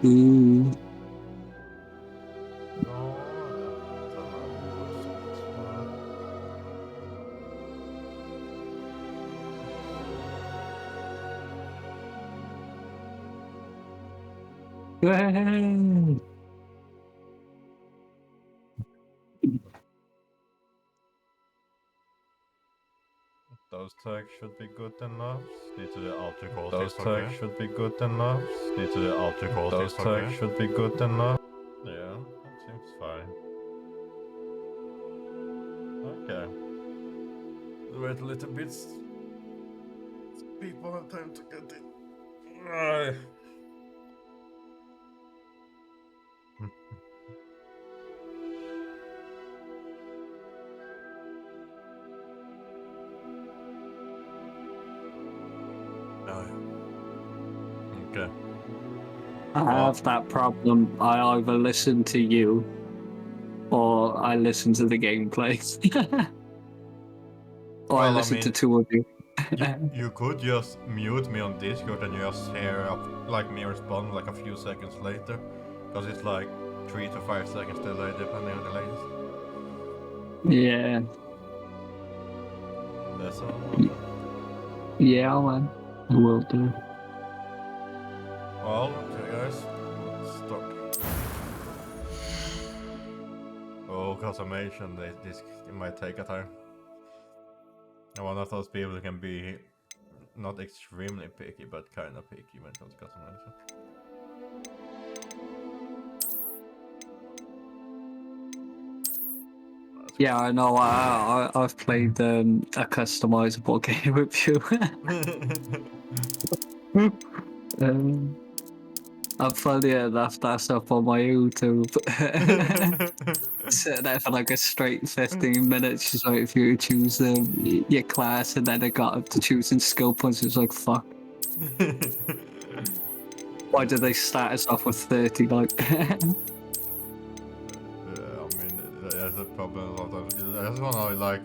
Ooh. No, Hey. those tags should be good enough. Need to the alter quality. Those tags should be good enough. Need to the alter quality. Those tags should be good enough. Yeah, that seems fine. Okay. Wait a little bit. People have time to get in. Right. Okay. I have that problem. I either listen to you or I listen to the gameplay. Or I listen to two of you. you could just mute me on Discord and you just hear like me respond like a few seconds later, because it's like 3 to 5 seconds delay depending on the latency. Yeah. That's all. Yeah, man. I will do. Well, okay, guys. Start. Oh, customization. This might take a time. I'm one of those people who can be not extremely picky, but kind of picky when it comes to customization. Yeah, I know. I've played a customizable game with you. I'm funny enough, that's up on my YouTube. Sitting there for like a straight 15 minutes, just waiting for you to choose your class, and then I got up to choosing skill points. It's like, fuck. Why did they start us off with 30? Like, yeah, I mean, there's a problem a lot of. I just want to like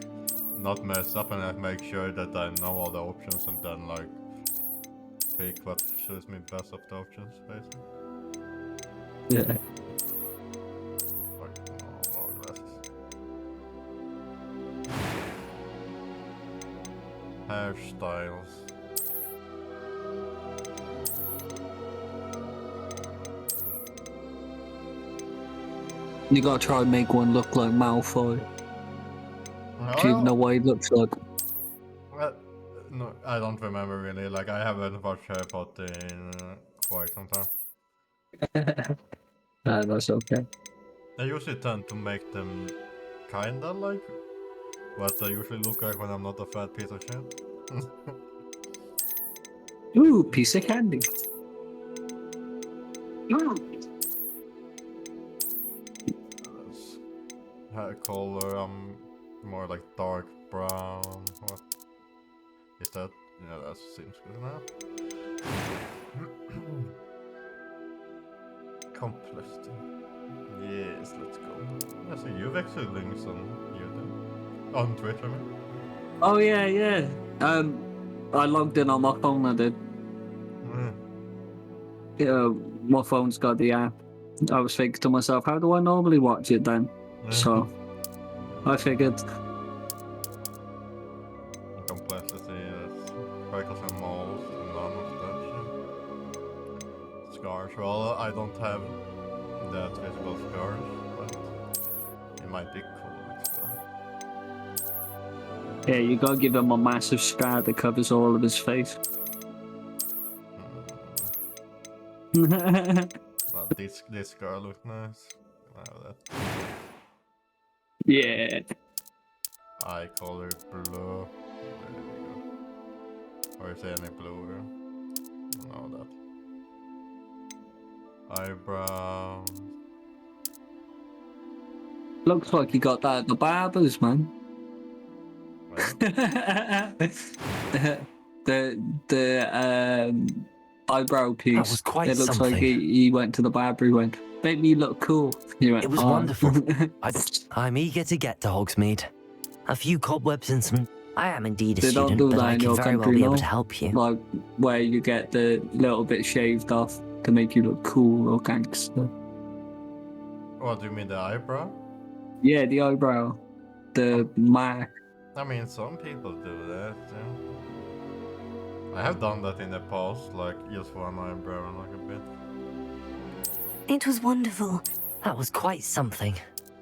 not mess up and make sure that I know all the options and then like pick what suits me best of the options, basically. yeah. Like, no glasses. Hairstyles. You gotta try and make one look like Malfoy. Do you even know what he looks like? No, I don't remember really. Like, I haven't watched Harry Potter in quite some time. That's okay. I usually tend to make them kinda like what I usually look like when I'm not a fat piece of shit. Ooh, piece of candy. Hair color, I'm more like dark brown. What is that? Yeah, that seems good enough. Completion. Yes, let's go. I see you've actually links on YouTube. On Twitch, I mean. Oh yeah. I logged in on my phone. I did. Yeah, my phone's got the app. I was thinking to myself, how do I normally watch it then? So I figured. Complexity is freckles and moles, none of that shit. Scars. Well, I don't have that visible scars, but it might be cool with scars. Yeah, you gotta give him a massive scar that covers all of his face. No, this scar looks nice. That. Yeah. Eye color blue. There we go. Or is there any blue here? No, that. Eyebrows. Looks like you got that at the barbers, man. the eyebrow piece. That was quite it looks something. like he went to the barber. He went, "Make me look cool." He went, It was wonderful. I'm eager to get to Hogsmeade. A few cobwebs and some. I am indeed a They don't student, do but that I in can your very well country, be able no? to help you. Like where you get the little bit shaved off to make you look cool or gangster. What do you mean, the eyebrow? Yeah, the eyebrow, the mark. I mean, some people do that. Yeah. I have done that in the past, like just one eyebrow, like a bit. It was wonderful. That was quite something.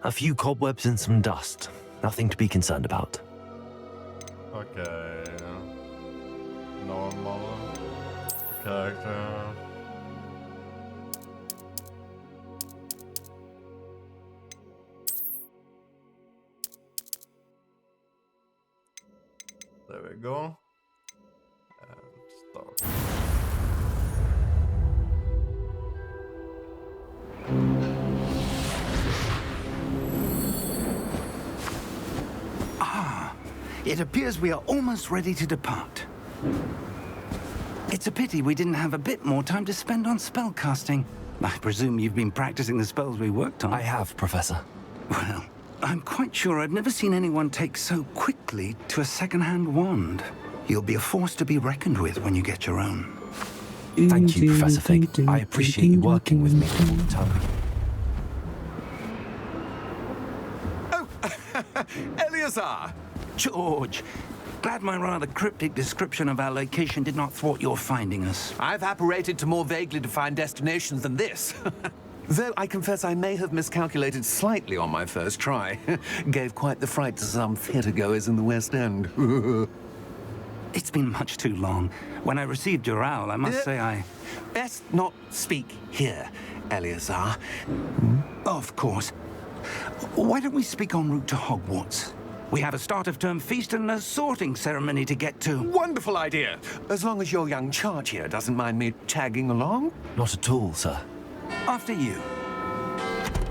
A few cobwebs and some dust. Nothing to be concerned about. Okay. Normal character. There we go. And start. It appears we are almost ready to depart. It's a pity we didn't have a bit more time to spend on spellcasting. I presume you've been practicing the spells we worked on. I have, Professor. Well, I'm quite sure I've never seen anyone take so quickly to a second-hand wand. You'll be a force to be reckoned with when you get your own. Thank you, Professor Fig. I appreciate you working with me all the time. Oh, Eleazar! George, glad my rather cryptic description of our location did not thwart your finding us. I've apparated to more vaguely defined destinations than this. Though I confess I may have miscalculated slightly on my first try. Gave quite the fright to some theatre-goers in the West End. It's been much too long. When I received your owl, I must say I... Best not speak here, Eleazar. Of course. Why don't we speak en route to Hogwarts? We have a start-of-term feast and a sorting ceremony to get to. Wonderful idea! As long as your young charge here doesn't mind me tagging along. Not at all, sir. After you.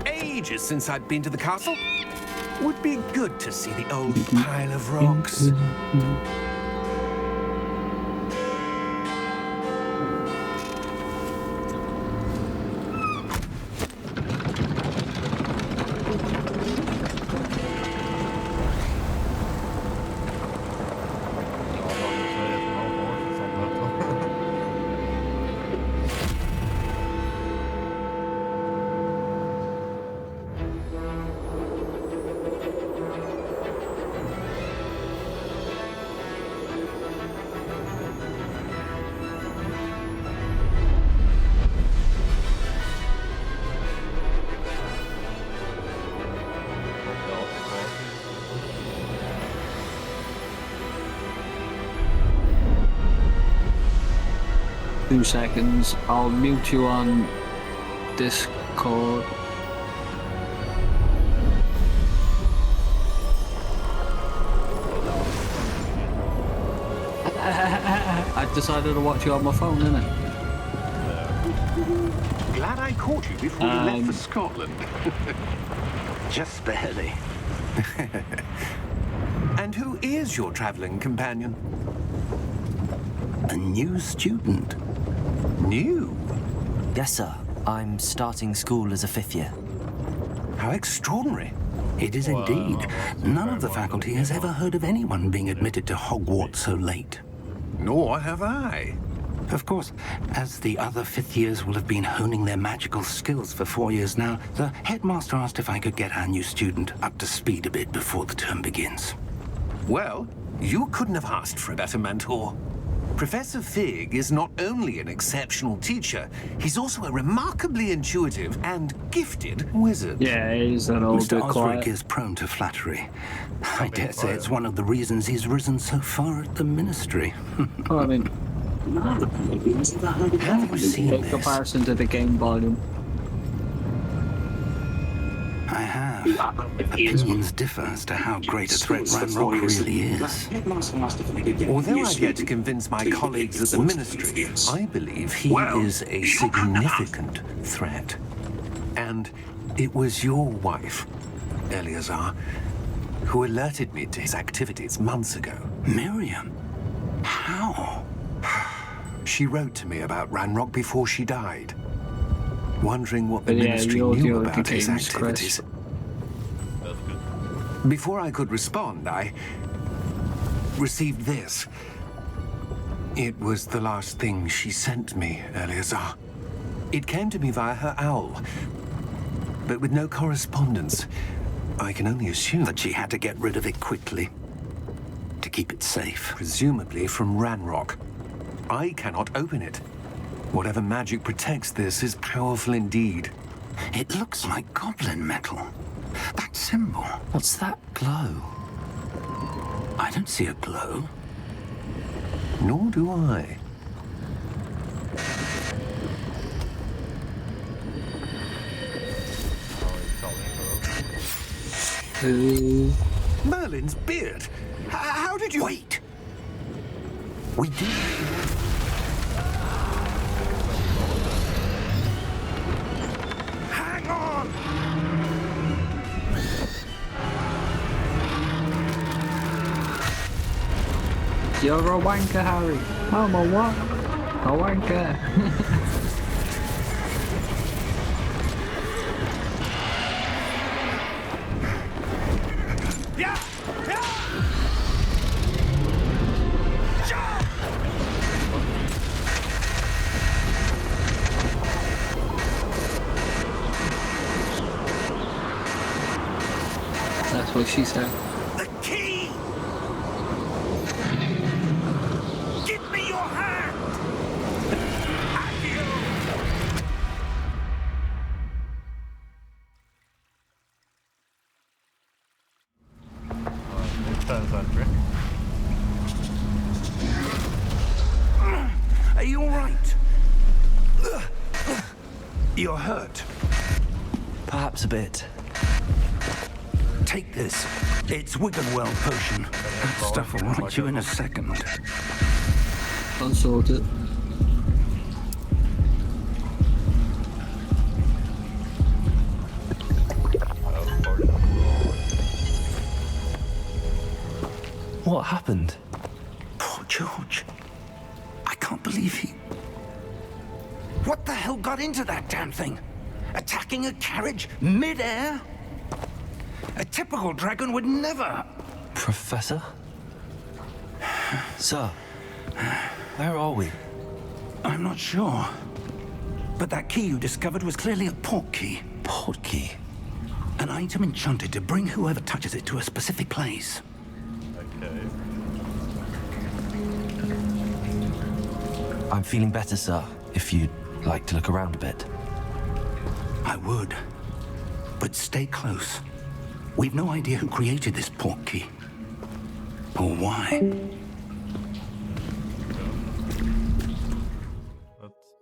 Ages since I'd been to the castle. Would be good to see the old pile of rocks. Two seconds. I'll mute you on Discord. I decided to watch you on my phone, innit? Glad I caught you before you left for Scotland. Just barely. And who is your traveling companion? A new student. New? Yes, sir. I'm starting school as a 5th year. How extraordinary. It is indeed. None of the faculty has ever heard of anyone being admitted to Hogwarts so late. Nor have I. Of course, as the other 5th years will have been honing their magical skills for 4 years now, the headmaster asked if I could get our new student up to speed a bit before the term begins. Well, you couldn't have asked for a better mentor. Professor Fig is not only an exceptional teacher, he's also a remarkably intuitive and gifted wizard. Yeah, he's an old Mr. bit Osric quiet. is prone to flattery. I dare say it's one of the reasons he's risen so far at the ministry. Oh, I mean, Have you seen in this? comparison to the game volume. I have. Opinions differ as to how great a threat Ranrock really is. Although I've yet to convince my colleagues at the ministry, I believe he is a significant threat. And it was your wife, Eleazar, who alerted me to his activities months ago. Miriam? How? She wrote to me about Ranrock before she died, wondering what the But yeah, ministry you're knew the about his games, activities. That's good. Before I could respond, I received this. It was the last thing she sent me, Eleazar. It came to me via her owl, but with no correspondence. I can only assume That she had to get rid of it quickly to keep it safe. presumably from Ranrock. I cannot open it. Whatever magic protects this is powerful indeed. It looks like goblin metal. That symbol. What's that glow? I don't see a glow. Nor do I. Merlin's beard! How did you... Wait! We do. Hang on! You're a wanker, Harry. I'm a what? A wanker. Yeah! Yeah! That's what she said. The key! Give me your hand! Have you? Century. Are you all right? You're hurt. Perhaps a bit. Take this. It's Wiggenweld potion. That stuff will right you in a second. I'll sort it. What happened? Poor George. I can't believe he... What the hell got into that damn thing? Attacking a carriage mid-air? A typical dragon would never... Professor? Sir, where are we? I'm not sure. But that key you discovered was clearly a port key. Port key? An item enchanted to bring whoever touches it to a specific place. Okay. I'm feeling better, sir. If you'd like to look around a bit. I would. But stay close. We've no idea who created this port key. Or why. That's...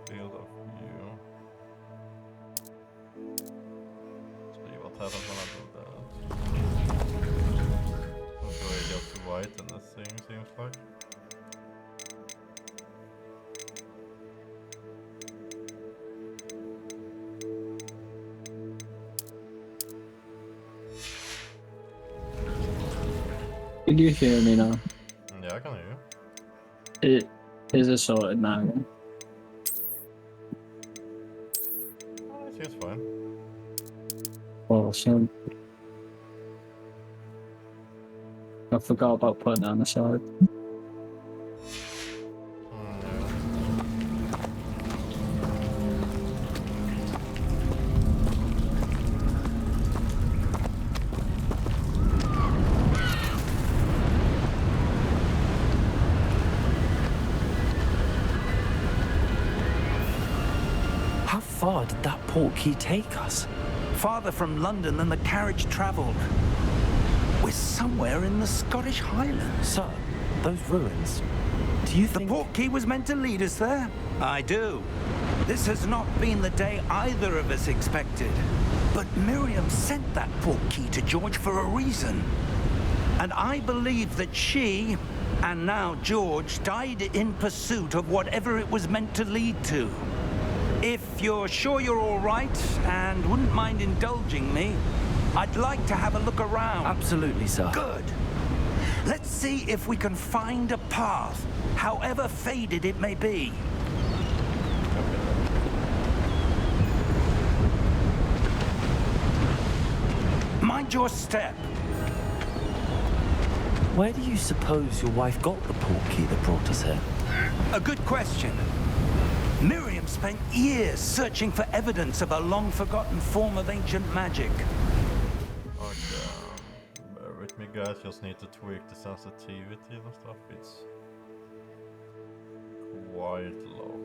Field of view. See what happens when I do that. So I get to white in this thing, seems like. Can you hear me now? Yeah, I can hear you. It is a sorted now. Oh, it seems fine. Awesome. I forgot about putting it on the side. How far did that port key take us? Farther from London than the carriage travelled. We're somewhere in the Scottish Highlands. Sir, those ruins. Do you The think... port key was meant to lead us there? I do. This has not been the day either of us expected. But Miriam sent that port key to George for a reason. And I believe that she, and now George, died in pursuit of whatever it was meant to lead to. If you're sure you're all right and wouldn't mind indulging me, I'd like to have a look around. Absolutely, sir. Good. Let's see if we can find a path, however faded it may be. Mind your step. Where do you suppose your wife got the portkey that brought us here? A good question. Miriam spent years searching for evidence of a long-forgotten form of ancient magic. Okay. Bear with me, guys. Just need to tweak the sensitivity and stuff. It's quite low.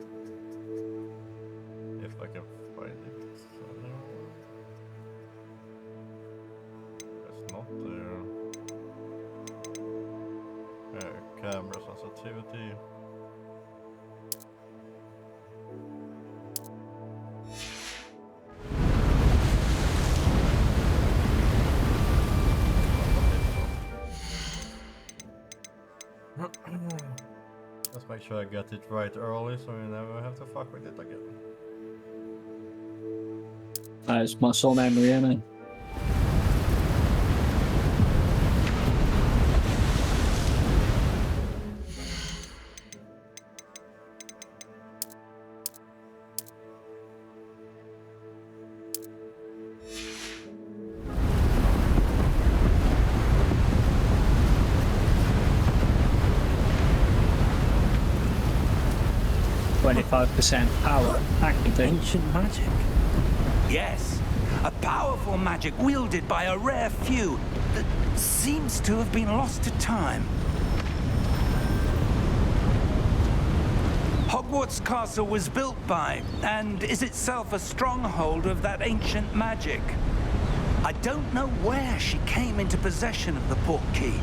If I can find it. It's not there. Camera sensitivity. Let's make sure I get it right early so you never have to fuck with it again. It's muscle memory, innit? %, power activate. Ancient magic. Yes, a powerful magic wielded by a rare few that seems to have been lost to time. Hogwarts Castle was built by, and is itself a stronghold of that ancient magic. I don't know where she came into possession of the portkey,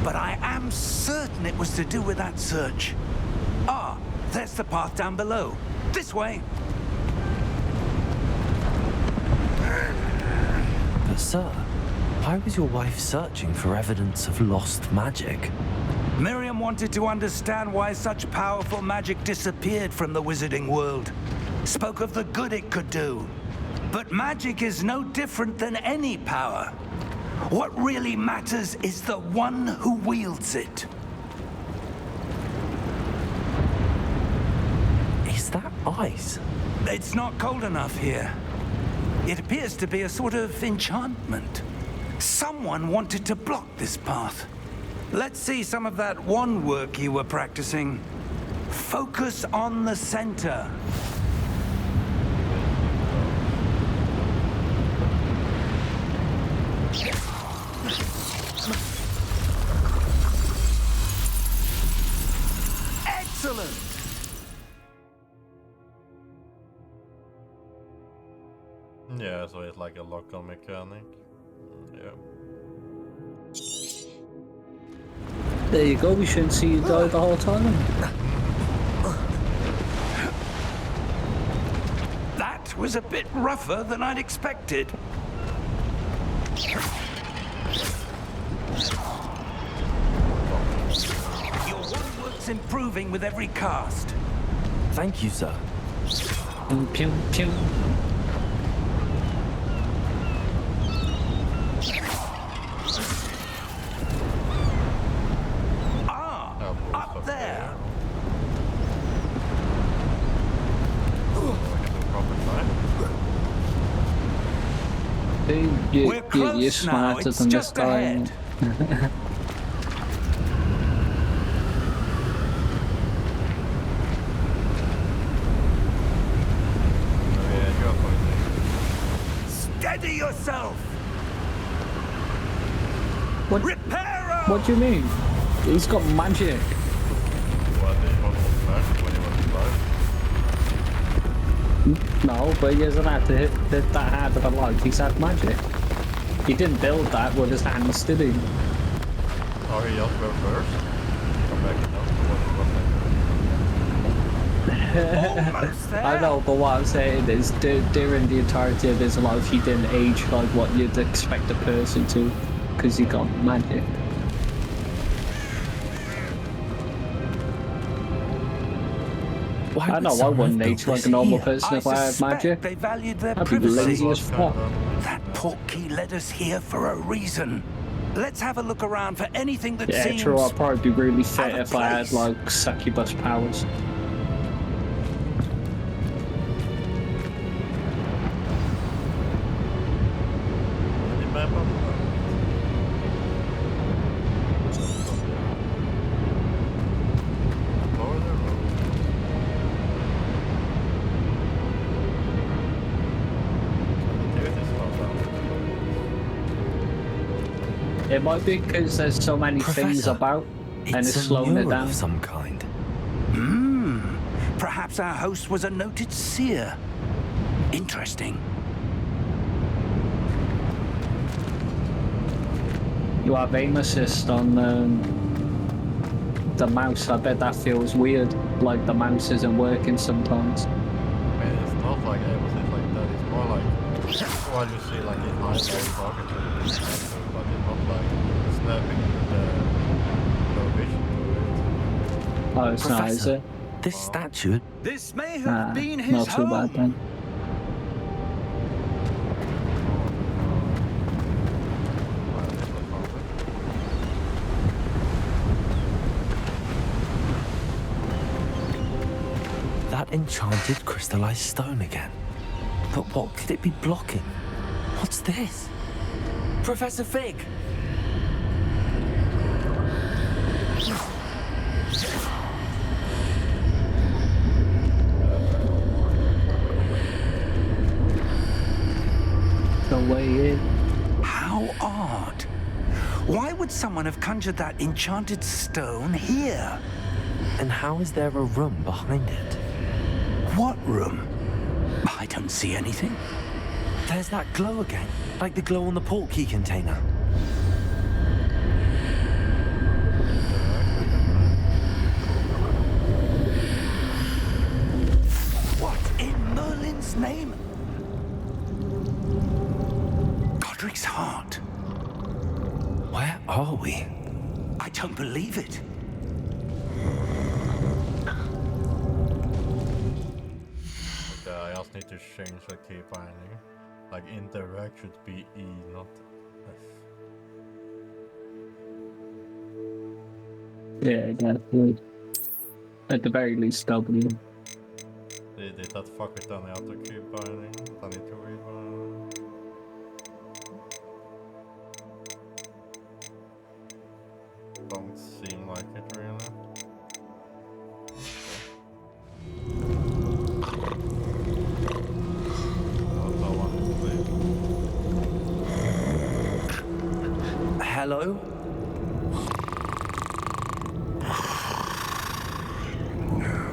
but I am certain it was to do with that search. Ah, there's the path down below. This way. But sir, why was your wife searching for evidence of lost magic? Miriam wanted to understand why such powerful magic disappeared from the wizarding world. Spoke of the good it could do. But magic is no different than any power. What really matters is the one who wields it. Is that ice? It's not cold enough here. It appears to be a sort of enchantment. Someone wanted to block this path. Let's see some of that wand work you were practicing. Focus on the center. Excellent! Yeah, so it's like a local mechanic. Yeah. There you go, we shouldn't see you die the whole time. That was a bit rougher than I'd expected. Your wand work's improving with every cast. Thank you, sir. Pew, pew. Up there. We're close You're now. smarter It's than this just guy. ahead. Steady yourself. What? Reparo! What do you mean? He's got magic. No, but he doesn't have to hit that hard of a log. He's had magic. He didn't build that with his hands, did he? Oh, he just went first. Come back now. Almost there. I know, but what I'm saying is, during the entirety of his life, he didn't age like what you'd expect a person to, because he got magic. Why I would know I someone wouldn't have age built like this a normal here? person I if I had suspect magic. they valued their I'd be privacy. lazy as fuck. That portkey led us here for a reason. Let's have a look around for anything that Yeah, seems... true, I'd probably be really fit out of if I had place. like succubus powers. Any map on the road? Lower the road. Activity slow down. It might be because there's so many things Professor, about, and it's a slowing it mural down. of some kind. Perhaps our host was a noted seer. Interesting. You have aim assist on the mouse. I bet that feels weird. Like the mouse isn't working sometimes. I mean, it's not like everything like that. It's more like while you see like it hides all target, but it's not like snapping the vision to Oh, it's not, is Professor, it? this statue. This may have Nah, been his not too home. bad then. That enchanted crystallized stone again. But what could it be blocking? What's this? Professor Fig! The way in. How odd. Why would someone have conjured that enchanted stone here? And how is there a room behind it? What room? I don't see anything. There's that glow again, like the glow on the portkey container. What in Merlin's name? Godric's heart. Where are we? I don't believe it. Okay, I just need to change the key binding. Like interact should be E, not F. Yeah, definitely. At the very least, W. Did that fuck with any other key binding? I need to rebind. Don't seem like it really. No one is asleep. Hello?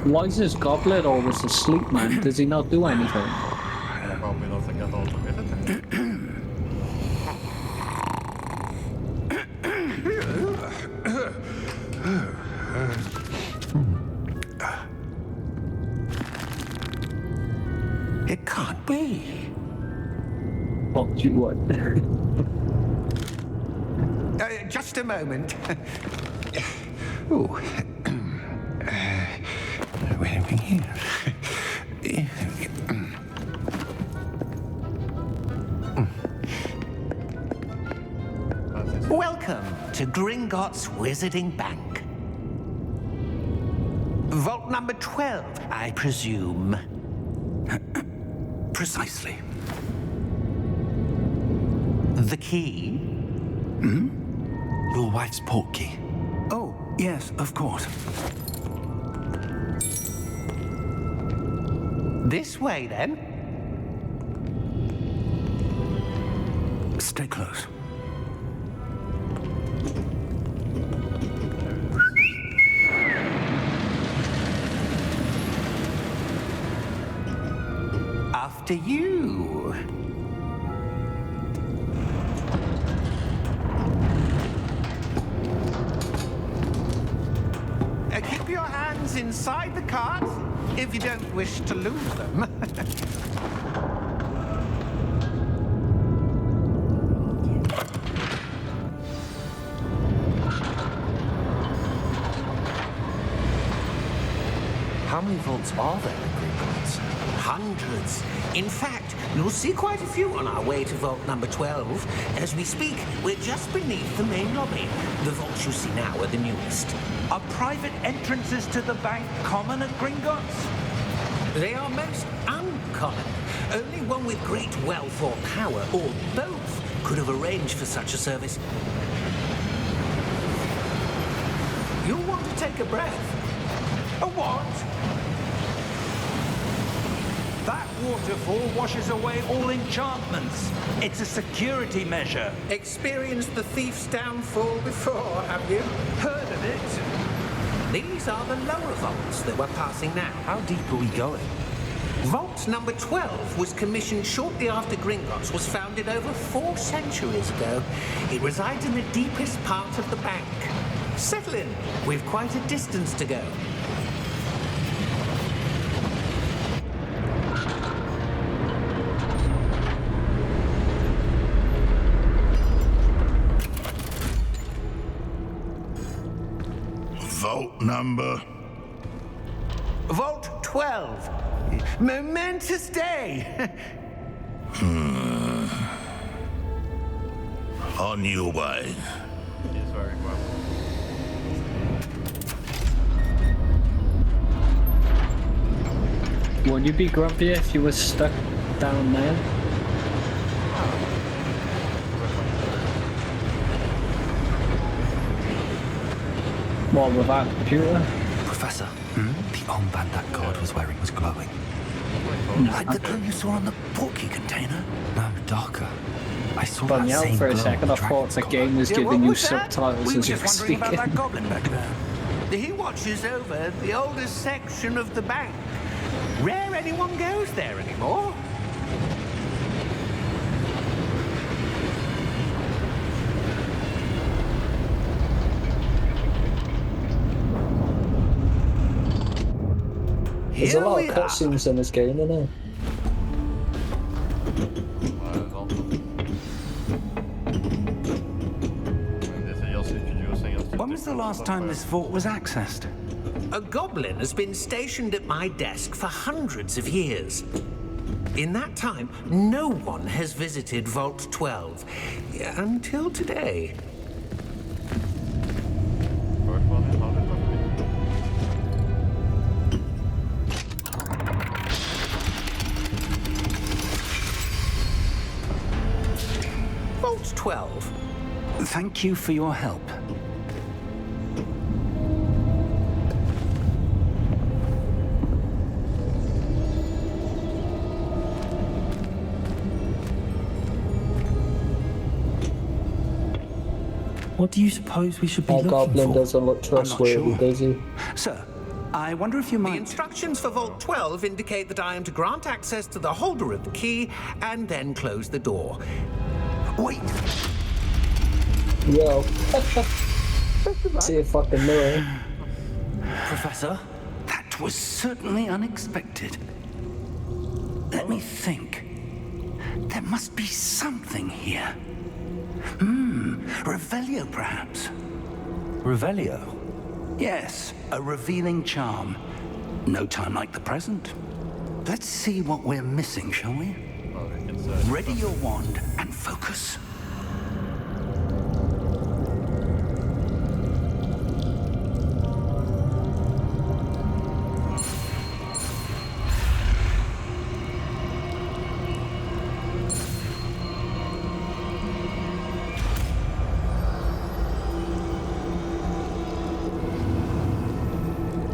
Why is this goblet always asleep, man? Does he not do anything? Probably doesn't get all the visitors. It can't be. Fuck you, what? Just a moment. Oh. Where are we here? Welcome to Gringotts Wizarding Bank. Vault number 12, I presume. Precisely. The key? Your wife's portkey. Oh, yes, of course. This way, then. Stay close. After you. Keep your hands inside the cart if you don't wish to lose them. How how many vaults are there in Gringotts? Hundreds. In fact, you'll see quite a few on our way to vault number 12. As we speak, we're just beneath the main lobby. The vaults you see now are the newest. Are private entrances to the bank common at Gringotts? They are most uncommon. Only one with great wealth or power, or both, could have arranged for such a service. You'll want to take a breath. A what? That waterfall washes away all enchantments. It's a security measure. Experienced the thief's downfall before, have you? Heard of it? These are the lower vaults that we're passing now. How deep are we going? Vault number 12 was commissioned shortly after Gringotts was founded over 4 centuries ago. It resides in the deepest part of the bank. Settle in. We've quite a distance to go. Vault number? Vault 12. Momentous day. On your way. He's very well. Would you be grumpy if you were stuck down there? What, with that computer? Professor, the armband that guard was wearing was glowing. Like the glow you saw on the portkey container? No, darker. I saw Spun that me out same for a glow second. on I thought the Dragon's game was Yeah, giving what you was that? subtitles We were as you just were wondering about speaking. that goblin back there. He watches over the oldest section of the bank. Rare anyone goes there anymore. There's a lot of cutscenes in this game, isn't there? When was the last time this vault was accessed? A goblin has been stationed at my desk for hundreds of years. In that time, no one has visited Vault 12. Until today. Vault 12. Thank you for your help. What do you suppose we should be That looking goblin for? doesn't look trustworthy, sure. does he? Sir, I wonder if you The might... instructions for Vault 12 indicate that I am to grant access to the holder of the key and then close the door. Wait! Yo. See a fucking mirror. Professor? That was certainly unexpected. Let me think. There must be something here. Revelio, perhaps? Revelio? Yes, a revealing charm. No time like the present. Let's see what we're missing, shall we? Ready your wand and focus.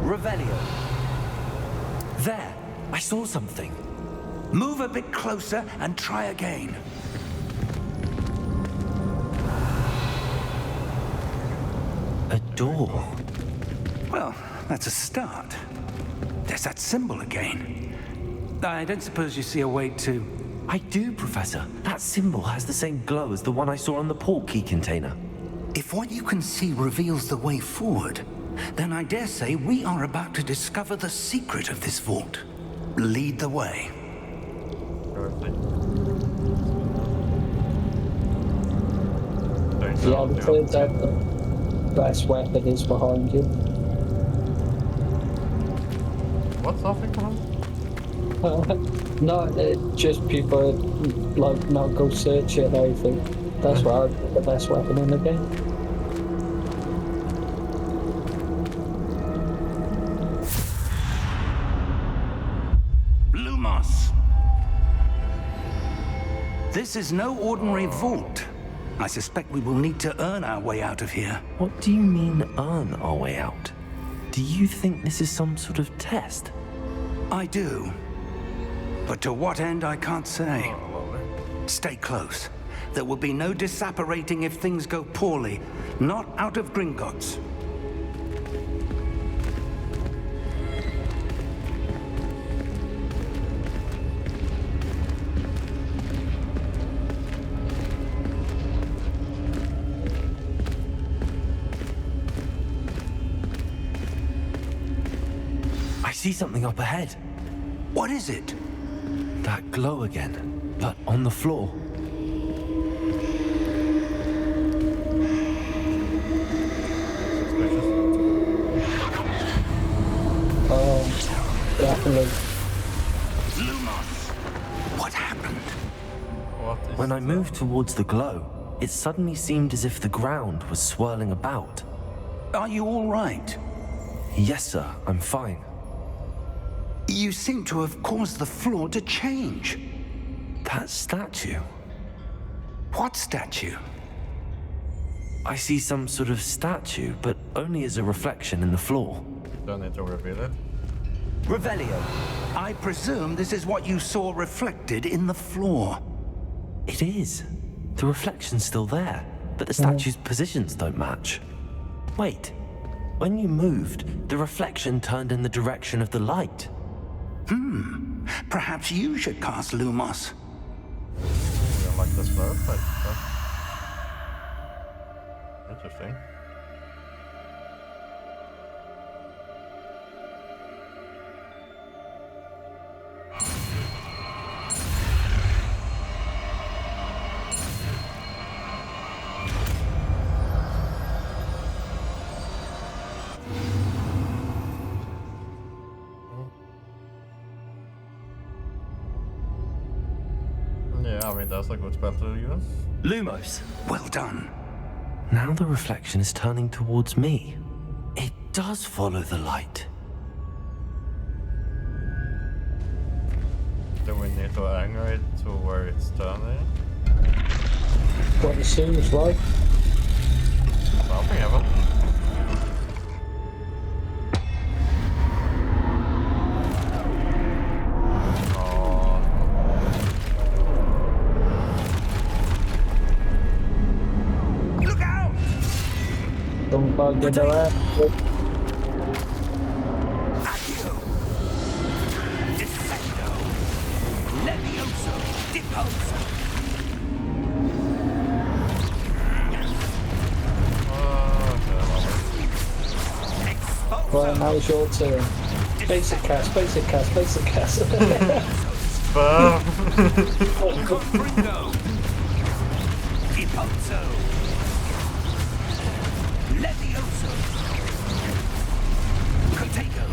Revelio. There, I saw something. Move a bit closer and try again. A door. Well, that's a start. There's that symbol again. I don't suppose you see a way to... I do, Professor. That symbol has the same glow as the one I saw on the portkey container. If what you can see reveals the way forward, then I dare say we are about to discover the secret of this vault. Lead the way. Yeah, the turns out the best weapon is behind you. What's something from? No, just people like not go search it or anything. That's why I got the best weapon in the game. Lumos. This is no ordinary vault. I suspect we will need to earn our way out of here. What do you mean, earn our way out? Do you think this is some sort of test? I do. But to what end, I can't say. Oh, lovely. Stay close. There will be no disapparating if things go poorly. Not out of Gringotts. I see something up ahead. What is it? That glow again, but on the floor. Suspicious. Definitely. Lumos! What happened? What is When I that? moved towards the glow, it suddenly seemed as if the ground was swirling about. Are you all right? Yes, sir, I'm fine. You seem to have caused the floor to change. That statue. What statue? I see some sort of statue, but only as a reflection in the floor. Don't need to reveal it. Revelio, I presume this is what you saw reflected in the floor. It is. The reflection's still there, but the statue's positions don't match. Wait, when you moved, the reflection turned in the direction of the light. Perhaps you should cast Lumos. You don't like this bird, but interesting. Yeah, I mean that's a good spell to use. Lumos. Well done. Now the reflection is turning towards me. It does follow the light. Do we need to angle it to where it's turning? What it seems like. Something happened. Oh, Look out! Don't bug in the left. Accio! Descendo! Levioso! Deposo! Right, now it's your turn. Basic cast, basic cast, basic cast. Spam! Confringo! Deposo! Levioso! Contego!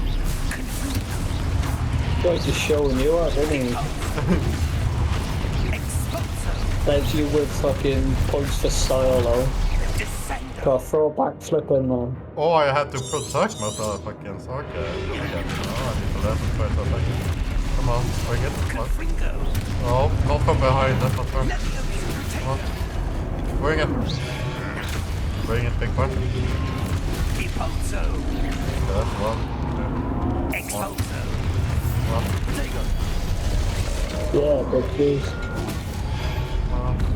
Like just showing you up, isn't he? Exposo! There's you with fucking points for style though. Descendo! Got a throw backflip in there. Oh, I had to protect myself against. Okay, I get it now. I need to learn to try to attack it. Come on, bring it. Come on. Confringo! Oh, not from behind, that's not fair. Levioso! Come on. Bring it. Bring it, big boy. Deposo! That's one. Two. Exposo! One. Contego! Yeah, big juice.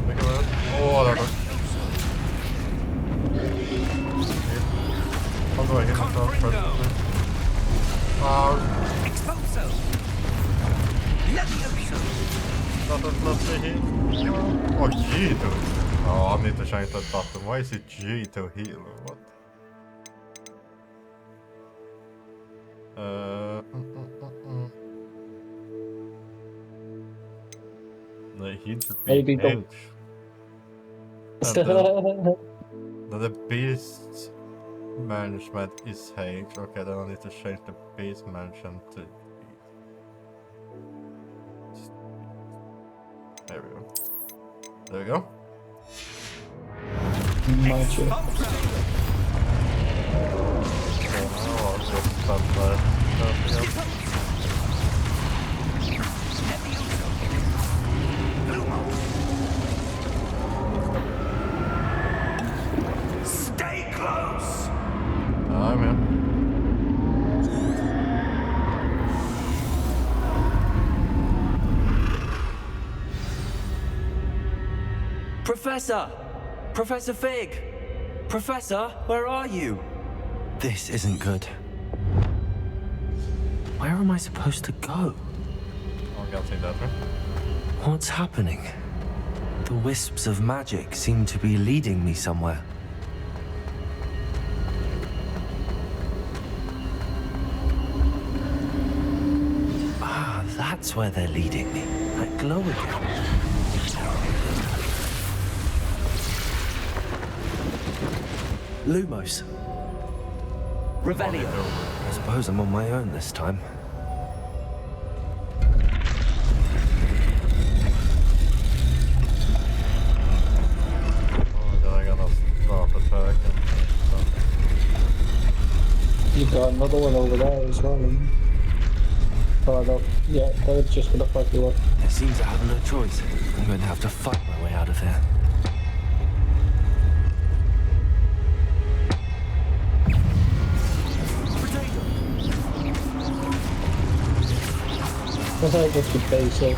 Big one. Oh, that hurt. How do I hit myself first? Exposo! Levioso! Let's see here. Oh, G to... Oh, I need to change that button. Why is it G to heal? What? No, he should be Maybe H. don't- And the beast management is H. Okay, then I need to change the beast management to There we go. There we go. Magic. Stay close! I'm in. Professor! Professor Fig! Professor, where are you? This isn't good. Where am I supposed to go? I can't see that one. What's happening? The wisps of magic seem to be leading me somewhere. Ah, that's where they're leading me. That glow again. Lumos. Revelio. I suppose I'm on my own this time. You've got another one over there as well. Oh no, yeah, they're just gonna fight you up. It seems I have no choice. I'm going to have to fight my way out of here. That's how much you pay, so.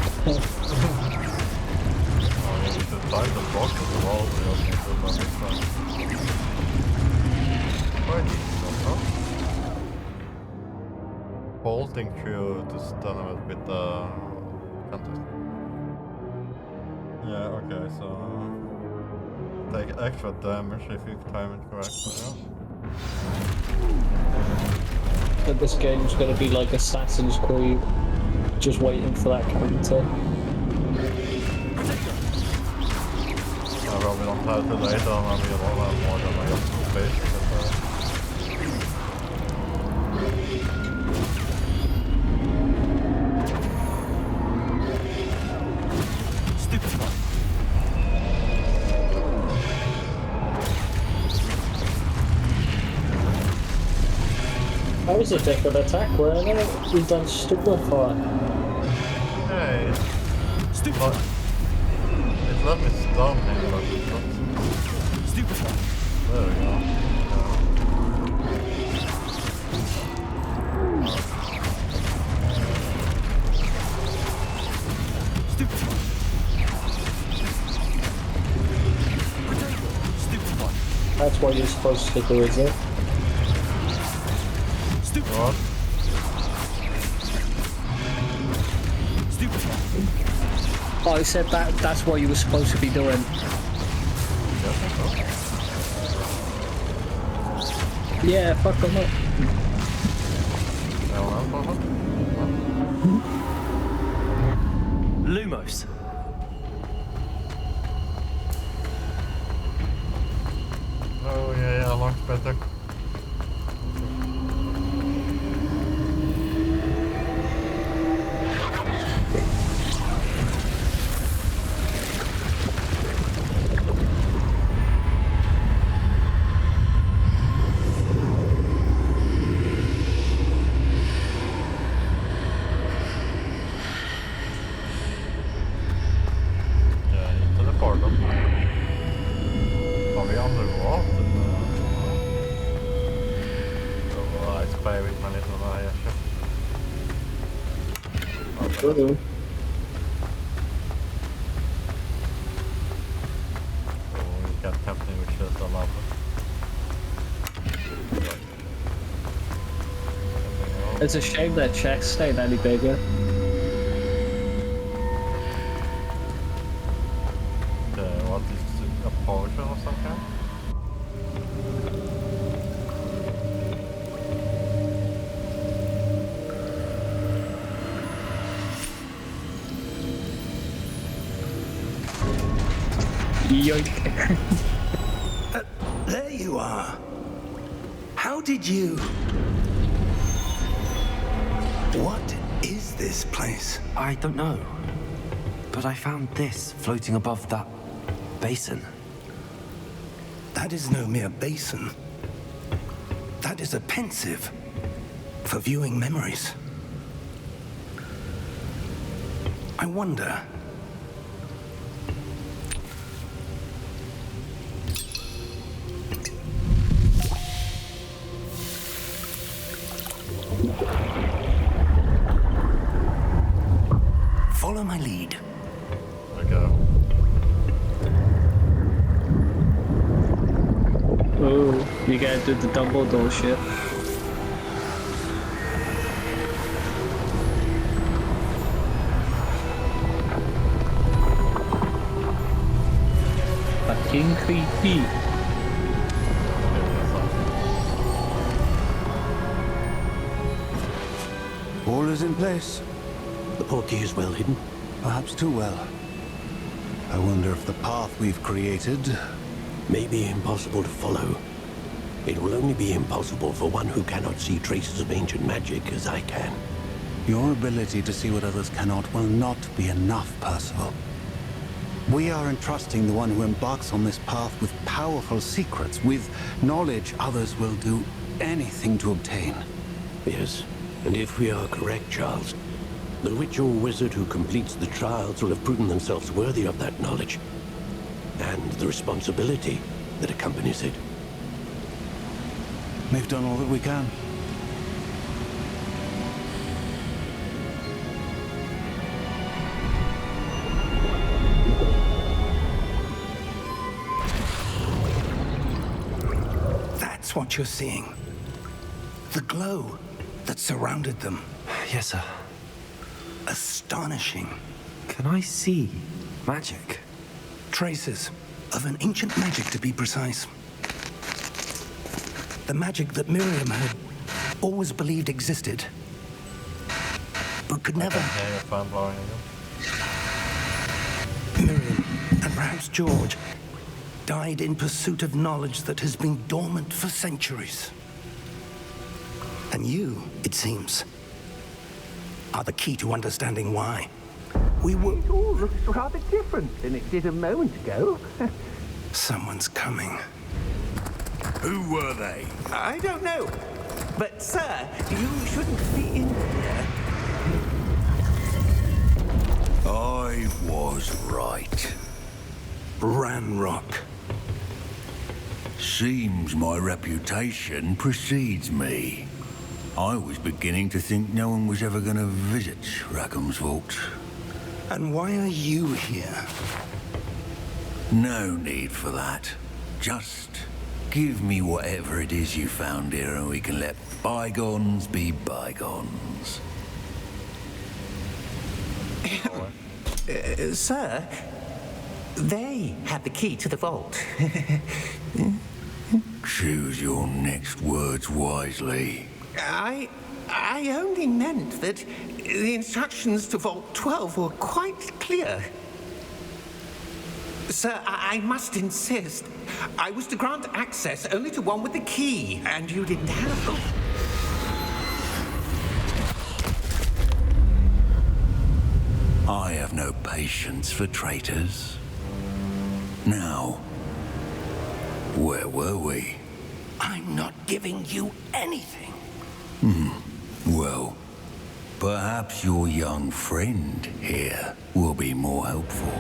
Bolting through to stun him with the contest. Yeah, okay, so take extra damage if you time it correctly. Yeah. But this game's gonna be like Assassin's Creed, just waiting for that counter. I probably don't have to later on, we all have more than I got to space. That was a different attack, weren't it? You've done stupefy. Hey, stupefy. It let me stun him, but it's not. Stupefy. There we go. Stupefy. Stupefy. That's what you're supposed to do, is it? What? Oh, I said that's what you were supposed to be doing. Yeah, fuck them up. Lumos. Oh yeah, much better. Mm-hmm. We got company which is a lot. It's a shame that chests ain't any bigger. What is a potion or some kind? Yoink. There you are. How did you... What is this place? I don't know. But I found this floating above that basin. That is no mere basin. That is a pensive for viewing memories. I wonder. Follow my lead. Okay. Oh, you gotta do the Dumbledore shit. Fucking creepy. All is in place. The portkey is well hidden. Perhaps too well. I wonder if the path we've created... May be impossible to follow. It will only be impossible for one who cannot see traces of ancient magic as I can. Your ability to see what others cannot will not be enough, Percival. We are entrusting the one who embarks on this path with powerful secrets, with knowledge others will do anything to obtain. Yes, and if we are correct, Charles, the witch or wizard who completes the trials will have proven themselves worthy of that knowledge, and the responsibility that accompanies it. We've done all that we can. That's what you're seeing. The glow that surrounded them. Yes, sir. Astonishing. Can I see magic? Traces of an ancient magic, to be precise. The magic that Miriam had always believed existed, but could never. Hear your fan blowing again. Miriam, and perhaps George, died in pursuit of knowledge that has been dormant for centuries. And you, it seems, are the key to understanding why. It all looks rather different than it did a moment ago. Someone's coming. Who were they? I don't know. But, sir, you shouldn't be in here. I was right. Ranrock. Seems my reputation precedes me. I was beginning to think no one was ever going to visit Rackham's vault. And why are you here? No need for that. Just give me whatever it is you found here and we can let bygones be bygones. Sir, they had the key to the vault. Choose your next words wisely. I only meant that the instructions to Vault 12 were quite clear. Sir, I must insist. I was to grant access only to one with the key, and you didn't have them. I have no patience for traitors. Now, where were we? I'm not giving you anything. Well, perhaps your young friend here will be more helpful.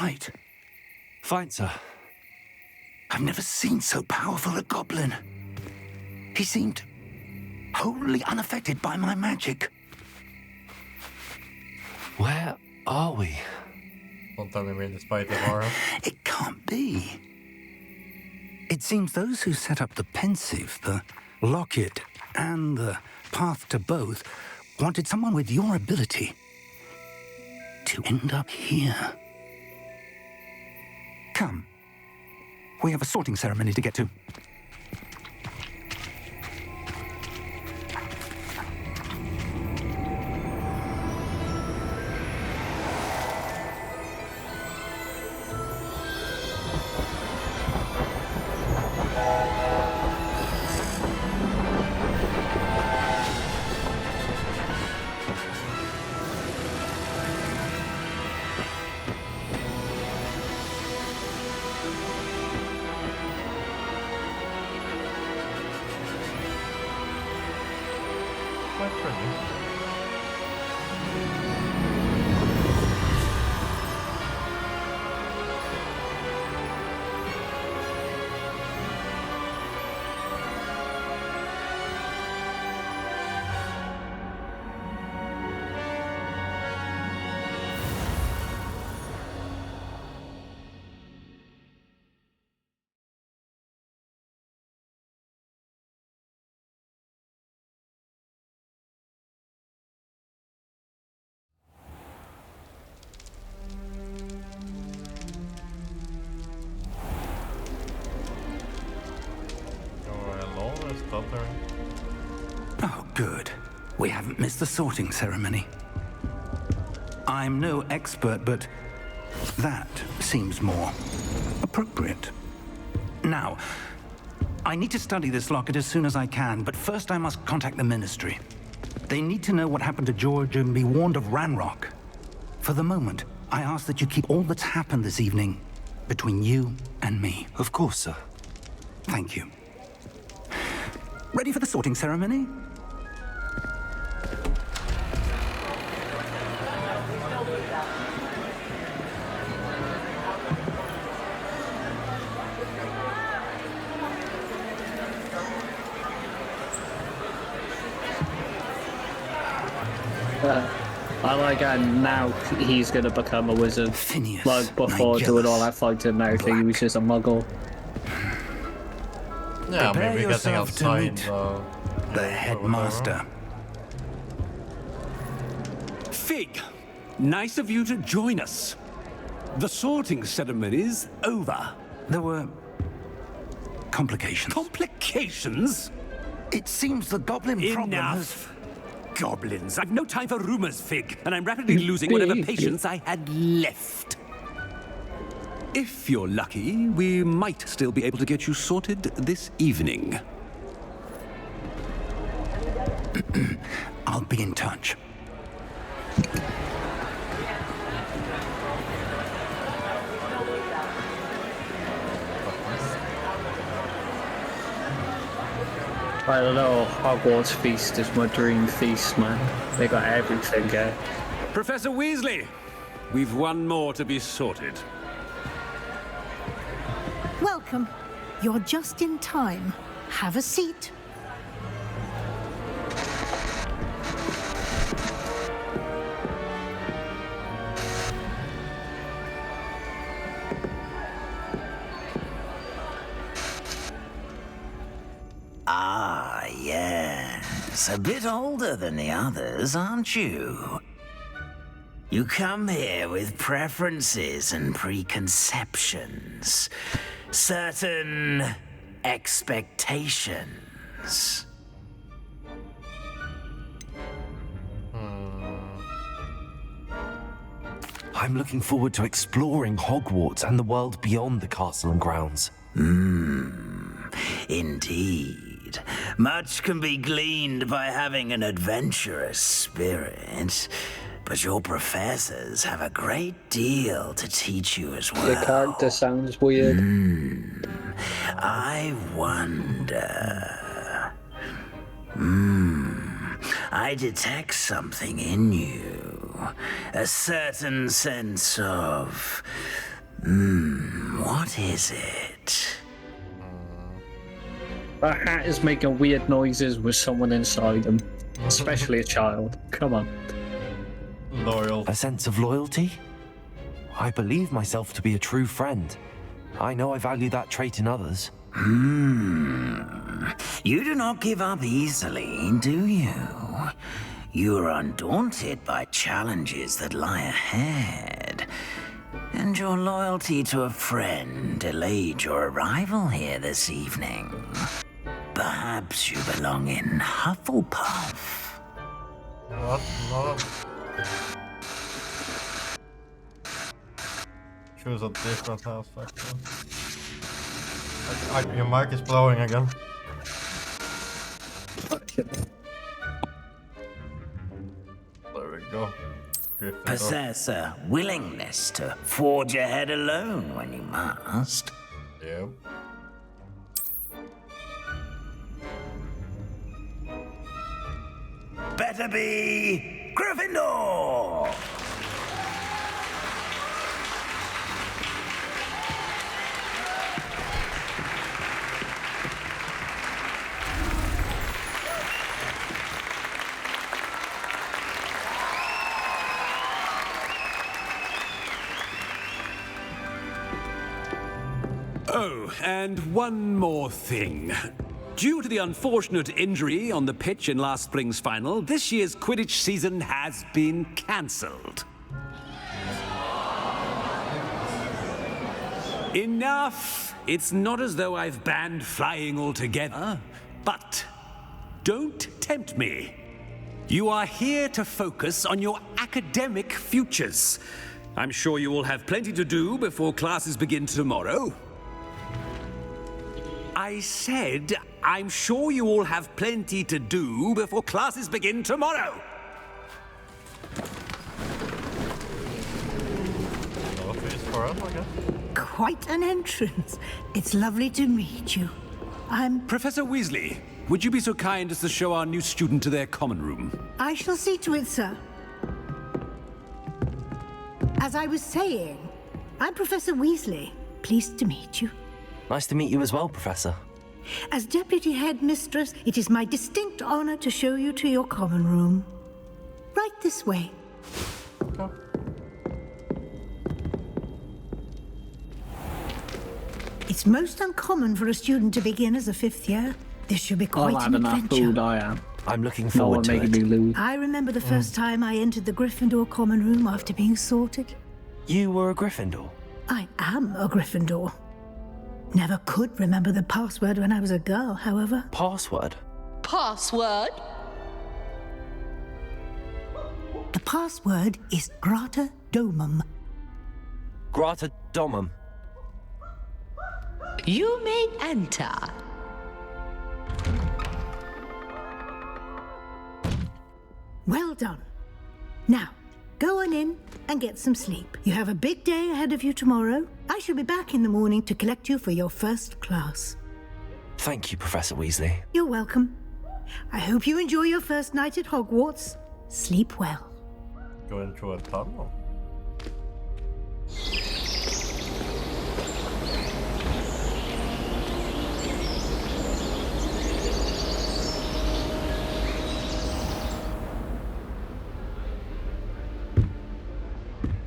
right. Fine, sir. I've never seen so powerful a goblin. He seemed wholly unaffected by my magic. Where are we? Don't tell me we're in the spite of aura. It can't be. It seems those who set up the pensive, the locket, and the path to both wanted someone with your ability to end up here. Come. We have a sorting ceremony to get to. Quite pretty. Oh, good. We haven't missed the sorting ceremony. I'm no expert, but that seems more appropriate. Now, I need to study this locket as soon as I can, but first I must contact the Ministry. They need to know what happened to George and be warned of Ranrock. For the moment, I ask that you keep all that's happened this evening between you and me. Of course, sir. Thank you. Ready for the sorting ceremony? I like how now he's gonna become a wizard. Phineas, like before doing all that fighting and everything, he was just a muggle. Yeah, Prepare maybe getting yourself to outside meet the headmaster. Fig, nice of you to join us. The sorting ceremony's over. There were complications. Complications? It seems the goblin problem has... Enough. Goblins. I've no time for rumors, Fig, and I'm rapidly losing whatever patience I had left. If you're lucky, we might still be able to get you sorted this evening. I'll be in touch. I don't know, Hogwarts feast is my dream feast, man. They got everything there. Professor Weasley, we've one more to be sorted. Welcome. You're just in time. Have a seat. Ah, yes. A bit older than the others, aren't you? You come here with preferences and preconceptions. Certain expectations. I'm looking forward to exploring Hogwarts and the world beyond the castle and grounds. Indeed. Much can be gleaned by having an adventurous spirit, but your professors have a great deal to teach you as well. The character sounds weird. I wonder... I detect something in you. A certain sense of What is it? The hat is making weird noises with someone inside them, especially a child. Come on. Loyal. A sense of loyalty? I believe myself to be a true friend. I know I value that trait in others. You do not give up easily, do you? You are undaunted by challenges that lie ahead. And your loyalty to a friend delayed your arrival here this evening. Perhaps you belong in Hufflepuff. What? No. Choose a different house factor. Your mic is blowing again. There we go. Gryffindor. Possess a willingness to forge ahead alone when you must. Yep. Better be Gryffindor! Oh, and one more thing. Due to the unfortunate injury on the pitch in last spring's final, this year's Quidditch season has been cancelled. Enough! It's not as though I've banned flying altogether, but don't tempt me. You are here to focus on your academic futures. I'm sure you will have plenty to do before classes begin tomorrow. I said, I'm sure you all have plenty to do before classes begin tomorrow. Quite an entrance. It's lovely to meet you. I'm... Professor Weasley, would you be so kind as to show our new student to their common room? I shall see to it, sir. As I was saying, I'm Professor Weasley. Pleased to meet you. Nice to meet you as well, Professor. As Deputy Headmistress, it is my distinct honor to show you to your common room. Right this way. Okay. It's most uncommon for a student to begin as a fifth year. This should be quite an adventure. Food, I am. I'm looking forward to it. Me lose. I remember the first time I entered the Gryffindor common room after being sorted. You were a Gryffindor? I am a Gryffindor. Never could remember the password when I was a girl, however. Password? Password? The password is Grata Domum. Grata Domum. You may enter. Well done. Now, go on in and get some sleep. You have a big day ahead of you tomorrow. I shall be back in the morning to collect you for your first class. Thank you, Professor Weasley. You're welcome. I hope you enjoy your first night at Hogwarts. Sleep well. Going through a tunnel.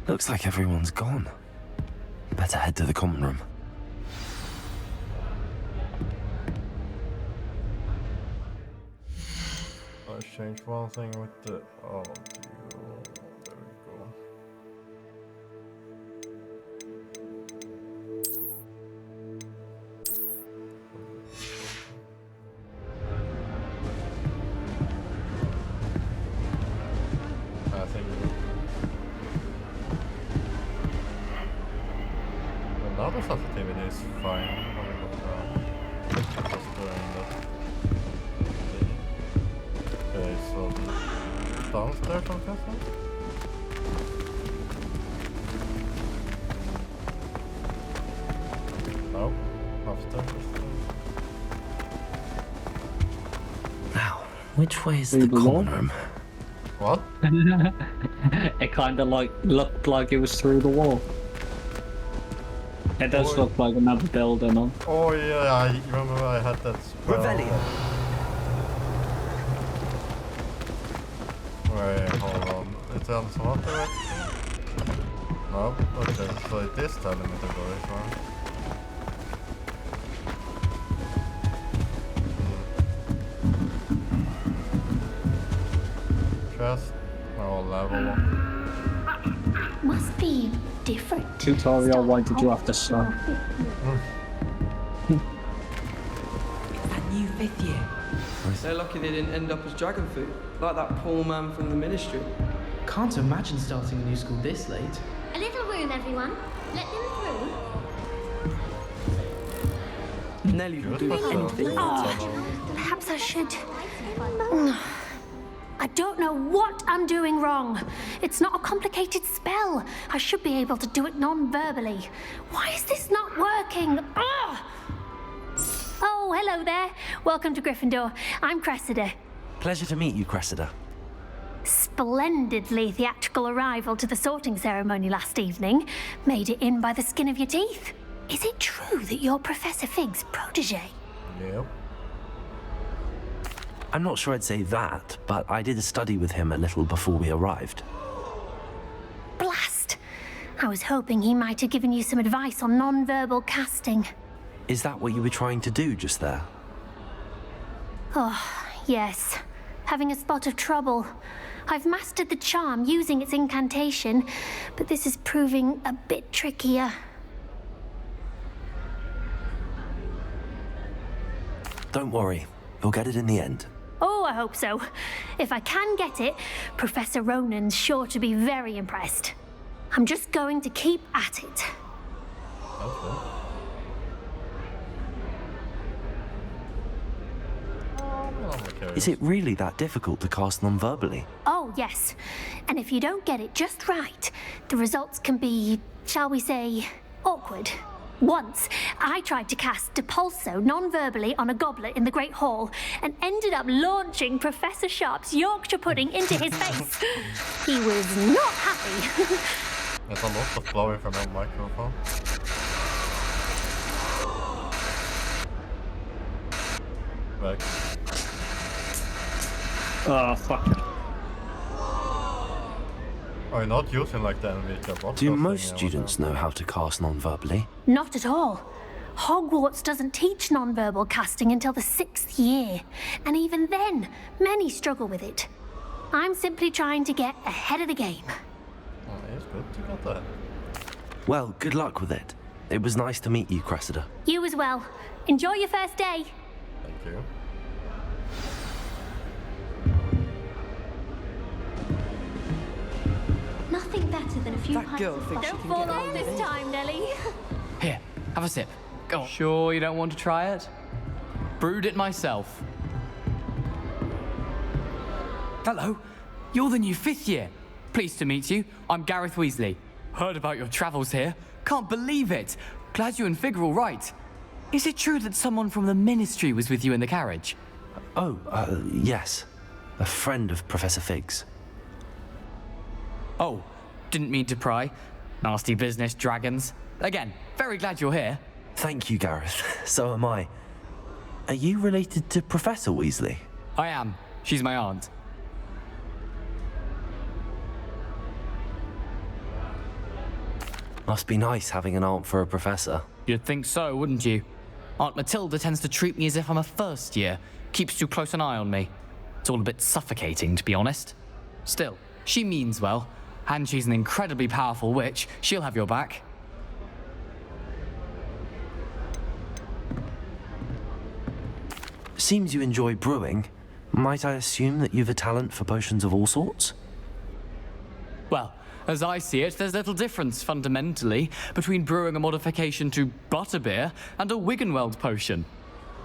Looks like everyone's gone. Better head to the common room. Let's change one thing with the audio. There we go. I think another sensitivity is fine when we go down. Just doing that. Okay, so downstairs I'm guessing? No, upstairs. Now, which way is the common room? What? It kind of like looked like it was through the wall. It does look like another building on. Oh yeah, I remember I had that spell. Revelio. Wait, hold on. It's on what direction? No? Okay, so it is telling me to go this way. Chest. Oh, level 1. Must be different. Tutorial, why did you have to stop? It's that new 5th year. They're lucky they didn't end up as dragon food, like that poor man from the ministry. Can't imagine starting a new school this late. A little room, everyone. Let them through. Nelly will do anything. Perhaps I should. I don't know what I'm doing wrong. It's not a complicated spell. I should be able to do it non-verbally. Why is this not working? Ugh! Oh, hello there. Welcome to Gryffindor. I'm Cressida. Pleasure to meet you, Cressida. Splendidly theatrical arrival to the sorting ceremony last evening. Made it in by the skin of your teeth. Is it true that you're Professor Fig's protege? Yep. I'm not sure I'd say that, but I did a study with him a little before we arrived. Blast! I was hoping he might have given you some advice on non-verbal casting. Is that what you were trying to do just there? Oh, yes. Having a spot of trouble. I've mastered the charm using its incantation, but this is proving a bit trickier. Don't worry, you'll get it in the end. Oh, I hope so. If I can get it, Professor Ronan's sure to be very impressed. I'm just going to keep at it. Okay. Is it really that difficult to cast non-verbally? Oh, yes. And if you don't get it just right, the results can be, shall we say, awkward. Once, I tried to cast Depulso non-verbally on a goblet in the Great Hall and ended up launching Professor Sharp's Yorkshire pudding into his face. He was not happy. There's a lot of blowing from that microphone. Right. Oh, fuck it. Are you not using like the NVIDIA box? Do most students know how to cast non-verbally? Not at all. Hogwarts doesn't teach non-verbal casting until the 6th year. And even then, many struggle with it. I'm simply trying to get ahead of the game. Oh, it's good to get that. Well, good luck with it. It was nice to meet you, Cressida. You as well. Enjoy your first day. Thank you. Nothing better than a few That girl thinks she Don't can fall get off away. this time, Nelly. Here, have a sip. Go on. Sure you don't want to try it? Brewed it myself. Hello, you're the new 5th year. Pleased to meet you. I'm Gareth Weasley. Heard about your travels here. Can't believe it. Glad you and Fig are all right. Is it true that someone from the Ministry was with you in the carriage? Oh, yes. A friend of Professor Fig's. Oh, didn't mean to pry. Nasty business, dragons. Again, very glad you're here. Thank you, Gareth. So am I. Are you related to Professor Weasley? I am. She's my aunt. Must be nice having an aunt for a professor. You'd think so, wouldn't you? Aunt Matilda tends to treat me as if I'm a first year. Keeps too close an eye on me. It's all a bit suffocating, to be honest. Still, she means well. And she's an incredibly powerful witch. She'll have your back. Seems you enjoy brewing. Might I assume that you've a talent for potions of all sorts? Well, as I see it, there's little difference, fundamentally, between brewing a modification to butterbeer and a Wiggenweld potion.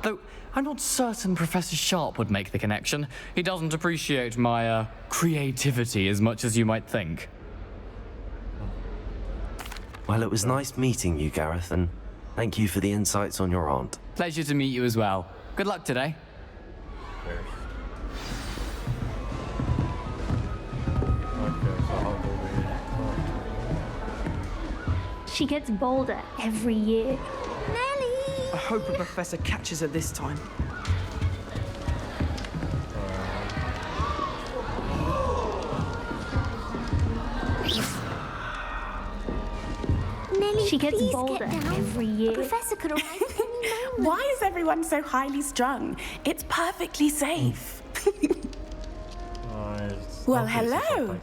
Though, I'm not certain Professor Sharp would make the connection. He doesn't appreciate my, creativity as much as you might think. Well, it was nice meeting you, Gareth, and thank you for the insights on your aunt. Pleasure to meet you as well. Good luck today. She gets bolder every year. I hope a professor catches her this time. Nelly, She gets please bolder get down. every year. A professor could arrive at any moment. Why is everyone so highly strung? It's perfectly safe. Well, hello.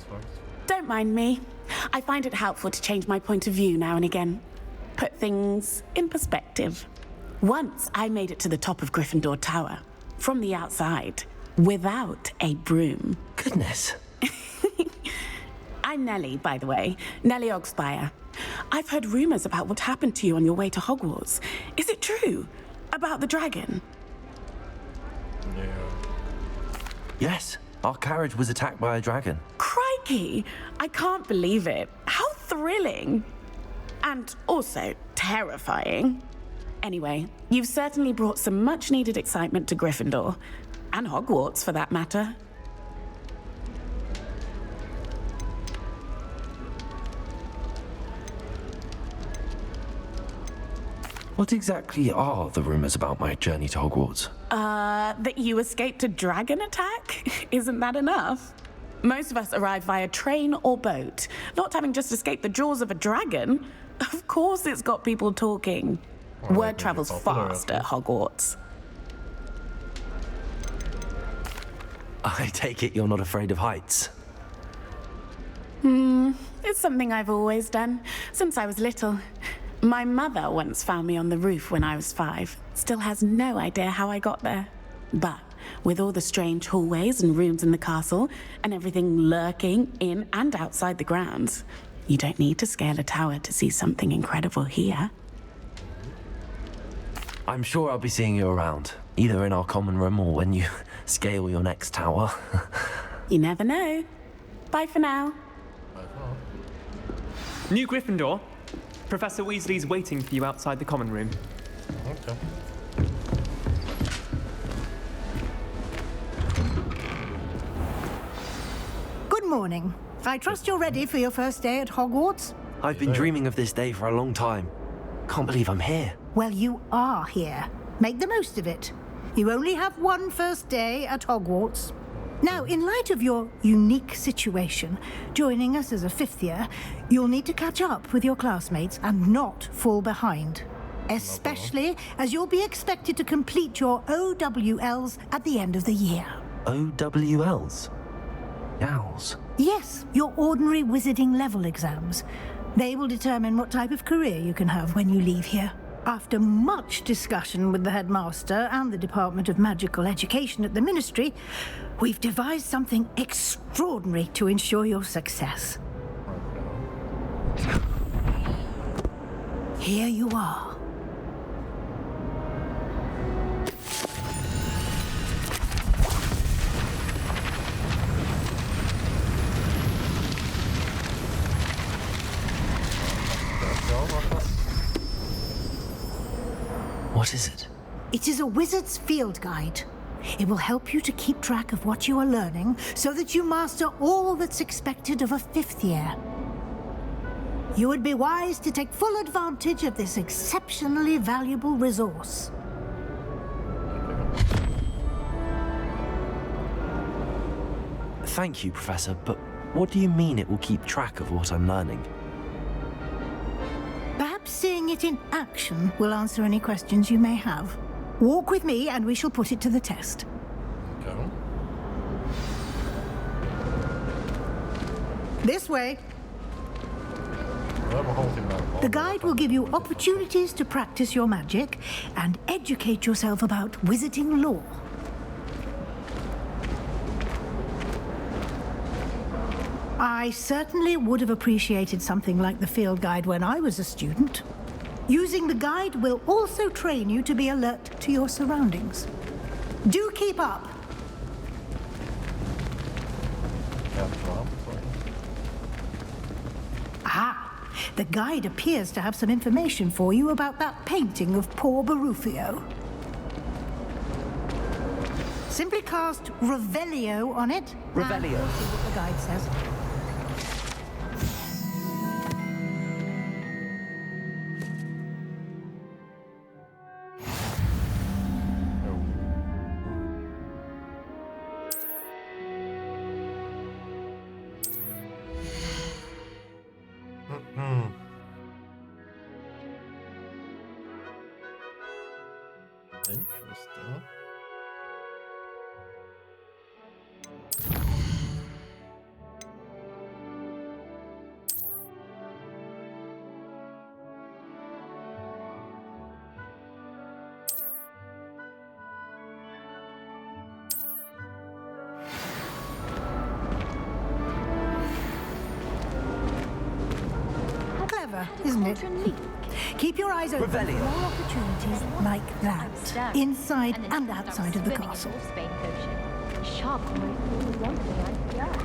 Don't mind me. I find it helpful to change my point of view now and again. Put things in perspective. Once I made it to the top of Gryffindor Tower, from the outside, without a broom. Goodness. I'm Nellie, by the way. Nellie Ogspire. I've heard rumors about what happened to you on your way to Hogwarts. Is it true? About the dragon? Yes, our carriage was attacked by a dragon. Crikey! I can't believe it. How thrilling! And also terrifying. Anyway, you've certainly brought some much-needed excitement to Gryffindor. And Hogwarts, for that matter. What exactly are the rumors about my journey to Hogwarts? That you escaped a dragon attack? Isn't that enough? Most of us arrive via train or boat, not having just escaped the jaws of a dragon. Of course it's got people talking. Word travels fast at Hogwarts. I take it you're not afraid of heights. It's something I've always done, since I was little. My mother once found me on the roof when I was 5. Still has no idea how I got there. But with all the strange hallways and rooms in the castle, and everything lurking in and outside the grounds, you don't need to scale a tower to see something incredible here. I'm sure I'll be seeing you around, either in our common room or when you scale your next tower. You never know. Bye for now. New Gryffindor. Professor Weasley's waiting for you outside the common room. Okay. Good morning. I trust you're ready for your first day at Hogwarts? I've been dreaming of this day for a long time. Can't believe I'm here. Well, you are here. Make the most of it. You only have one first day at Hogwarts. Now, in light of your unique situation, joining us as a 5th year, you'll need to catch up with your classmates and not fall behind. Especially as you'll be expected to complete your OWLs at the end of the year. OWLs? Owls? Yes, your ordinary wizarding level exams. They will determine what type of career you can have when you leave here. After much discussion with the headmaster and the Department of Magical Education at the Ministry, we've devised something extraordinary to ensure your success. Here you are. What is it? It is a wizard's field guide. It will help you to keep track of what you are learning so that you master all that's expected of a 5th year. You would be wise to take full advantage of this exceptionally valuable resource. Thank you, Professor, but what do you mean it will keep track of what I'm learning? Perhaps seeing it in action will answer any questions you may have. Walk with me and we shall put it to the test. Okay. This way. The guide will give you opportunities to practice your magic and educate yourself about wizarding lore. I certainly would have appreciated something like the field guide when I was a student. Using the guide will also train you to be alert to your surroundings. Do keep up. Ah, the guide appears to have some information for you about that painting of poor Barufio. Simply cast Revelio on it. Revelio. We'll see what the guide says. Interesting. Clever, isn't it? Keep your eyes open for more opportunities like that, inside and outside of the castle. Sharp almost one thing like that.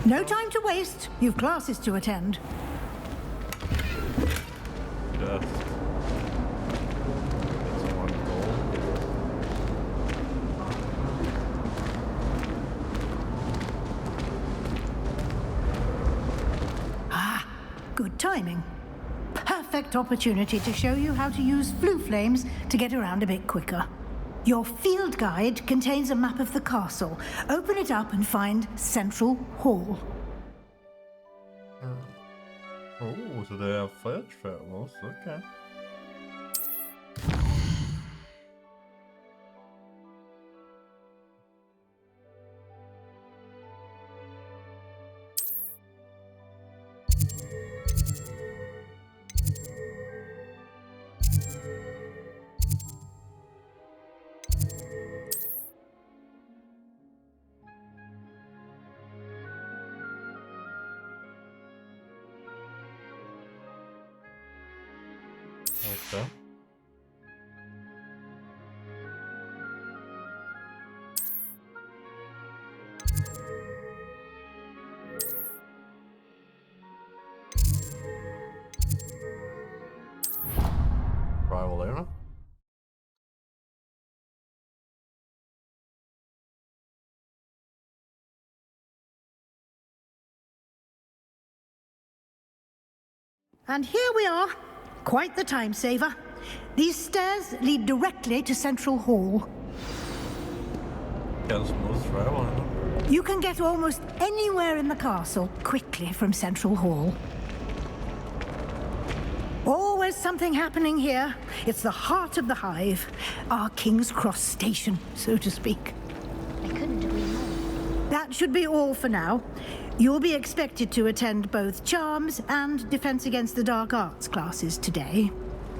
No time to waste. You've classes to attend. Yes. That's one goal. Ah, good timing. Perfect opportunity to show you how to use flue flames to get around a bit quicker. Your field guide contains a map of the castle. Open it up and find Central Hall. Oh, so they have fetch travels, okay. Okay. Rival era. And here we are. Quite the time saver. These stairs lead directly to Central Hall. Can smooth travel, I know. You can get almost anywhere in the castle quickly from Central Hall. Always something happening here. It's the heart of the hive. Our King's Cross station, so to speak. I couldn't agree more. That should be all for now. You'll be expected to attend both Charms and Defense Against the Dark Arts classes today.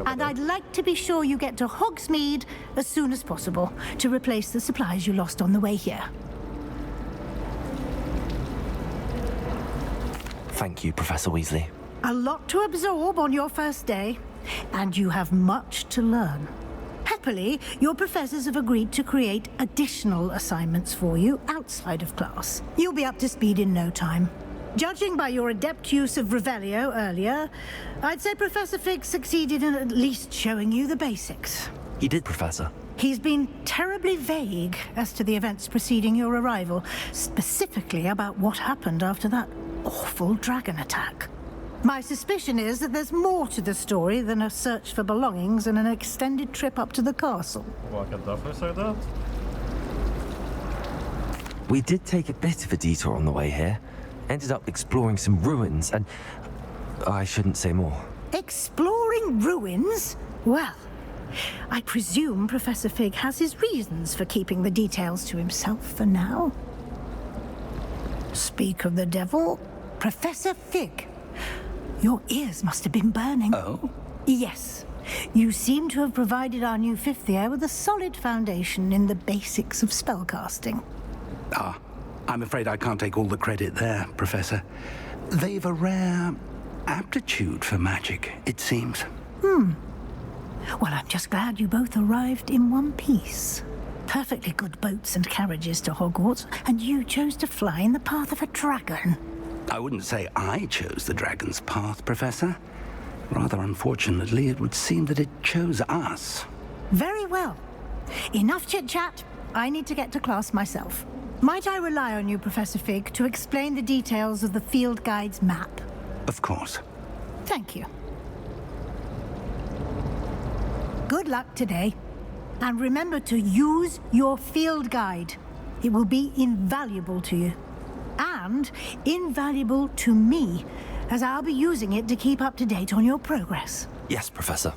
And I'd like to be sure you get to Hogsmeade as soon as possible to replace the supplies you lost on the way here. Thank you, Professor Weasley. A lot to absorb on your first day, and you have much to learn. Happily, your professors have agreed to create additional assignments for you outside of class. You'll be up to speed in no time. Judging by your adept use of Revelio earlier, I'd say Professor Fig succeeded in at least showing you the basics. He did, Professor. He's been terribly vague as to the events preceding your arrival, specifically about what happened after that awful dragon attack. My suspicion is that there's more to the story than a search for belongings and an extended trip up to the castle. Well, I can definitely say that. We did take a bit of a detour on the way here. Ended up exploring some ruins and... I shouldn't say more. Exploring ruins? Well, I presume Professor Fig has his reasons for keeping the details to himself for now. Speak of the devil, Professor Fig. Your ears must have been burning. Oh? Yes. You seem to have provided our new fifth year with a solid foundation in the basics of spellcasting. Ah, I'm afraid I can't take all the credit there, Professor. They've a rare aptitude for magic, it seems. Well, I'm just glad you both arrived in one piece. Perfectly good boats and carriages to Hogwarts, and you chose to fly in the path of a dragon. I wouldn't say I chose the dragon's path, Professor. Rather unfortunately, it would seem that it chose us. Very well. Enough chit-chat. I need to get to class myself. Might I rely on you, Professor Fig, to explain the details of the field guide's map? Of course. Thank you. Good luck today. And remember to use your field guide. It will be invaluable to you. And and invaluable to me, as I'll be using it to keep up to date on your progress. Yes, Professor.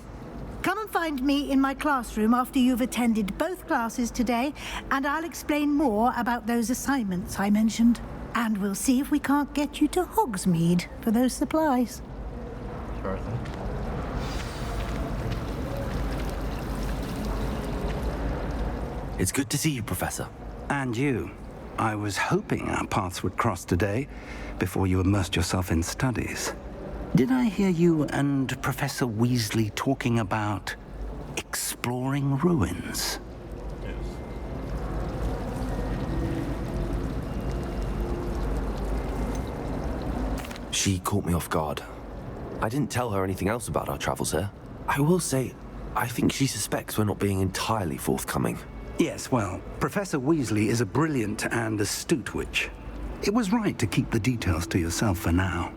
Come and find me in my classroom after you've attended both classes today, and I'll explain more about those assignments I mentioned. And we'll see if we can't get you to Hogsmeade for those supplies. Sure thing. It's good to see you, Professor. And you. I was hoping our paths would cross today, before you immersed yourself in studies. Did I hear you and Professor Weasley talking about exploring ruins? Yes. She caught me off guard. I didn't tell her anything else about our travels here. I will say, I think she suspects we're not being entirely forthcoming. Yes, well, Professor Weasley is a brilliant and astute witch. It was right to keep the details to yourself for now.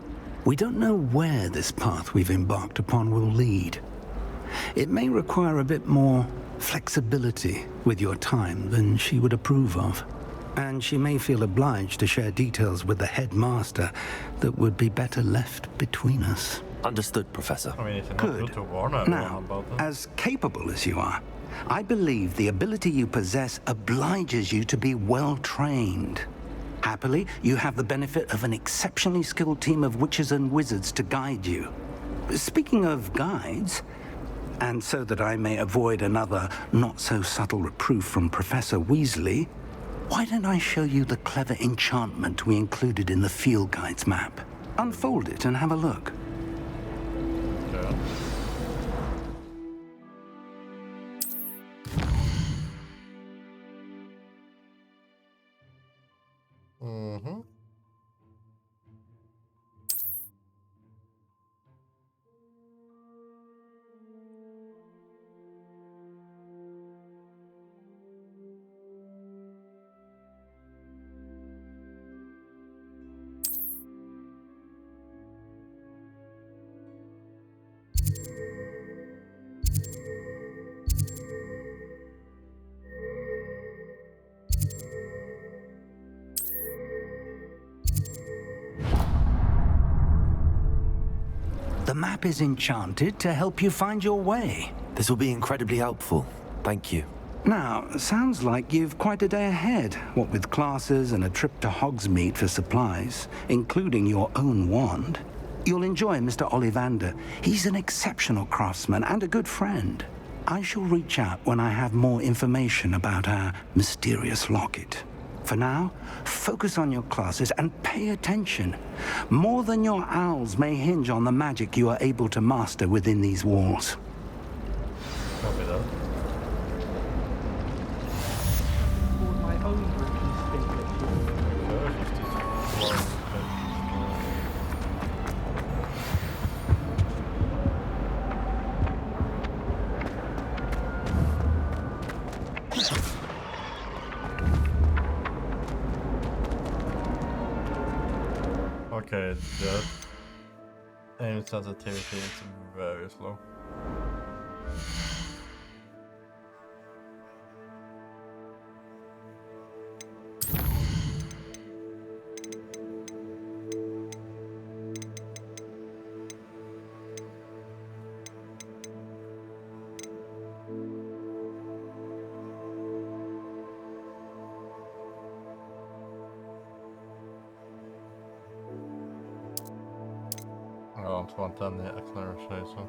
We don't know where this path we've embarked upon will lead. It may require a bit more flexibility with your time than she would approve of. And she may feel obliged to share details with the headmaster that would be better left between us. Understood, Professor. I mean, it's not Good. good to warn everyone Now, about that. as capable as you are, I believe the ability you possess obliges you to be well-trained. Happily, you have the benefit of an exceptionally skilled team of witches and wizards to guide you. Speaking of guides, and so that I may avoid another not-so-subtle reproof from Professor Weasley, why don't I show you the clever enchantment we included in the field guide's map? Unfold it and have a look. Okay. Mm-hmm. The map is enchanted to help you find your way. This will be incredibly helpful. Thank you. Now, sounds like you've quite a day ahead, what with classes and a trip to Hogsmeade for supplies, including your own wand. You'll enjoy Mr. Ollivander. He's an exceptional craftsman and a good friend. I shall reach out when I have more information about our mysterious locket. For now, focus on your classes and pay attention. More than your owls may hinge on the magic you are able to master within these walls. Copy that. My own Okay, that aim sensitivity is very slow. I don't want any acceleration.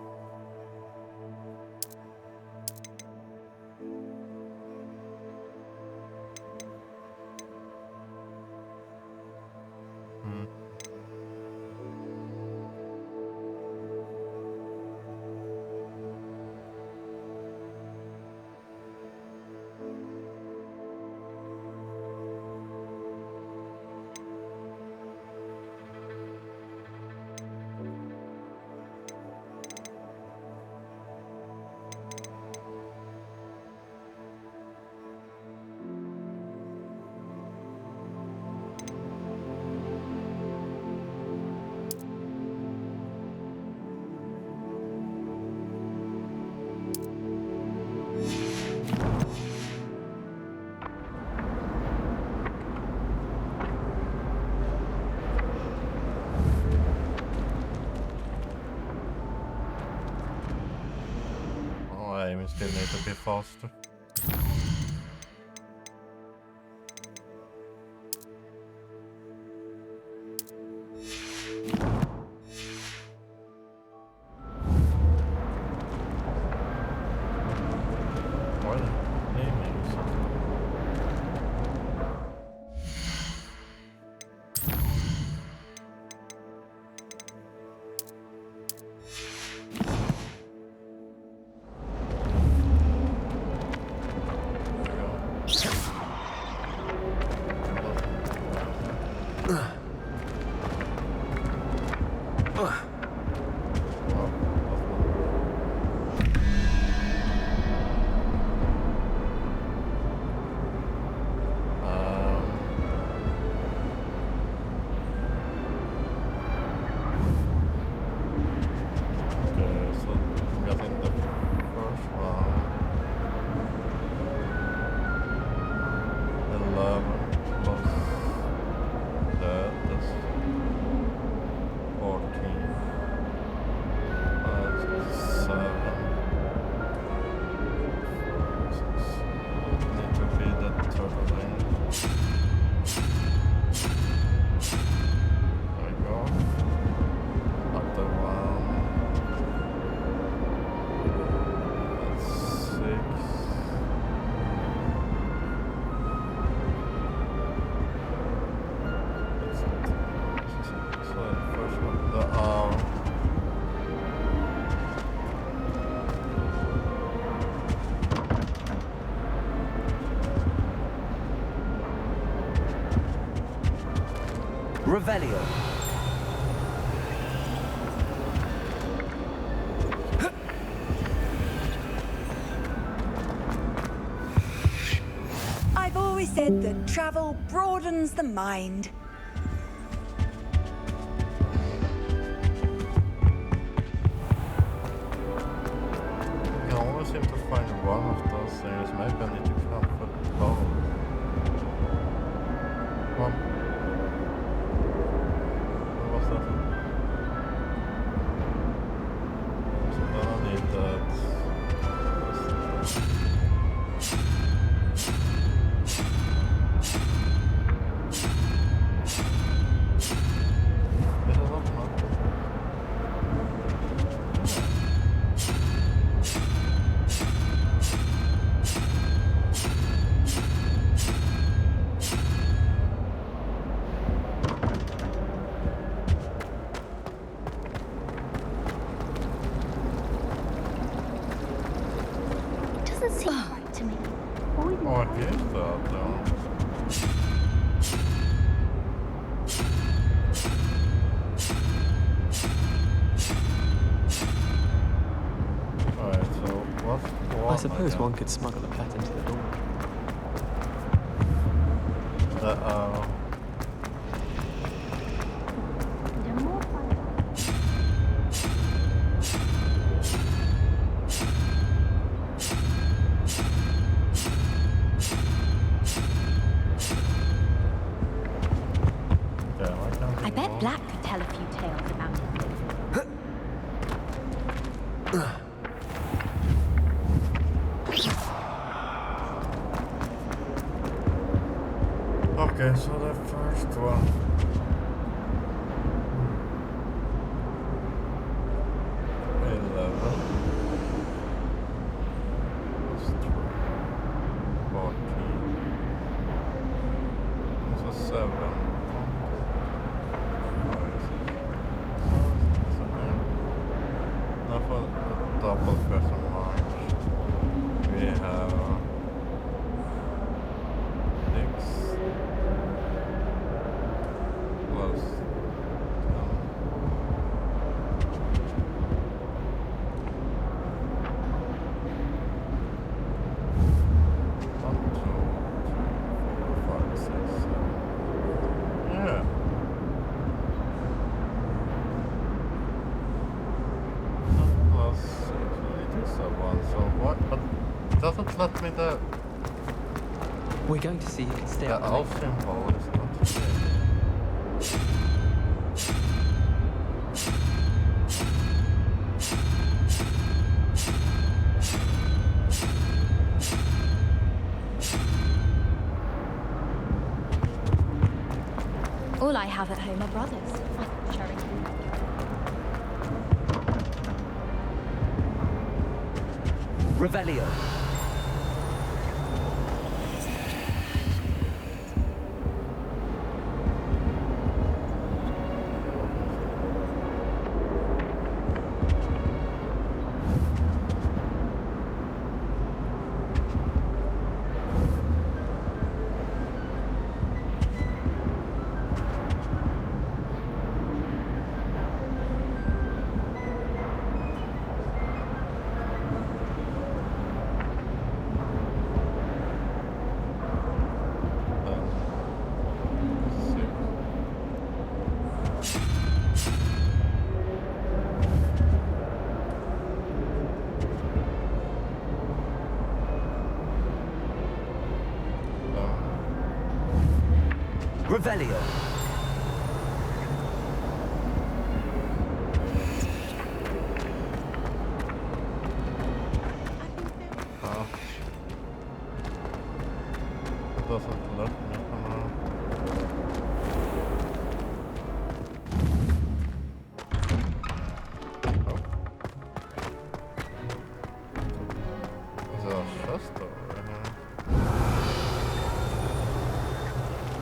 we still need to be faster. Revelio. I've always said that travel broadens the mind. I always seem to find one of those things. Maybe I need to come for both. One. What was that? So then I need that. Doesn't seem right to me. Oh, here's that though. Alright, so what's one? I suppose one could smuggle a pet into the door. I bet Black could tell a few tales about it. Okay, so the first one. Double question mark. We have 6 plus 1, 2, 3, 4, 5, 6, 7. Yeah. Plus 6, it is a 1, so what? But it doesn't let me the... We're going to see who can stay The up owl late. symbol is not here. brothers. Cherry. Revelio. Revelio. Doesn't let me come out. Oh. Is there a chest over here?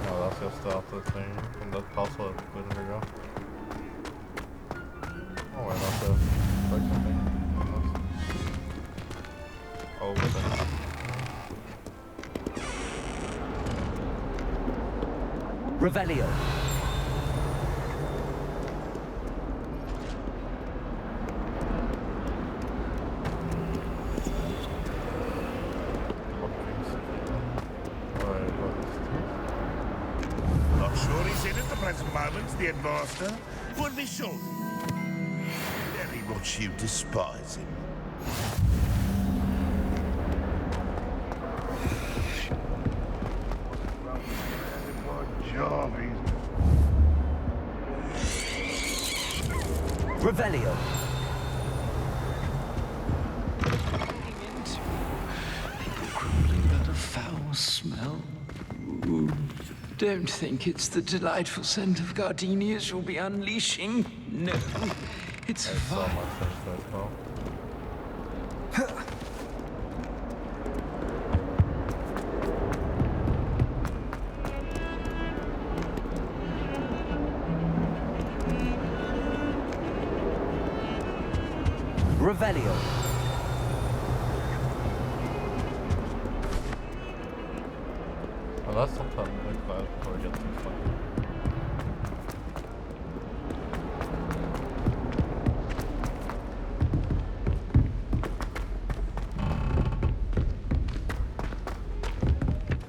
No, that's just the other thing from that puzzle we didn't figure out. Oh, wait, that's a second thing. Oh, okay. Revelio. Not sure he's in at the present moment, the headmaster. Would be sure. Very much you despise him. Revelio. Crumbling about a foul smell. Ooh, don't think it's the delightful scent of gardenias you'll be unleashing. No, it's vile. Revelio. Well, that's sometimes like that before I get too far.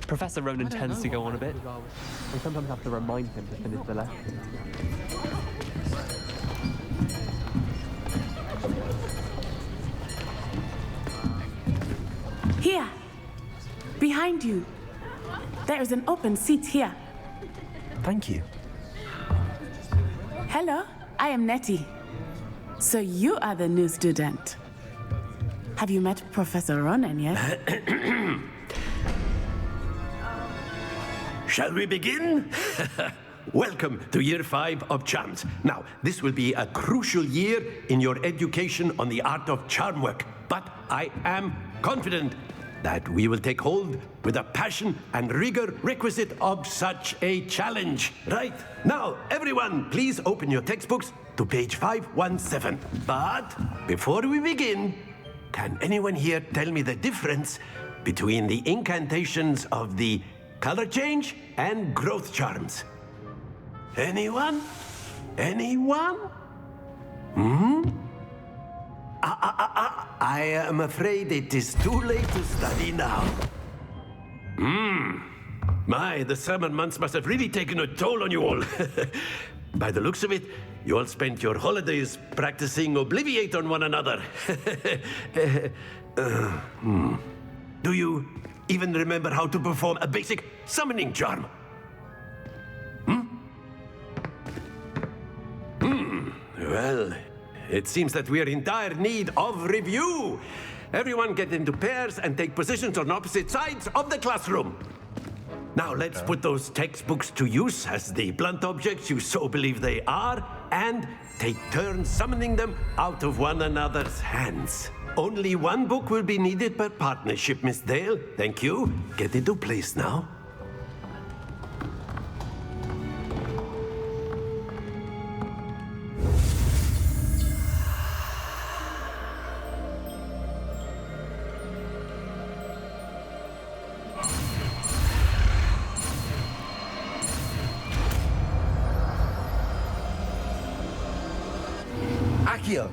Professor Ronan tends to go on a bit. I sometimes have to remind him to finish the lesson. Here, behind you. There is an open seat here. Thank you. Hello, I am Nettie. So you are the new student. Have you met Professor Ronan yet? Shall we begin? Welcome to Year 5 of Charms. Now, this will be a crucial year in your education on the art of charm work, but I am confident that we will take hold with the passion and rigor requisite of such a challenge. Right, now, everyone, please open your textbooks to page 517. But before we begin, can anyone here tell me the difference between the incantations of the color change and growth charms? Anyone? Anyone? I am afraid it is too late to study now. My, the summer months must have really taken a toll on you all. By the looks of it, you all spent your holidays practicing Obliviate on one another. Do you even remember how to perform a basic summoning charm? Well, it seems that we are in dire need of review. Everyone get into pairs and take positions on opposite sides of the classroom. Now let's put those textbooks to use as the blunt objects you so believe they are, and take turns summoning them out of one another's hands. Only one book will be needed per partnership, Miss Dale. Thank you. Get into place now. Accio.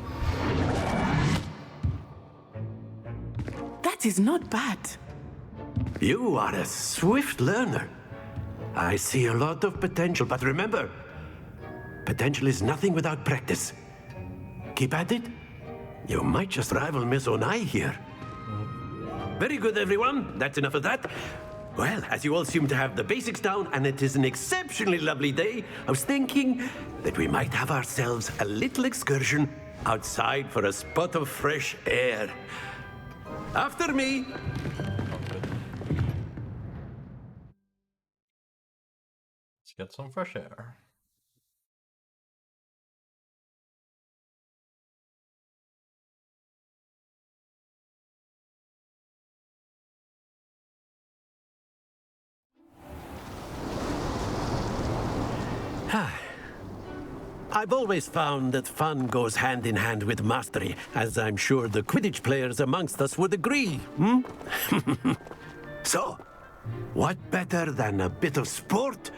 That is not bad. You are a swift learner. I see a lot of potential, but remember, potential is nothing without practice. Keep at it. You might just rival Miss Onai here. Very good, everyone. That's enough of that. Well, as you all seem to have the basics down, and it is an exceptionally lovely day, I was thinking that we might have ourselves a little excursion outside for a spot of fresh air. After me. Let's get some fresh air. I've always found that fun goes hand in hand with mastery, as I'm sure the Quidditch players amongst us would agree, So, what better than a bit of sport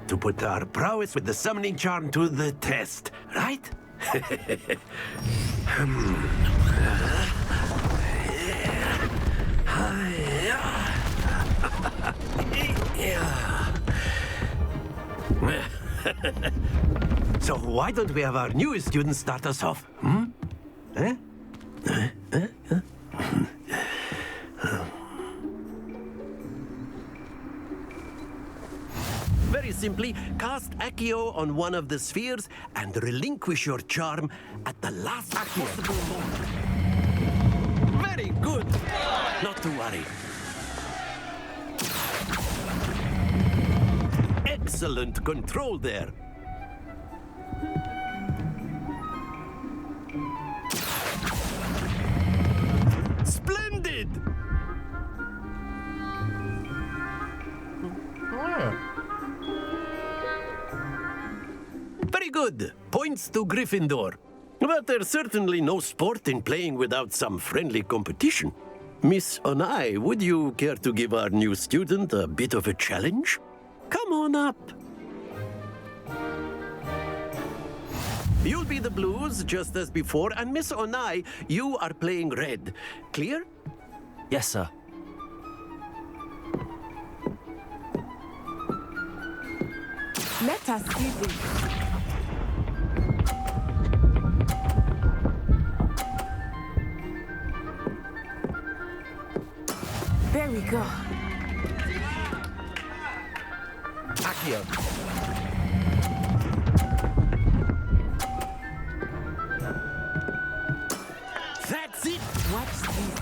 to put our prowess with the summoning charm to the test, right? So why don't we have our newest student start us off? Very simply, cast Accio on one of the spheres and relinquish your charm at the last possible moment. Very good. Not to worry. Excellent control there. Splendid! Very good. Points to Gryffindor. But there's certainly no sport in playing without some friendly competition. Miss Onai, would you care to give our new student a bit of a challenge? Come on up. You'll be the blues, just as before, and Miss Onai, you are playing red. Clear? Yes, sir. Let us see this. There we go. Accio. That's it! Watch this.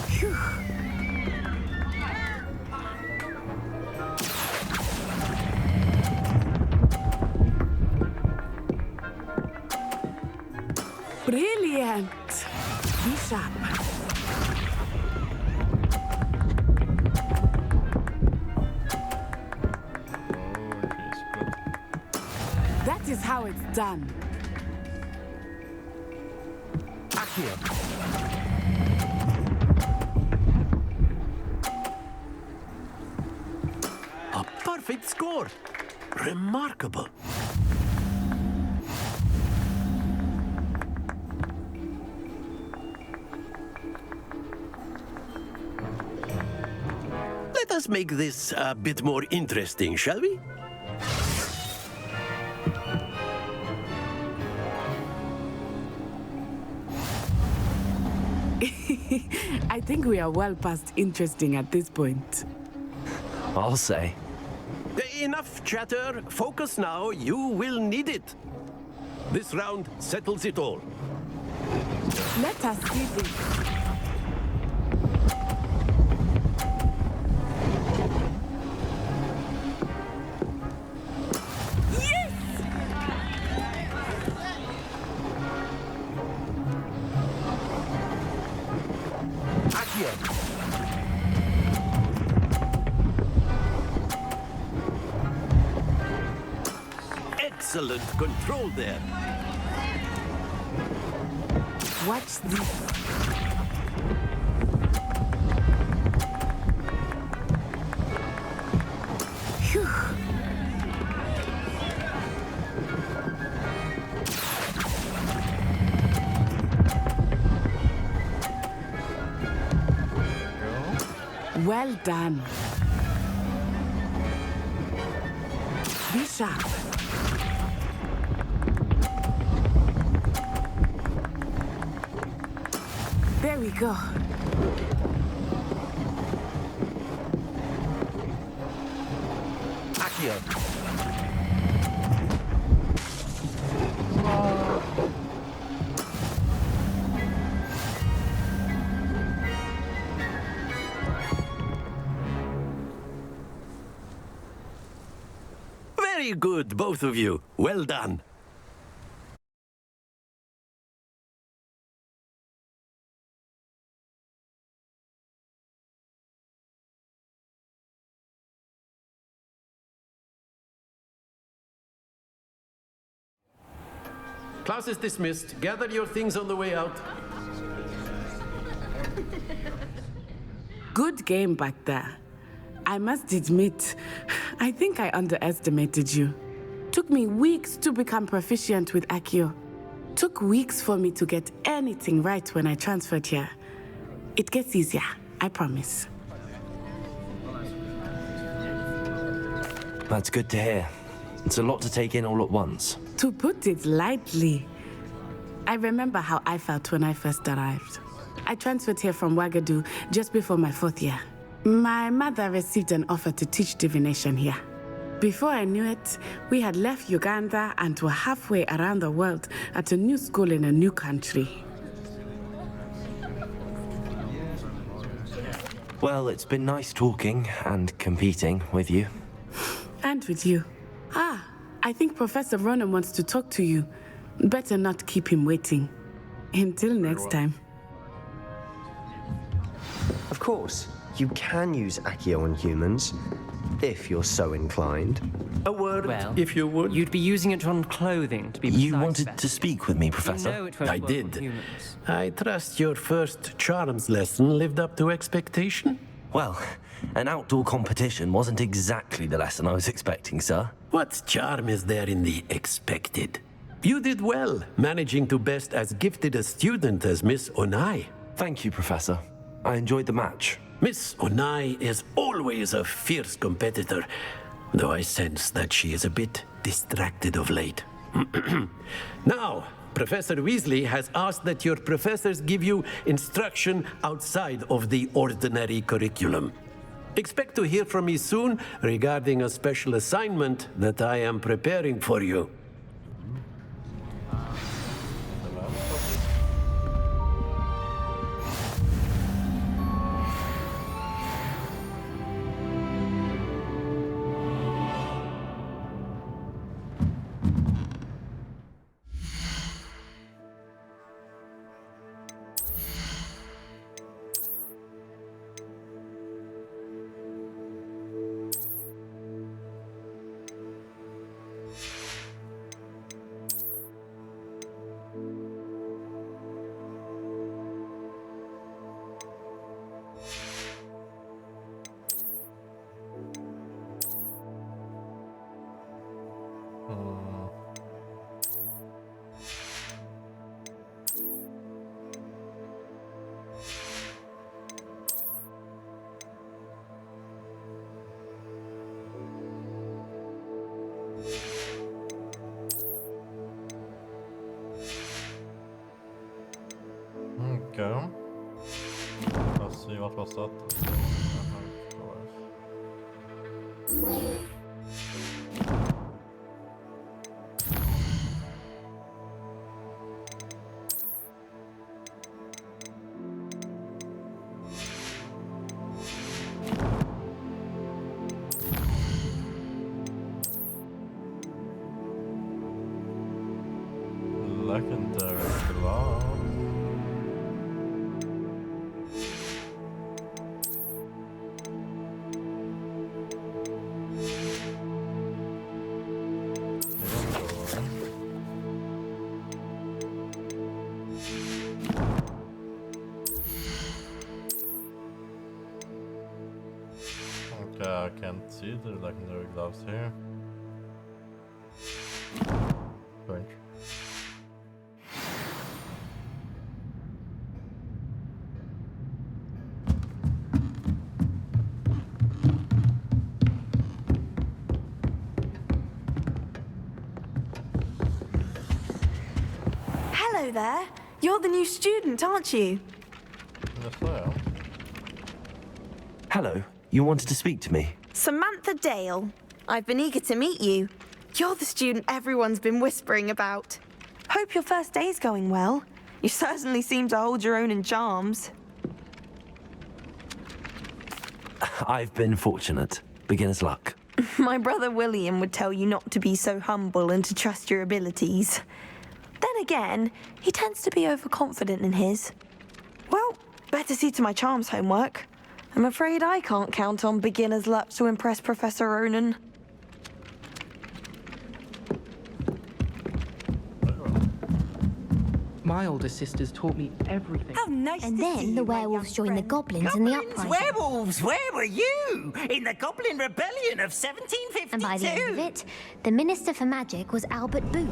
Phew. Brilliant. Be sharp. That is how it's done. Accio. A perfect score. Remarkable. Let us make this a bit more interesting, shall we? I think we are well past interesting at this point. I'll say. Enough chatter. Focus now. You will need it. This round settles it all. Let us see this. Excellent control there. Watch this. Phew. Well done. Be sharp. There we go. Accio. Very good, both of you. Well done. Class is dismissed. Gather your things on the way out. Good game back there. I must admit, I think I underestimated you. Took me weeks to become proficient with Accio. Took weeks for me to get anything right when I transferred here. It gets easier, I promise. That's good to hear. It's a lot to take in all at once. To put it lightly, I remember how I felt when I first arrived. I transferred here from Ouagadougou just before my 4th year. My mother received an offer to teach divination here. Before I knew it, we had left Uganda and were halfway around the world at a new school in a new country. Well, it's been nice talking and competing with you. And with you. Ah, I think Professor Ronan wants to talk to you. Better not keep him waiting. Until next time. Of course, you can use Accio on humans, if you're so inclined. A word, Well, if you would. You'd be using it on clothing, to be precise. You wanted to speak with me, Professor? You know it won't I work on did. humans. I trust your first charms lesson lived up to expectation? Well, an outdoor competition wasn't exactly the lesson I was expecting, sir. What charm is there in the expected? You did well, managing to best as gifted a student as Miss Onai. Thank you, Professor. I enjoyed the match. Miss Onai is always a fierce competitor, though I sense that she is a bit distracted of late. Now, Professor Weasley has asked that your professors give you instruction outside of the ordinary curriculum. Expect to hear from me soon regarding a special assignment that I am preparing for you. Okay. Let's see what was that. legendary glove. Okay, I can't see the legendary gloves here. Strange. Hello there. You're the new student, aren't you? Yes, I am. Hello, you wanted to speak to me? Samantha Dale. I've been eager to meet you. You're the student everyone's been whispering about. Hope your first day's going well. You certainly seem to hold your own in charms. I've been fortunate. Beginner's luck. My brother William would tell you not to be so humble and to trust your abilities. Then again, he tends to be overconfident in his. Well, better see to my charms homework. I'm afraid I can't count on beginner's luck to impress Professor Ronan. My older sisters taught me everything. How nice and then the werewolves joined the goblins in the uprising. Werewolves, where were you? In the Goblin Rebellion of 1752. And by the end of it, the Minister for Magic was Albert Boot.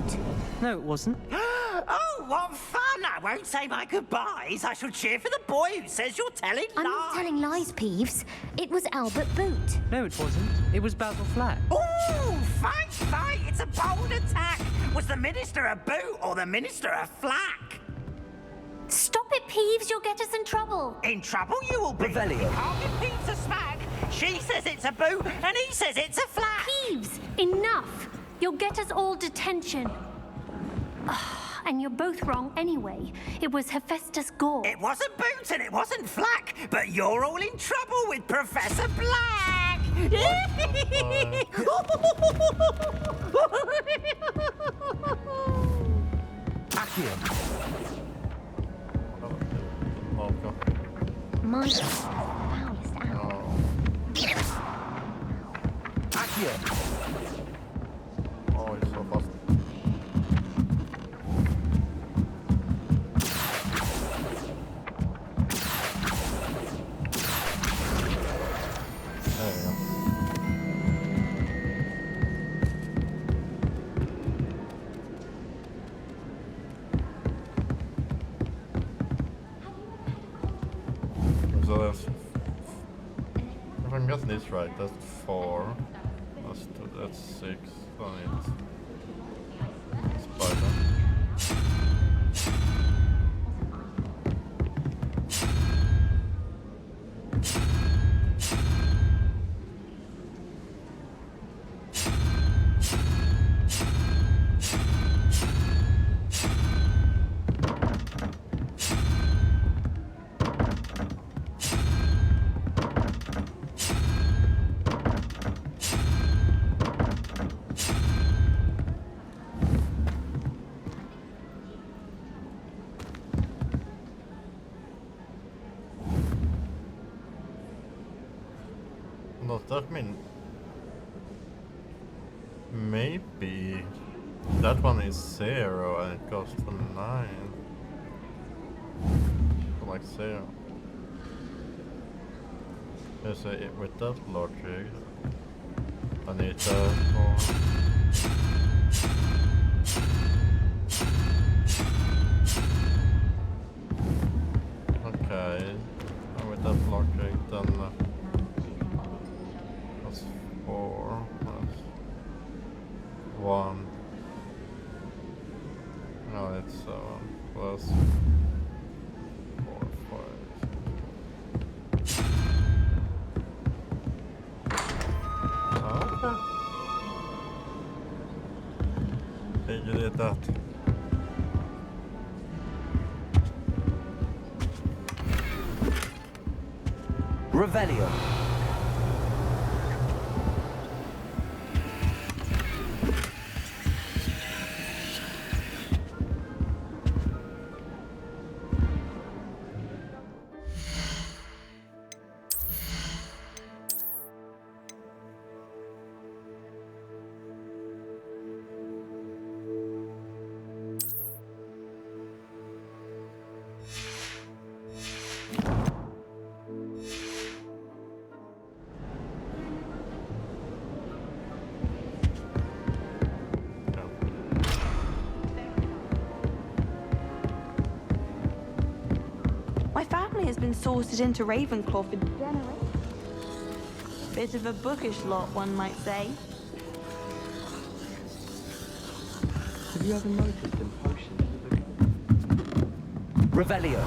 No, it wasn't. Oh, what fun! I won't say my goodbyes. I shall cheer for the boy who says you're telling lies. I'm not telling lies, Peeves. It was Albert Boot. No, it wasn't. It was Basil Flack. Ooh, fight, fight! It's a bold attack. Was the Minister a boot or the Minister a flack? Stop it, Peeves. You'll get us in trouble. In trouble you will be. Revelio. You can't give Peeves a smack. She says it's a boot and he says it's a flack. Peeves, enough. You'll get us all detention. And you're both wrong anyway. It was Hephaestus Gore. It wasn't boot and it wasn't flack, but you're all in trouble with Professor Black. Accio. My foulest hour. Accio. Oh, he's so fast. There you go. So that's, if I'm getting this right, that's 4. That's 2, that's 6. So it's spider. Does that mean maybe that one is 0 and it goes to 9? So like 0. Yes, with that logic, I need that for. Okay, and with that logic, then. That's 4, that's 1. No, it's 7 plus 4, 5. Okay. You did that. Revelio. has been sorted into Ravenclaw for generations. Bit of a bookish lot, one might say. Have you ever noticed in potions? Revelio.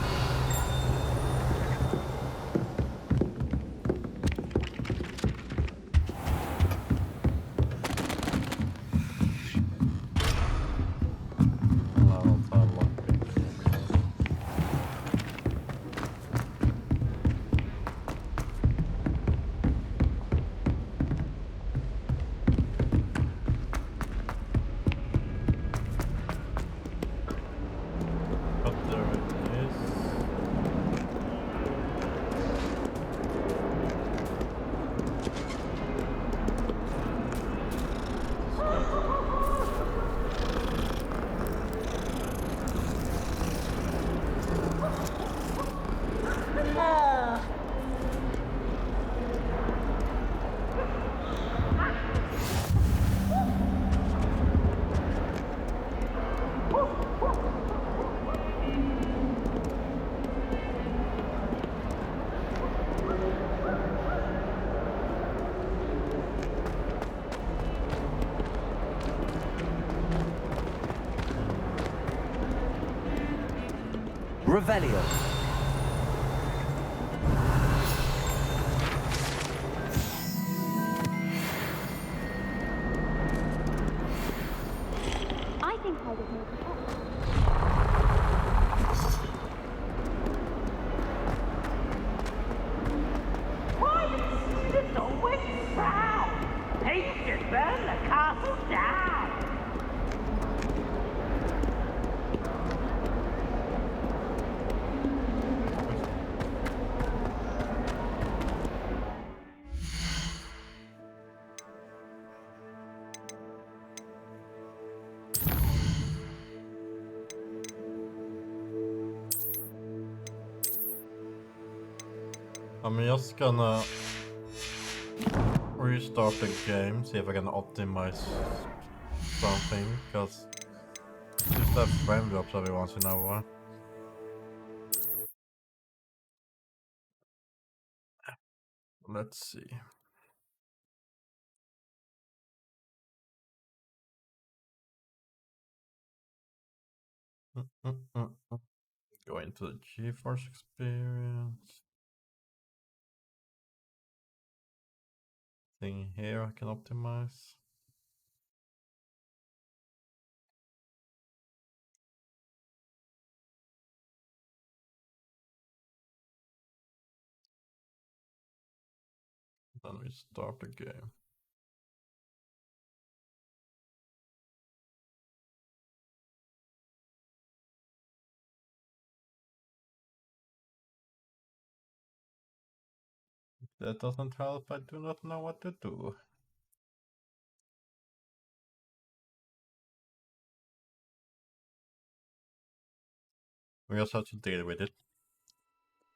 Revelio. I think I would make it up. Why the students always frown? They should burn the castle down. I'm just gonna restart the game, see if I can optimize something, because just have frame drops every once in a while. Let's see. Go into the GeForce experience. Thing here I can optimize. Then we start the game. That doesn't help, I do not know what to do. We just have to deal with it.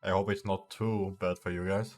I hope it's not too bad for you guys.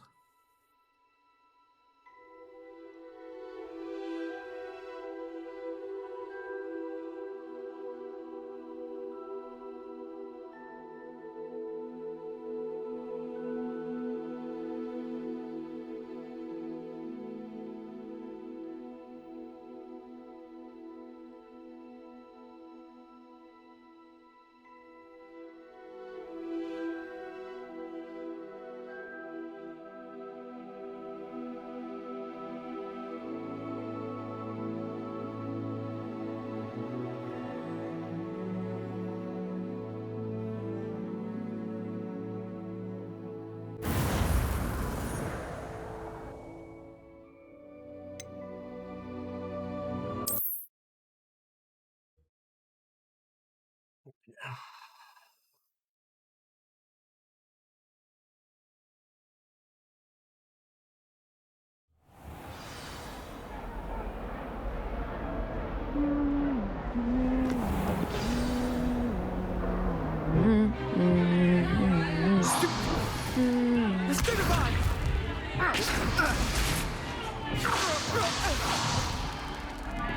Yeah.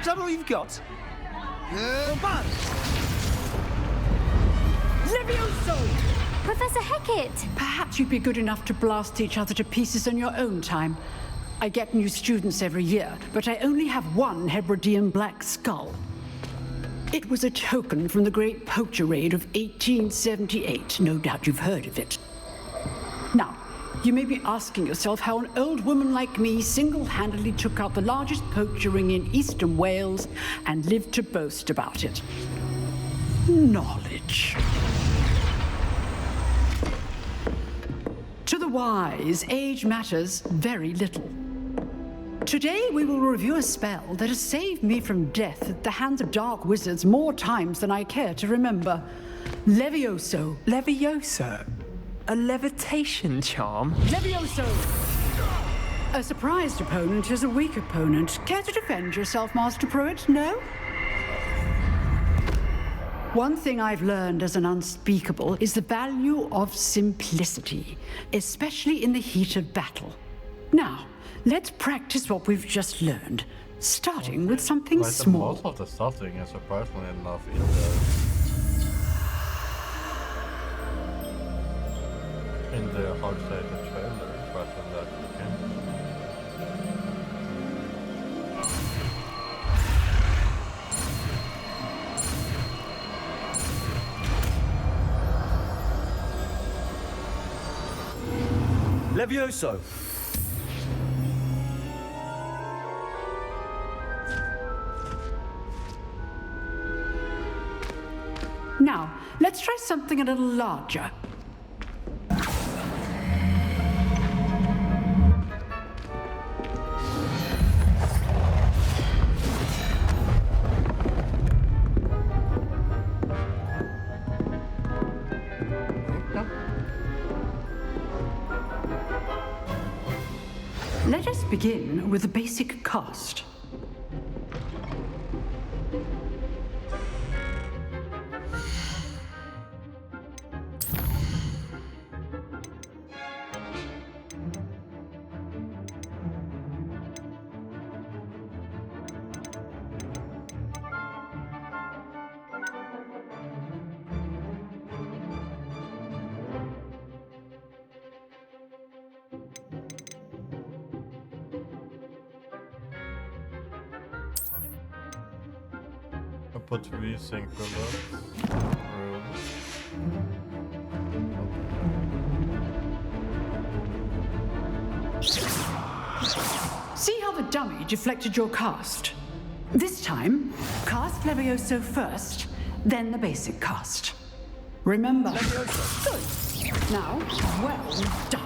Is that all you've got? Levioso! Professor Hecat! Perhaps you'd be good enough to blast each other to pieces in your own time. I get new students every year, but I only have one Hebridean black skull. It was a token from the Great Poacher Raid of 1878. No doubt you've heard of it. Now, you may be asking yourself how an old woman like me single-handedly took out the largest poacher ring in eastern Wales and lived to boast about it. Knowledge. To the wise, age matters very little. Today we will review a spell that has saved me from death at the hands of dark wizards more times than I care to remember. Levioso. Levioso? A levitation charm? Levioso! A surprised opponent is a weak opponent. Care to defend yourself, Master Pruitt? No? One thing I've learned as an unspeakable is the value of simplicity, especially in the heat of battle. Now, let's practice what we've just learned, starting with something small. Most of the stuffing is surprisingly enough in the how to say the trailer rather than that game. Levioso! Now, let's try something a little larger. Let us begin with the basic cast. I put resync See how the dummy deflected your cast? This time, cast Levioso first, then the basic cast. Remember. Good. Now, well done.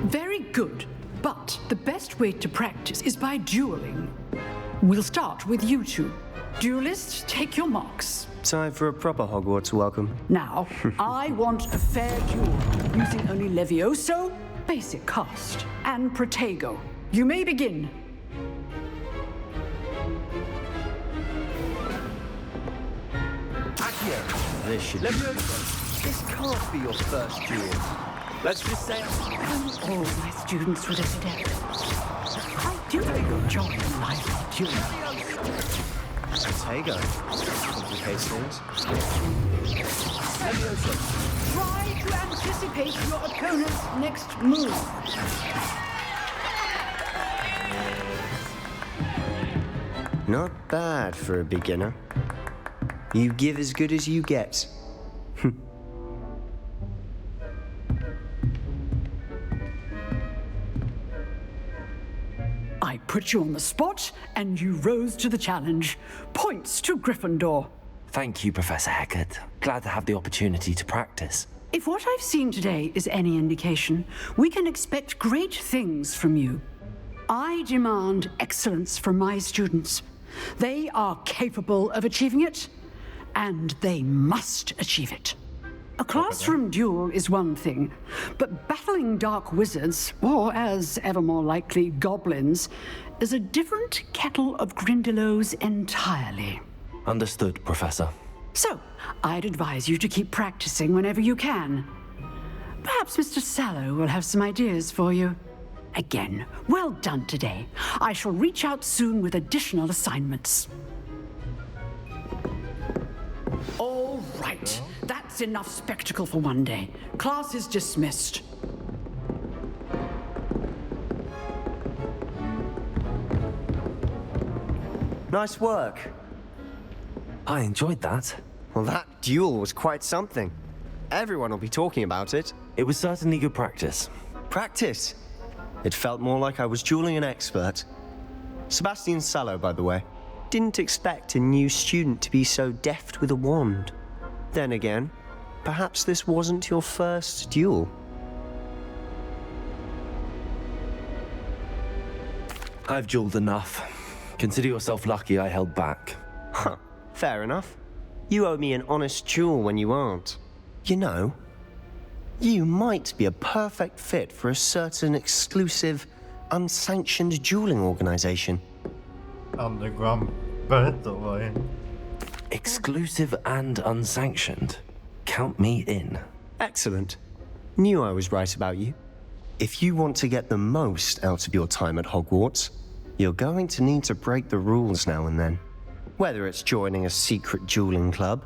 Very good, but the best way to practice is by dueling. We'll start with you two. Duelists, take your marks. Time for a proper Hogwarts welcome. Now, I want a fair duel, using only Levioso, basic cast, and Protego. You may begin. Accio. This should Levioso, this can't be your first duel. Let's just say all my students would have adept. I do a good job in life, dueling. Protego. Complicates things. Try to anticipate your opponent's next move. Not bad for a beginner. You give as good as you get. I put you on the spot, and you rose to the challenge. Points to Gryffindor. Thank you, Professor Hecat. Glad to have the opportunity to practice. If what I've seen today is any indication, we can expect great things from you. I demand excellence from my students. They are capable of achieving it, and they must achieve it. A classroom duel is one thing, but battling dark wizards, or as ever more likely, goblins, is a different kettle of Grindylows entirely. Understood, Professor. So, I'd advise you to keep practicing whenever you can. Perhaps Mr. Sallow will have some ideas for you. again. Well done today. I shall reach out soon with additional assignments. All right. That's enough spectacle for one day. Class is dismissed. Nice work. I enjoyed that. Well, that duel was quite something. Everyone will be talking about it. It was certainly good practice. Practice? It felt more like I was dueling an expert. Sebastian Sallow, by the way. Didn't expect a new student to be so deft with a wand. Then again, perhaps this wasn't your first duel. I've dueled enough. Consider yourself lucky I held back. Huh, fair enough. You owe me an honest duel when you aren't. You know, you might be a perfect fit for a certain exclusive, unsanctioned dueling organization. Underground battle line. Exclusive and unsanctioned. Count me in. Excellent. Knew I was right about you. If you want to get the most out of your time at Hogwarts, you're going to need to break the rules now and then. Whether it's joining a secret dueling club,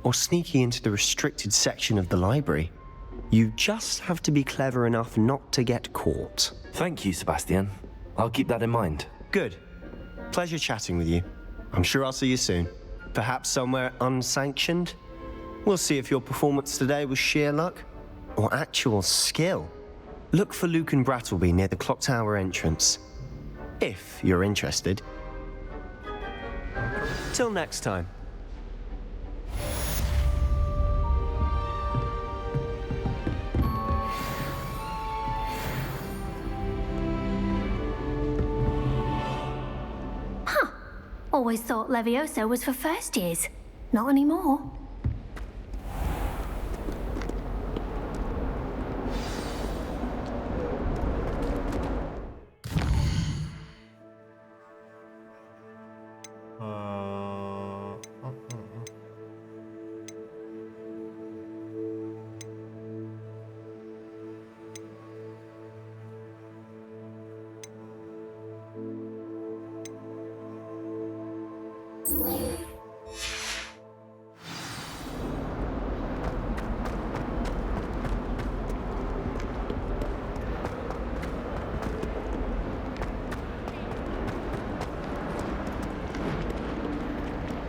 or sneaking into the restricted section of the library, you just have to be clever enough not to get caught. Thank you, Sebastian. I'll keep that in mind. Good. Pleasure chatting with you. I'm sure I'll see you soon. Perhaps somewhere unsanctioned? We'll see if your performance today was sheer luck or actual skill. Look for Luke and Brattleby near the clock tower entrance, if you're interested. Till next time. Always thought Levioso was for first years. Not anymore.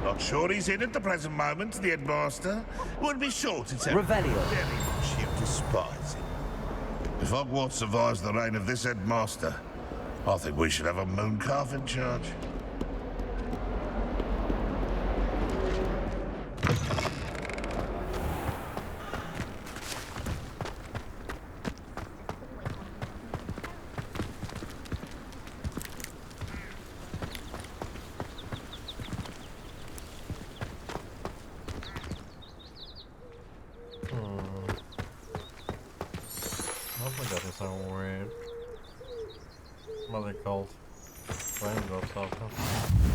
Not sure he's in at the present moment, the headmaster. Would be short, it's Revelio. Very much you despise him. If Hogwarts survives the reign of this headmaster, I think we should have a mooncalf in charge.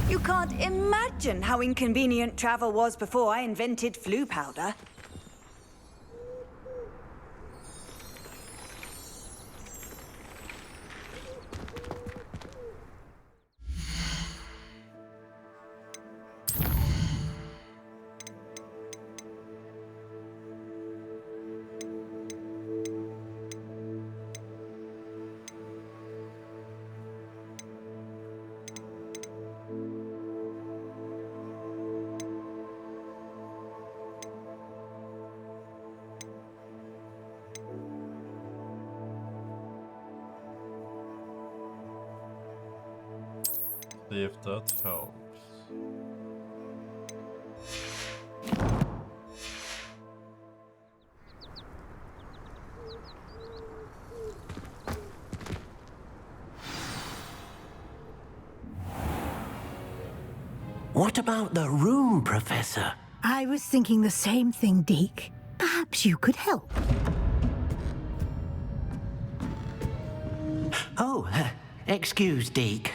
You can't imagine how inconvenient travel was before I invented flu powder. See if that helps. What about the room, Professor? I was thinking the same thing, Deke. Perhaps you could help. Oh, excuse, Deke.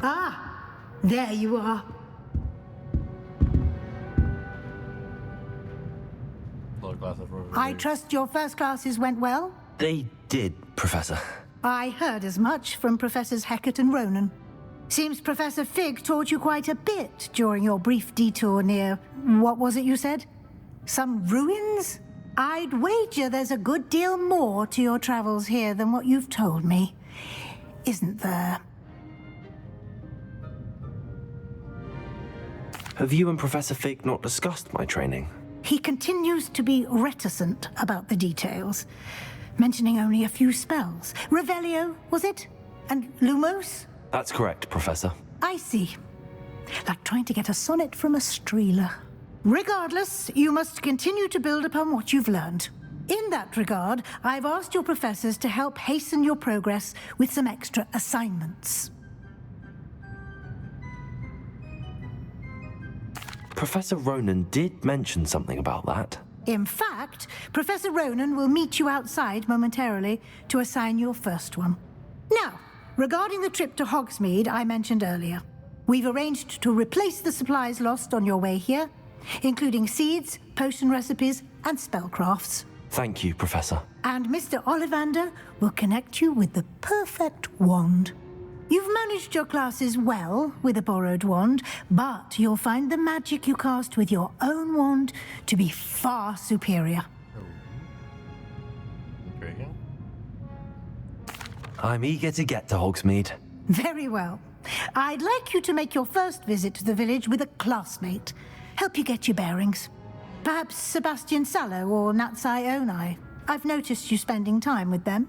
Ah, there you are. I trust your first classes went well? They did, Professor. I heard as much from Professors Hecat and Ronan. Seems Professor Fig taught you quite a bit during your brief detour near... what was it you said? Some ruins? I'd wager there's a good deal more to your travels here than what you've told me. Isn't there? Have you and Professor Fig not discussed my training? He continues to be reticent about the details, mentioning only a few spells. Revelio, was it? And Lumos? That's correct, Professor. I see. Like trying to get a sonnet from a streeler. Regardless, you must continue to build upon what you've learned. In that regard, I've asked your professors to help hasten your progress with some extra assignments. Professor Ronan did mention something about that. In fact, Professor Ronan will meet you outside momentarily to assign your first one. Now, regarding the trip to Hogsmeade I mentioned earlier, we've arranged to replace the supplies lost on your way here, including seeds, potion recipes, and spellcrafts. Thank you, Professor. And Mr. Ollivander will connect you with the perfect wand. You've managed your classes well with a borrowed wand, but you'll find the magic you cast with your own wand to be far superior. Intriguing. I'm eager to get to Hogsmeade. Very well. I'd like you to make your first visit to the village with a classmate. Help you get your bearings. Perhaps Sebastian Sallow or Natsai Onai. I've noticed you spending time with them.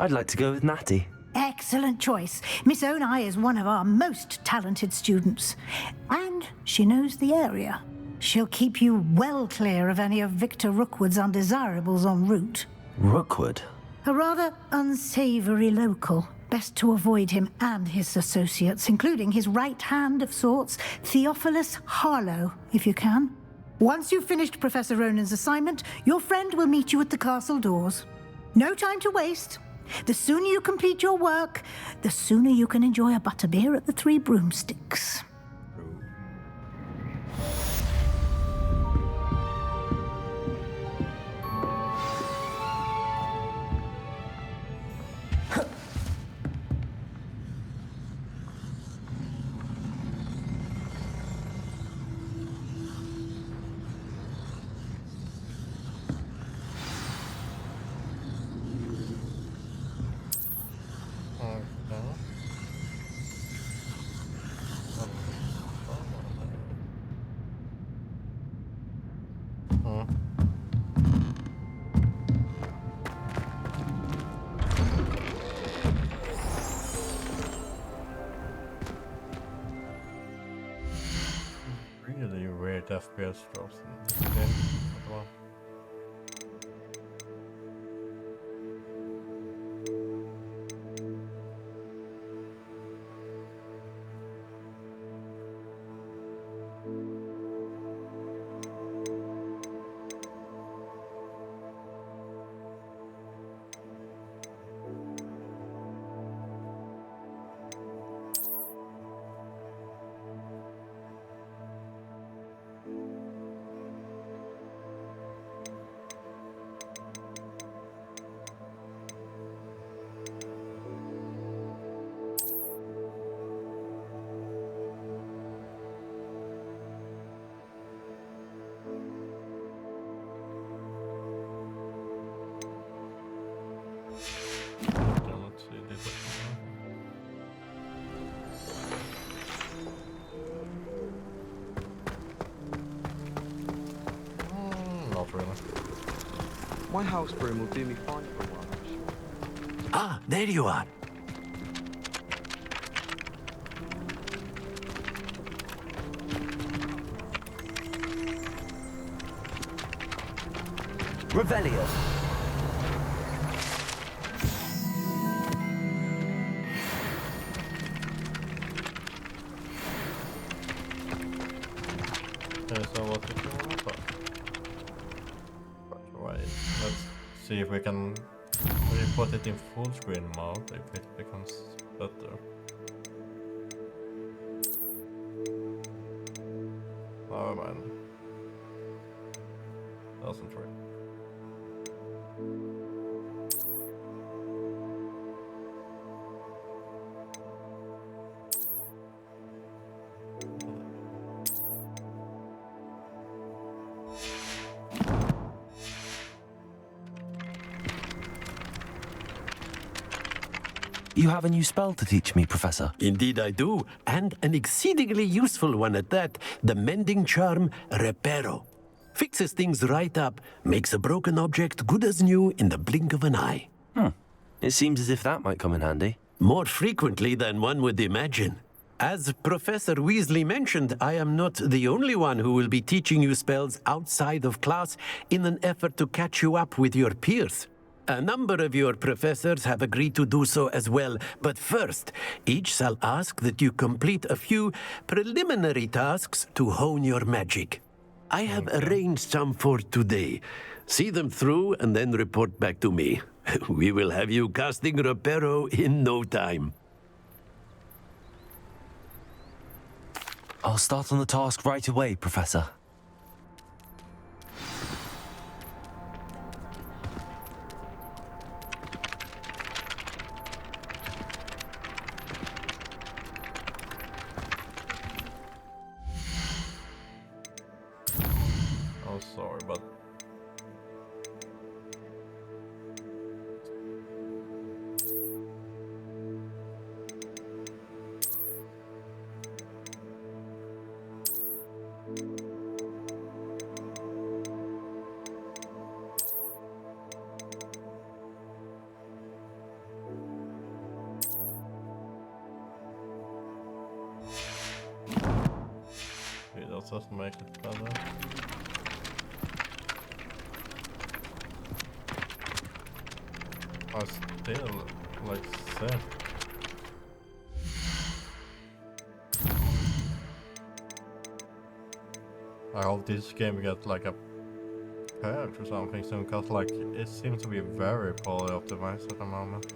I'd like to go with Natty. Excellent choice. Miss Onai is one of our most talented students. And she knows the area. She'll keep you well clear of any of Victor Rookwood's undesirables en route. Rookwood? A rather unsavory local. Best to avoid him and his associates, including his right hand of sorts, Theophilus Harlow, if you can. Once you've finished Professor Ronan's assignment, your friend will meet you at the castle doors. No time to waste. The sooner you complete your work, the sooner you can enjoy a butterbeer at the Three Broomsticks. Really weird FPS drops in this game as well. Not really. My house broom will do me fine for a while, actually. Ah, there you are. Revelio. Okay, so what did you want to Right, let's see if we can put it in full screen mode, if it becomes better. Never mind. Concentrate. You have a new spell to teach me, Professor. Indeed I do, and an exceedingly useful one at that. The mending charm Reparo. Fixes things right up, makes a broken object good as new in the blink of an eye. It seems as if that might come in handy. More frequently than one would imagine. As Professor Weasley mentioned, I am not the only one who will be teaching you spells outside of class in an effort to catch you up with your peers. A number of your professors have agreed to do so as well, but first, each shall ask that you complete a few preliminary tasks to hone your magic. I have arranged some for today. See them through and then report back to me. We will have you casting Reparo in no time. I'll start on the task right away, Professor. Oh, sorry, but it doesn't make it better. I still like sick. I hope this game gets like a patch or something soon, cause like it seems to be very poorly optimized at the moment.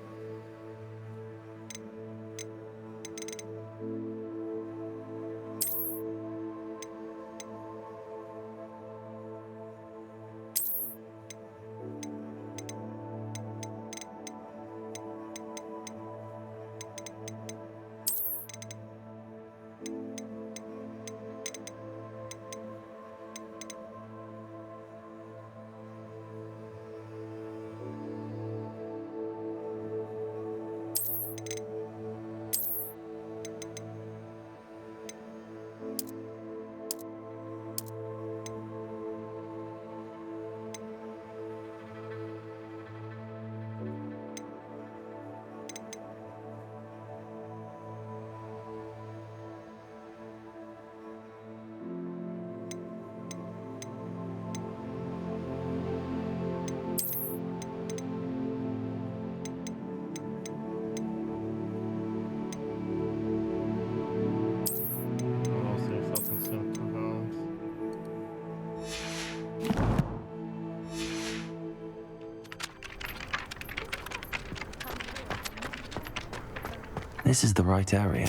This is the right area.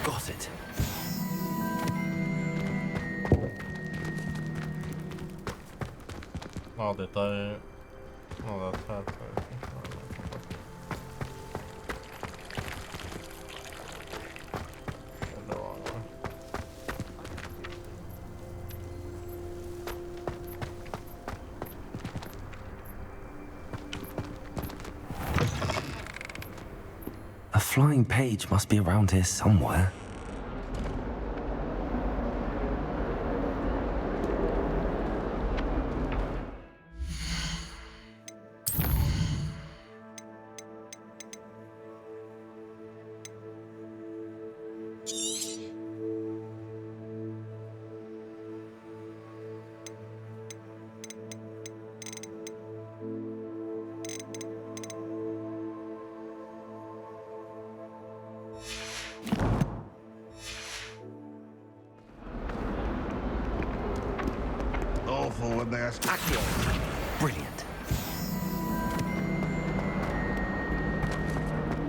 Got it. Oh, did I? Oh, that's bad. A flying page must be around here somewhere. Awful when they ask. Brilliant.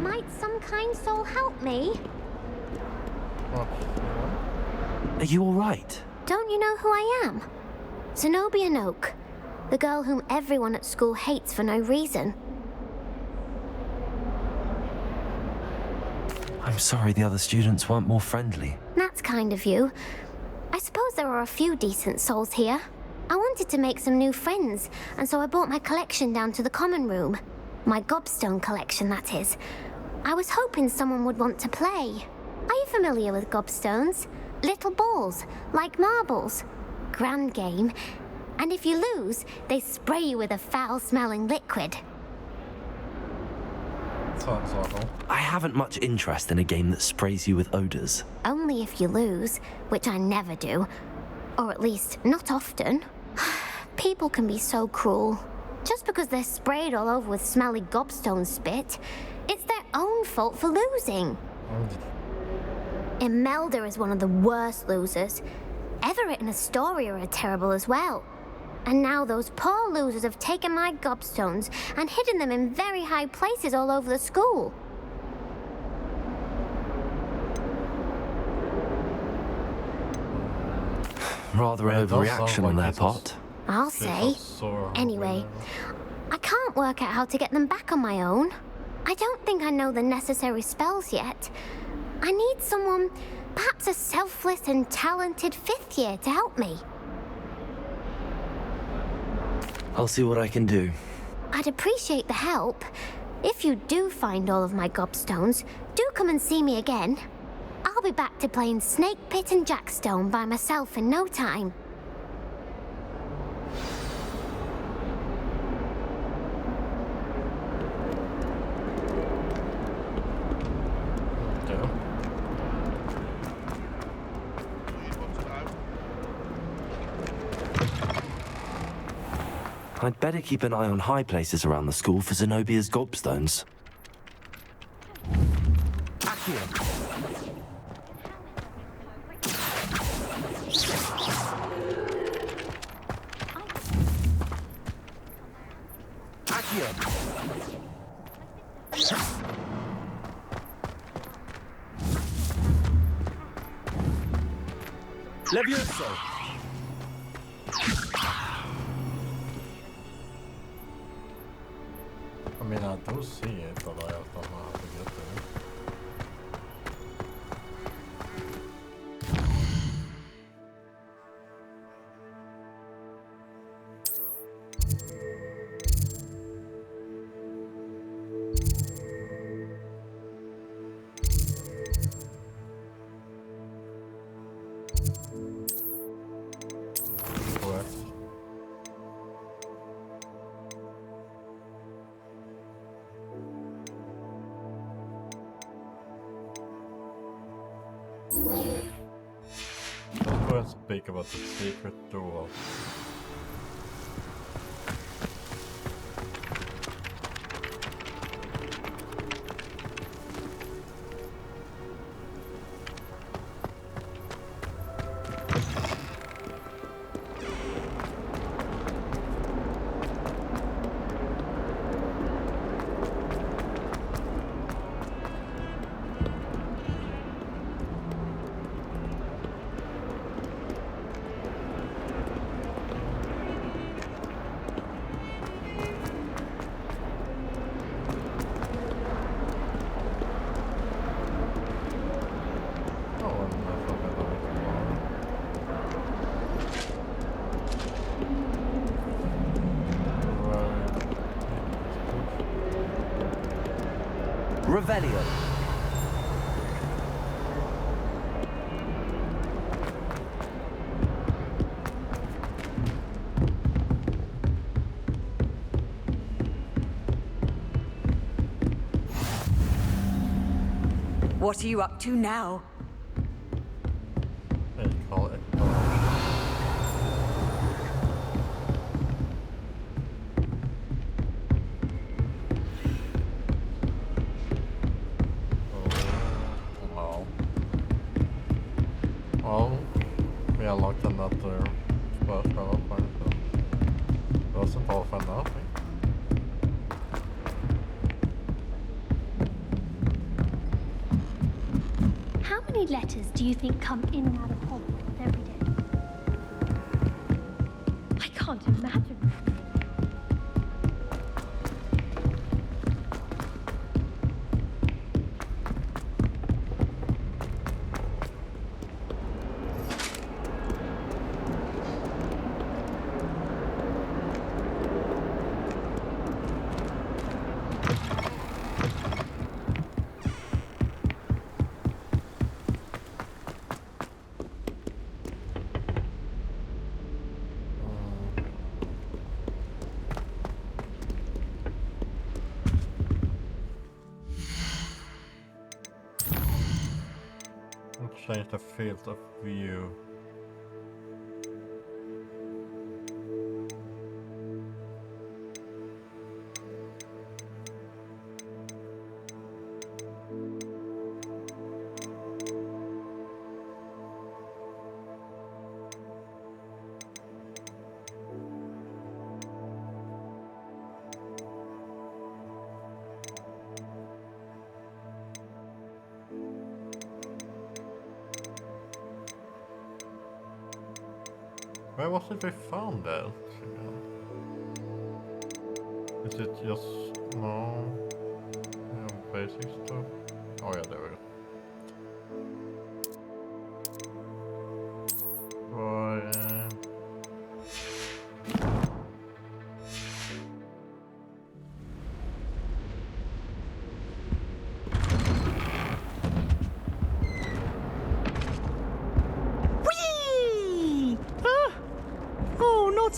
Might some kind soul help me? Are you all right? Don't you know who I am? Zenobia Noak, The girl whom everyone at school hates for no reason. I'm sorry the other students weren't more friendly. That's kind of you. I suppose there are a few decent souls here. I wanted to make some new friends, and so I brought my collection down to the common room. My gobstone collection, that is. I was hoping someone would want to play. Are you familiar with gobstones? Little balls, like marbles. Grand game. And if you lose, they spray you with a foul-smelling liquid. Sounds awful. I haven't much interest in a game that sprays you with odors. Only if you lose, which I never do. Or at least, not often. People can be so cruel. Just because they're sprayed all over with smelly gobstone spit, it's their own fault for losing. Imelda is one of the worst losers. Everett and Astoria are terrible as well. And now those poor losers have taken my gobstones and hidden them in very high places all over the school. Rather an overreaction on their part. I'll say. Anyway, I can't work out how to get them back on my own. I don't think I know the necessary spells yet. I need someone, perhaps a selfless and talented fifth year to help me. I'll see what I can do. I'd appreciate the help. If you do find all of my gobstones, do come and see me again. I'll be back to playing Snake Pit and Jackstone by myself in no time. I'd better keep an eye on high places around the school for Zenobia's gobstones. Levioso! I mean, I do see it, but I don't know how to get there. Let's speak about the secret door. Revelio. What are you up to now? Call it. Oh, we unlocked another special opening. Doesn't all for nothing. How many letters do you think come in and out of Hogwarts every day? I can't imagine. Change the field of view. Where was it we found that? Is it just... no... yeah, basic stuff? Oh yeah, there we go.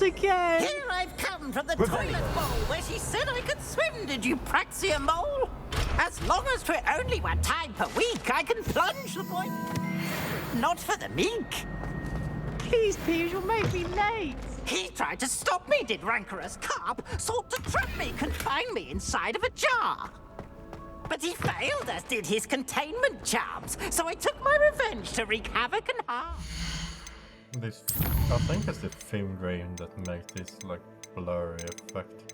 Again. Here I've come from the toilet bowl where she said I could swim, did you praxia mole? As long as 'twere only 1 time per week, I can plunge the boy. Not for the meek. Please, Piers, you'll make me late. He tried to stop me, did rancorous carp, sought to trap me, confine me inside of a jar. But he failed, as did his containment charms, so I took my revenge to wreak havoc and harm. This, I think it's the film grain that makes this like blurry effect.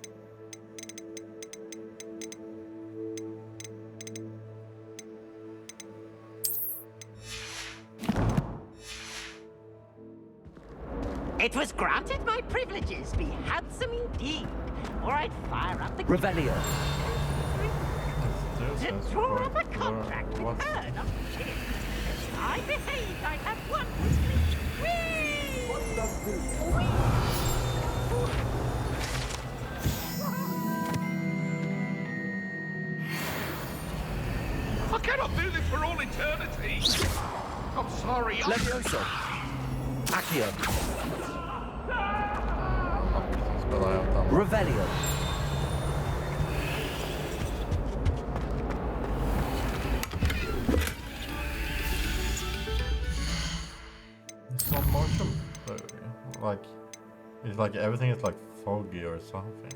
It was granted my privileges be handsome indeed, or I'd fire up the Revelio. to draw up a contract with her, not him. If I behaved, I'd have one I cannot do this for all eternity. I'm sorry. Levioso. Accio. Revelio. Some motion, like it's like everything is like foggy or something.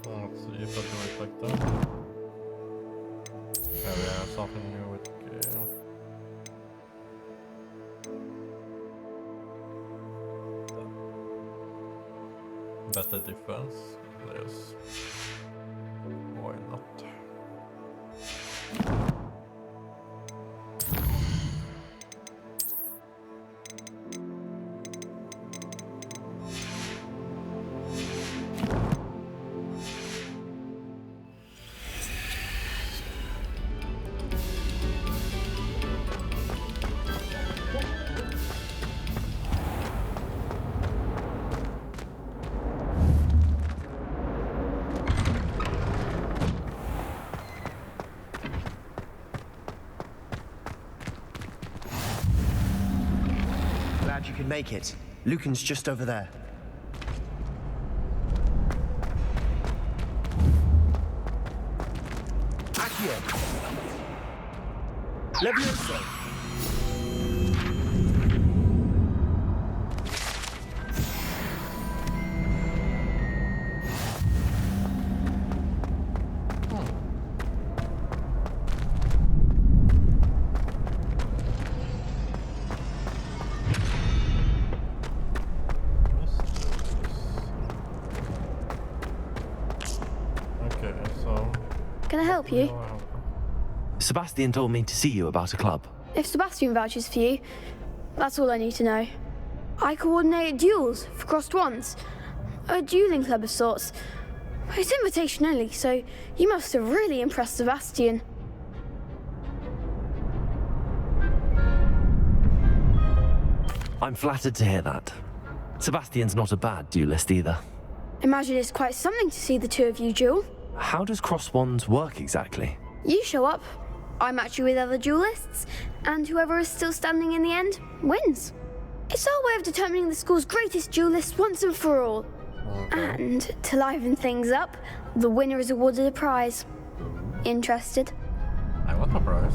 Let's see if I do it like that. There we have something new with better defense. Yes. Why not? Glad you could make it. Lucan's just over there. Accio. Levioso. help you? Sebastian told me to see you about a club. If Sebastian vouches for you, that's all I need to know. I coordinate duels for crossed wands. A dueling club of sorts. It's invitation only, so you must have really impressed Sebastian. I'm flattered to hear that. Sebastian's not a bad duelist either. Imagine it's quite something to see the two of you duel. How does cross wands work exactly? You show up, I match you with other duelists, and whoever is still standing in the end wins. It's our way of determining the school's greatest duelist once and for all. And to liven things up, the winner is awarded a prize. Interested? I want a prize.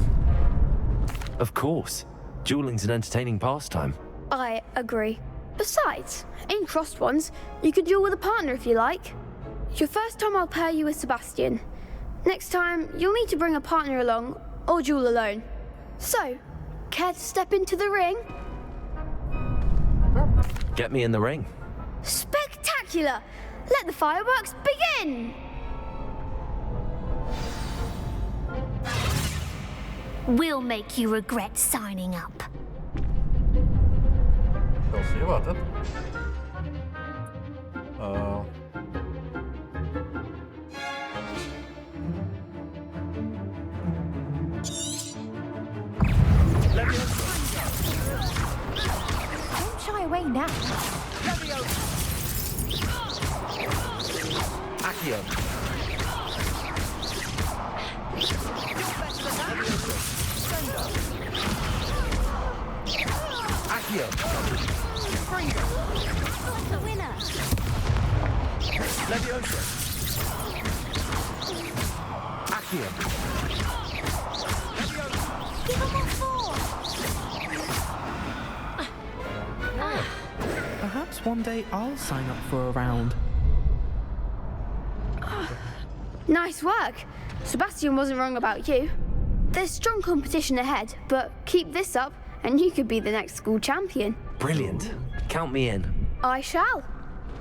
Of course. Dueling's an entertaining pastime. I agree. Besides, in crossed ones, you can duel with a partner if you like. Your first time I'll pair you with Sebastian. Next time, you'll need to bring a partner along, or duel alone. So, care to step into the ring? Get me in the ring. Spectacular! Let the fireworks begin! We'll make you regret signing up. We'll see about it. Don't shy away now. Accio. Accio. The winner. Leviosa. Accio. Give him a four. Perhaps one day I'll sign up for a round. Nice work. Sebastian wasn't wrong about you. There's strong competition ahead, but keep this up and you could be the next school champion. Brilliant. Count me in. I shall.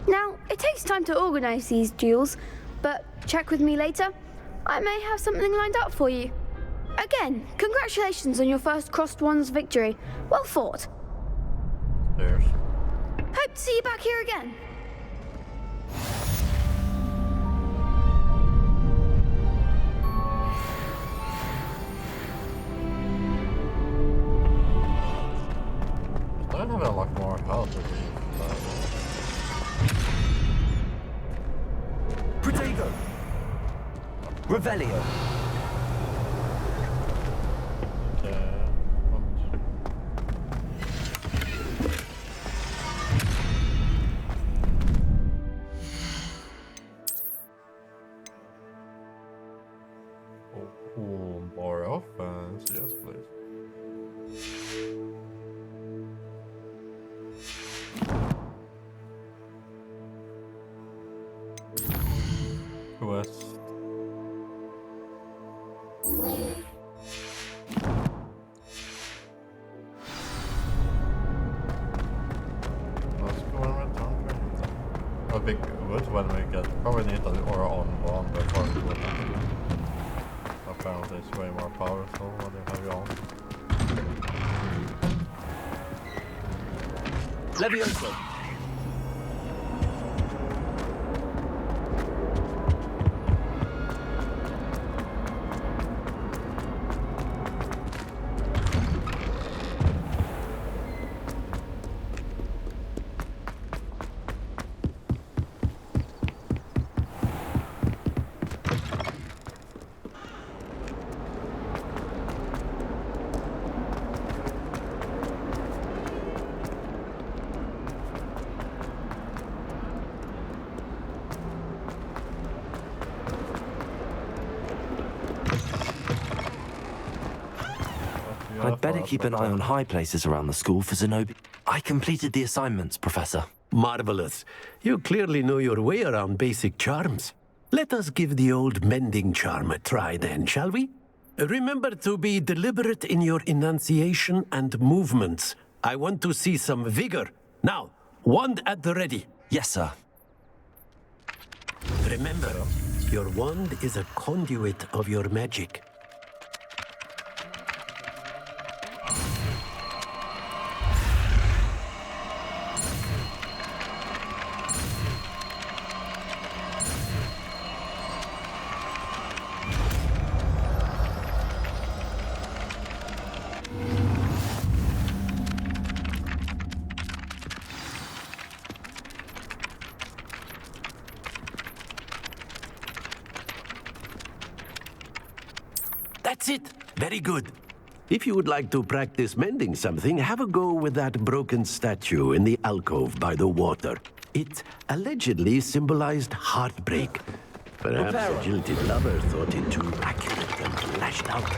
Now, it takes time to organise these duels, but check with me later. I may have something lined up for you. Again, congratulations on your first crossed wands victory. Well fought. Cheers. Hope to see you back here again. I don't have a lot more health with me. Protego. Revelio. More offense, yes please. Quest. Let's go and return to him. A big good when we get probably need an aura on one before we do it. Apparently it's way more powerful when you have your own. Leviosa. I'd better keep an eye on high places around the school for Zenobia. I completed the assignments, Professor. Marvelous. You clearly know your way around basic charms. Let us give the old mending charm a try then, shall we? Remember to be deliberate in your enunciation and movements. I want to see some vigor. Now, wand at the ready. Yes, sir. Remember, Your wand is a conduit of your magic. That's it. Very good. If you would like to practice mending something, have a go with that broken statue in the alcove by the water. It allegedly symbolized heartbreak. Perhaps a jilted lover thought it too accurate and lashed out.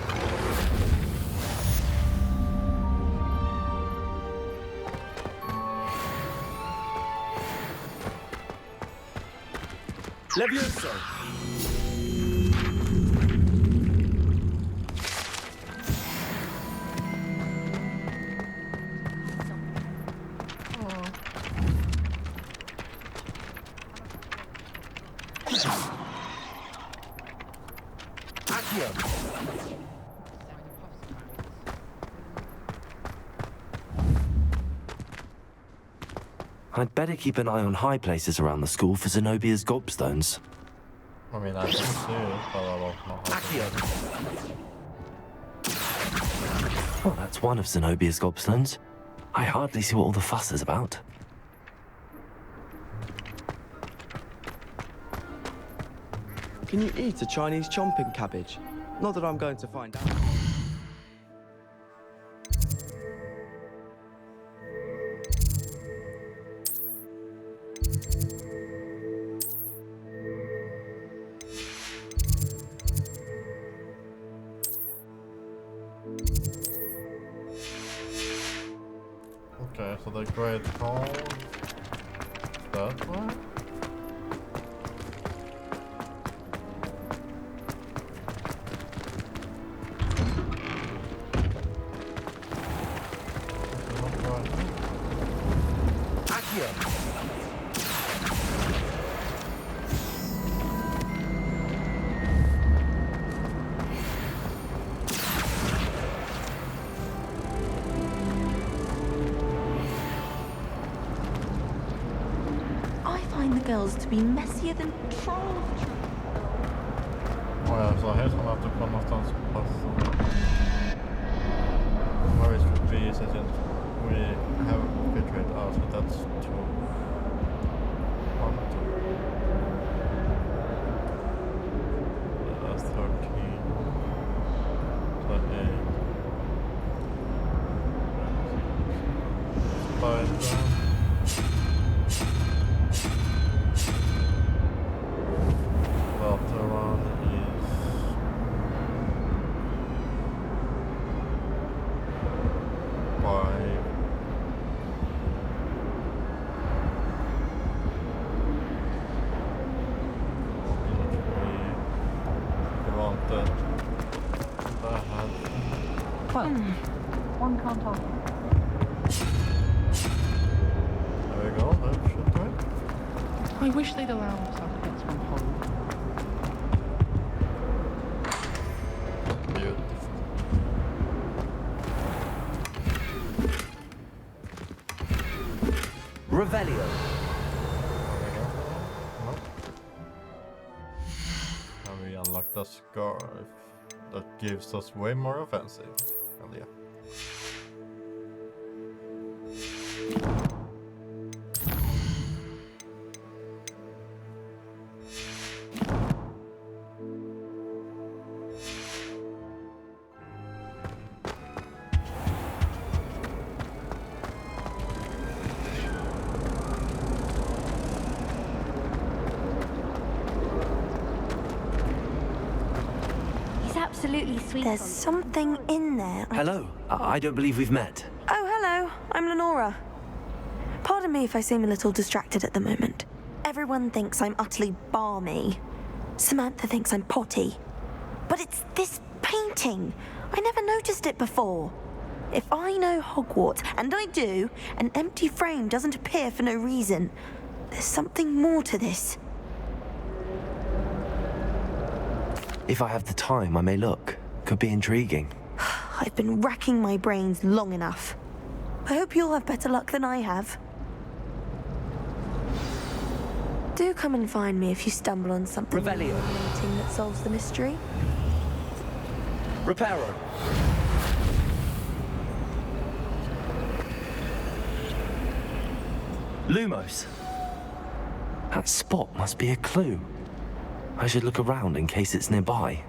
Levioso! I'd better keep an eye on high places around the school for Zenobia's gobstones. I mean, I can see it, but I don't know how to... Well, that's one of Zenobia's gobstones. I hardly see what all the fuss is about. Can you eat a Chinese chomping cabbage? Not that I'm going to find out. Okay, so the Great Hall is that way? Girls to be messier than trolls. Oh ja, så här ska man inte komma någonstans på platsen. Where it should be is that we have pictured out, so that's 2, 1, 2. That's 13. So 8. Spider. One can't talk. There we go, that should do it. I wish they'd allow us applicants from home. Beautiful. Revelio. And we unlock the scarf that gives us way more offensive. Hell yeah. Absolutely sweet. There's something in there. Hello. I don't believe we've met. Oh, hello. I'm Lenora. Pardon me if I seem a little distracted at the moment. Everyone thinks I'm utterly balmy. Samantha thinks I'm potty. But it's this painting. I never noticed it before. If I know Hogwarts, and I do, an empty frame doesn't appear for no reason. There's something more to this. If I have the time, I may look. Could be intriguing. I've been racking my brains long enough. I hope you'll have better luck than I have. Do come and find me if you stumble on something illuminating that solves the mystery. Reparo. Lumos. That spot must be a clue. I should look around in case it's nearby.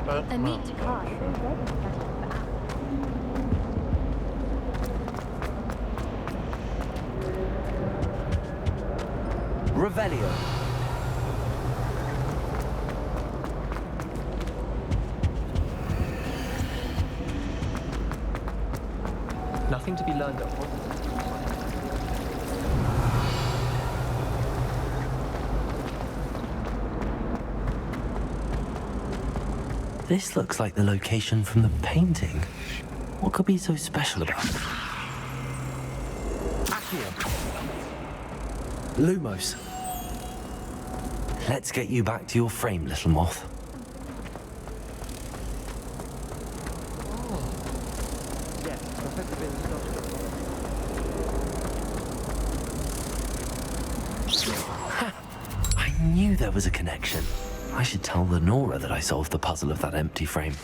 A neat car. Revelio. Nothing to be learned at Hogwarts. This looks like the location from the painting. What could be so special about it? Lumos. Let's get you back to your frame, little moth. Yes, Professor Binns I knew there was a connection. I should tell Lenora that I solved the puzzle of that empty frame.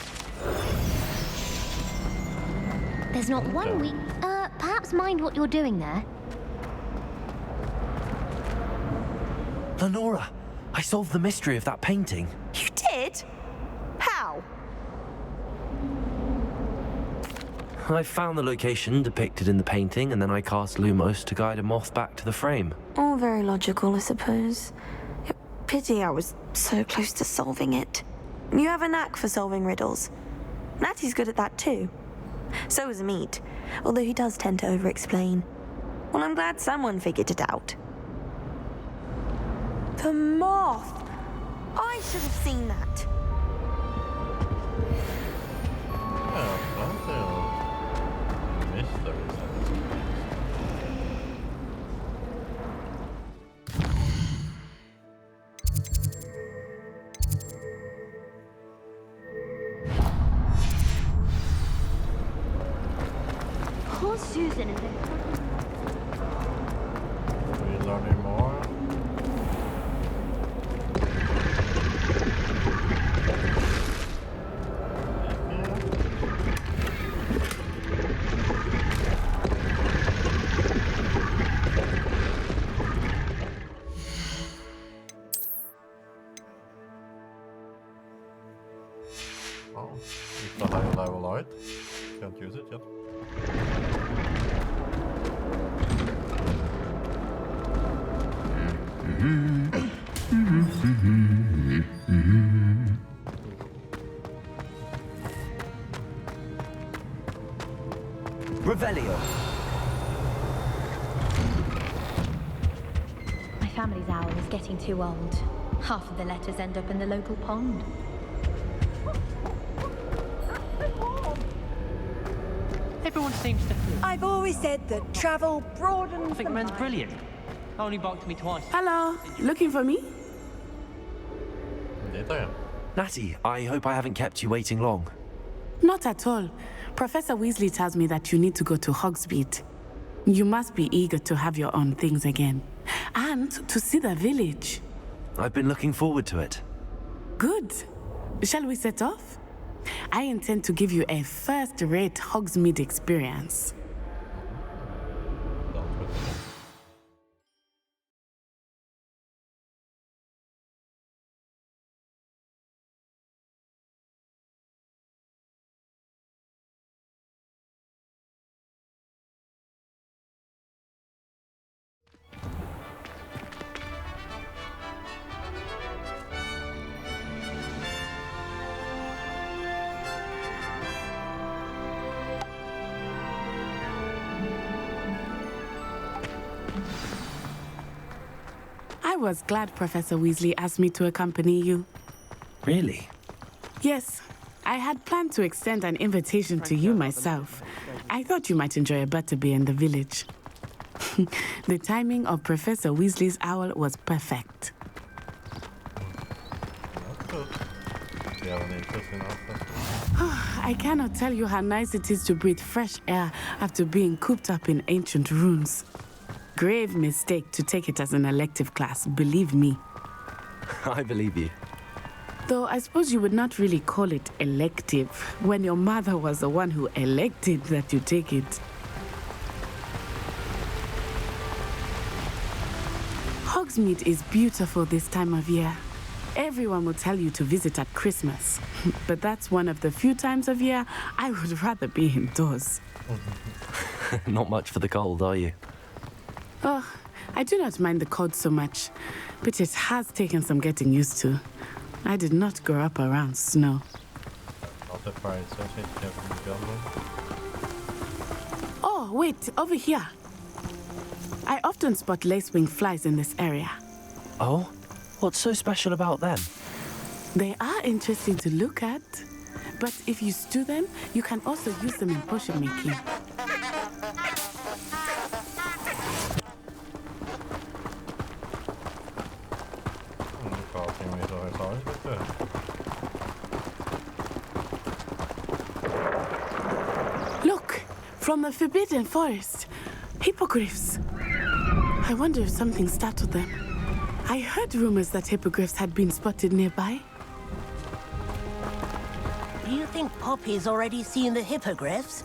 There's not one week. Perhaps mind what you're doing there. Lenora, I solved the mystery of that painting. You did? How? I found the location depicted in the painting, and then I cast Lumos to guide a moth back to the frame. All very logical, I suppose. Pity I was so close to solving it. You have a knack for solving riddles. Natty's good at that too. So is Meat, although he does tend to over-explain. Well, I'm glad someone figured it out. The moth! I should have seen that. Poor Susan and the... Are we learning more? Oh, it's a higher level light. Can't use it yet. Revelio. My family's owl is getting too old. Half of the letters end up in the local pond. Everyone seems to think. I've always said that travel broadens. I think man's brilliant. Only barked at me twice. Hello, looking for me? Indeed I am. Natty, I hope I haven't kept you waiting long. Not at all. Professor Weasley tells me that you need to go to Hogsmeade. You must be eager to have your own things again. And to see the village. I've been looking forward to it. Good. Shall we set off? I intend to give you a first-rate Hogsmeade experience. I was glad Professor Weasley asked me to accompany you. Really? Yes. I had planned to extend an invitation to you myself. I thought you might enjoy a butterbeer in the village. The timing of Professor Weasley's owl was perfect. That's good. Do you have any interesting outfits? I cannot tell you how nice it is to breathe fresh air after being cooped up in ancient ruins. Grave mistake to take it as an elective class, believe me. I believe you. Though I suppose you would not really call it elective when your mother was the one who elected that you take it. Hogsmeade is beautiful this time of year. Everyone will tell you to visit at Christmas, but that's one of the few times of year I would rather be indoors. Not much for the cold, are you? Oh, I do not mind the cold so much, but it has taken some getting used to. I did not grow up around snow. Oh, wait, over here. I often spot lacewing flies in this area. Oh? What's so special about them? They are interesting to look at, but if you stew them, you can also use them in potion making. Look, from the Forbidden Forest, hippogriffs. I wonder if something startled them. I heard rumors that hippogriffs had been spotted nearby. Do you think Poppy's already seen the hippogriffs?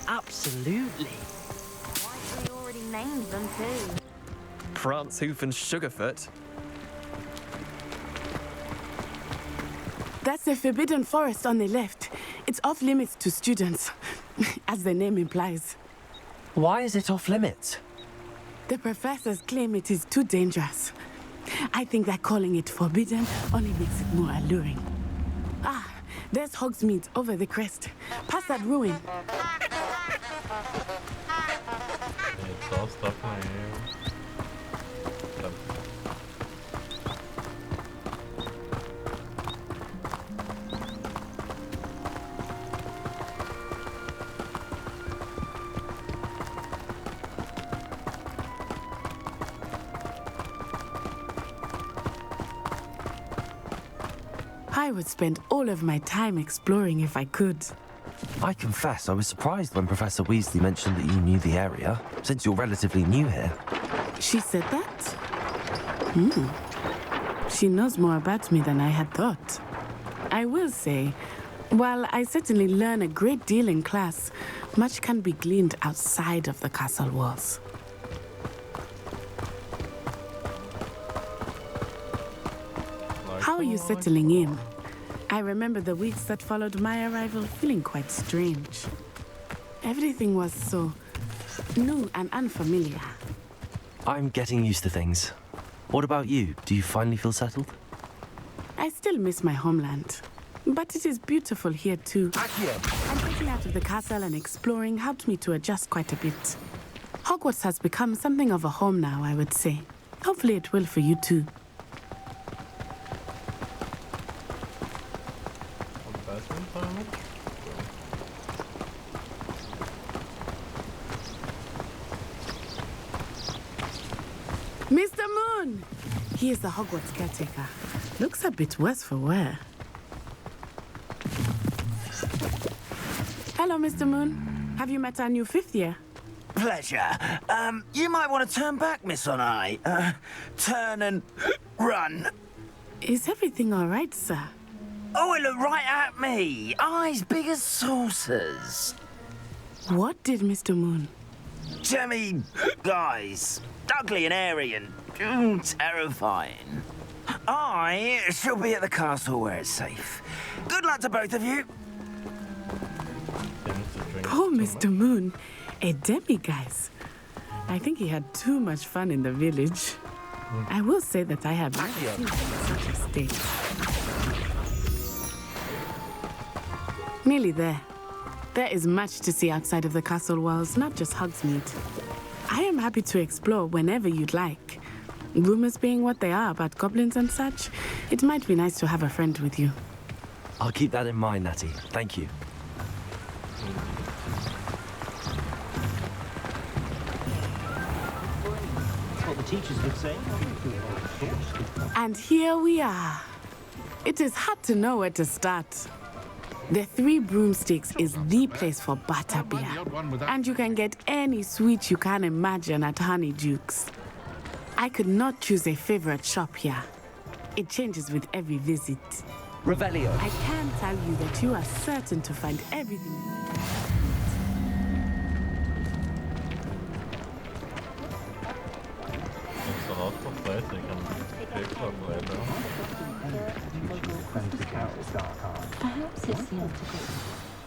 Absolutely. We already named them too. Prance, Hoof and Sugarfoot. That's the Forbidden Forest on the left. It's off limits to students, as the name implies. Why is it off limits? The professors claim it is too dangerous. I think that calling it forbidden only makes it more alluring. Ah, there's Hogsmeade over the crest. Past that ruin. It's all stuff in here. I would spend all of my time exploring if I could. I confess, I was surprised when Professor Weasley mentioned that you knew the area, since you're relatively new here. She said that? She knows more about me than I had thought. I will say, while I certainly learn a great deal in class, much can be gleaned outside of the castle walls. How are you settling in? I remember the weeks that followed my arrival feeling quite strange. Everything was so new and unfamiliar. I'm getting used to things. What about you? Do you finally feel settled? I still miss my homeland, but it is beautiful here too. And getting out of the castle and exploring helped me to adjust quite a bit. Hogwarts has become something of a home now, I would say. Hopefully it will for you too. Mr. Moon! He is the Hogwarts caretaker. Looks a bit worse for wear. Hello, Mr. Moon. Have you met our new fifth year? Pleasure. You might want to turn back, Miss Onai. Turn and run. Is everything all right, sir? Oh, it looked right at me. Eyes big as saucers. What did Mr. Moon? Jemmy guys. Ugly and airy and terrifying. I shall be at the castle where it's safe. Good luck to both of you. Poor Mr. Moon. A demiguise. I think he had too much fun in the village. I will say that I have never seen him in such a state. Nearly there. There is much to see outside of the castle walls, not just Hogsmeade. I am happy to explore whenever you'd like. Rumors being what they are about goblins and such, it might be nice to have a friend with you. I'll keep that in mind, Natty. Thank you. teachers would say. And here we are. It is hard to know where to start. The Three Broomsticks is the place for butterbeer. And you can get any sweet you can imagine at Honeydukes. I could not choose a favorite shop here. It changes with every visit. Revelio. I can tell you that you are certain to find everything. There's a lot of places you can pick from later.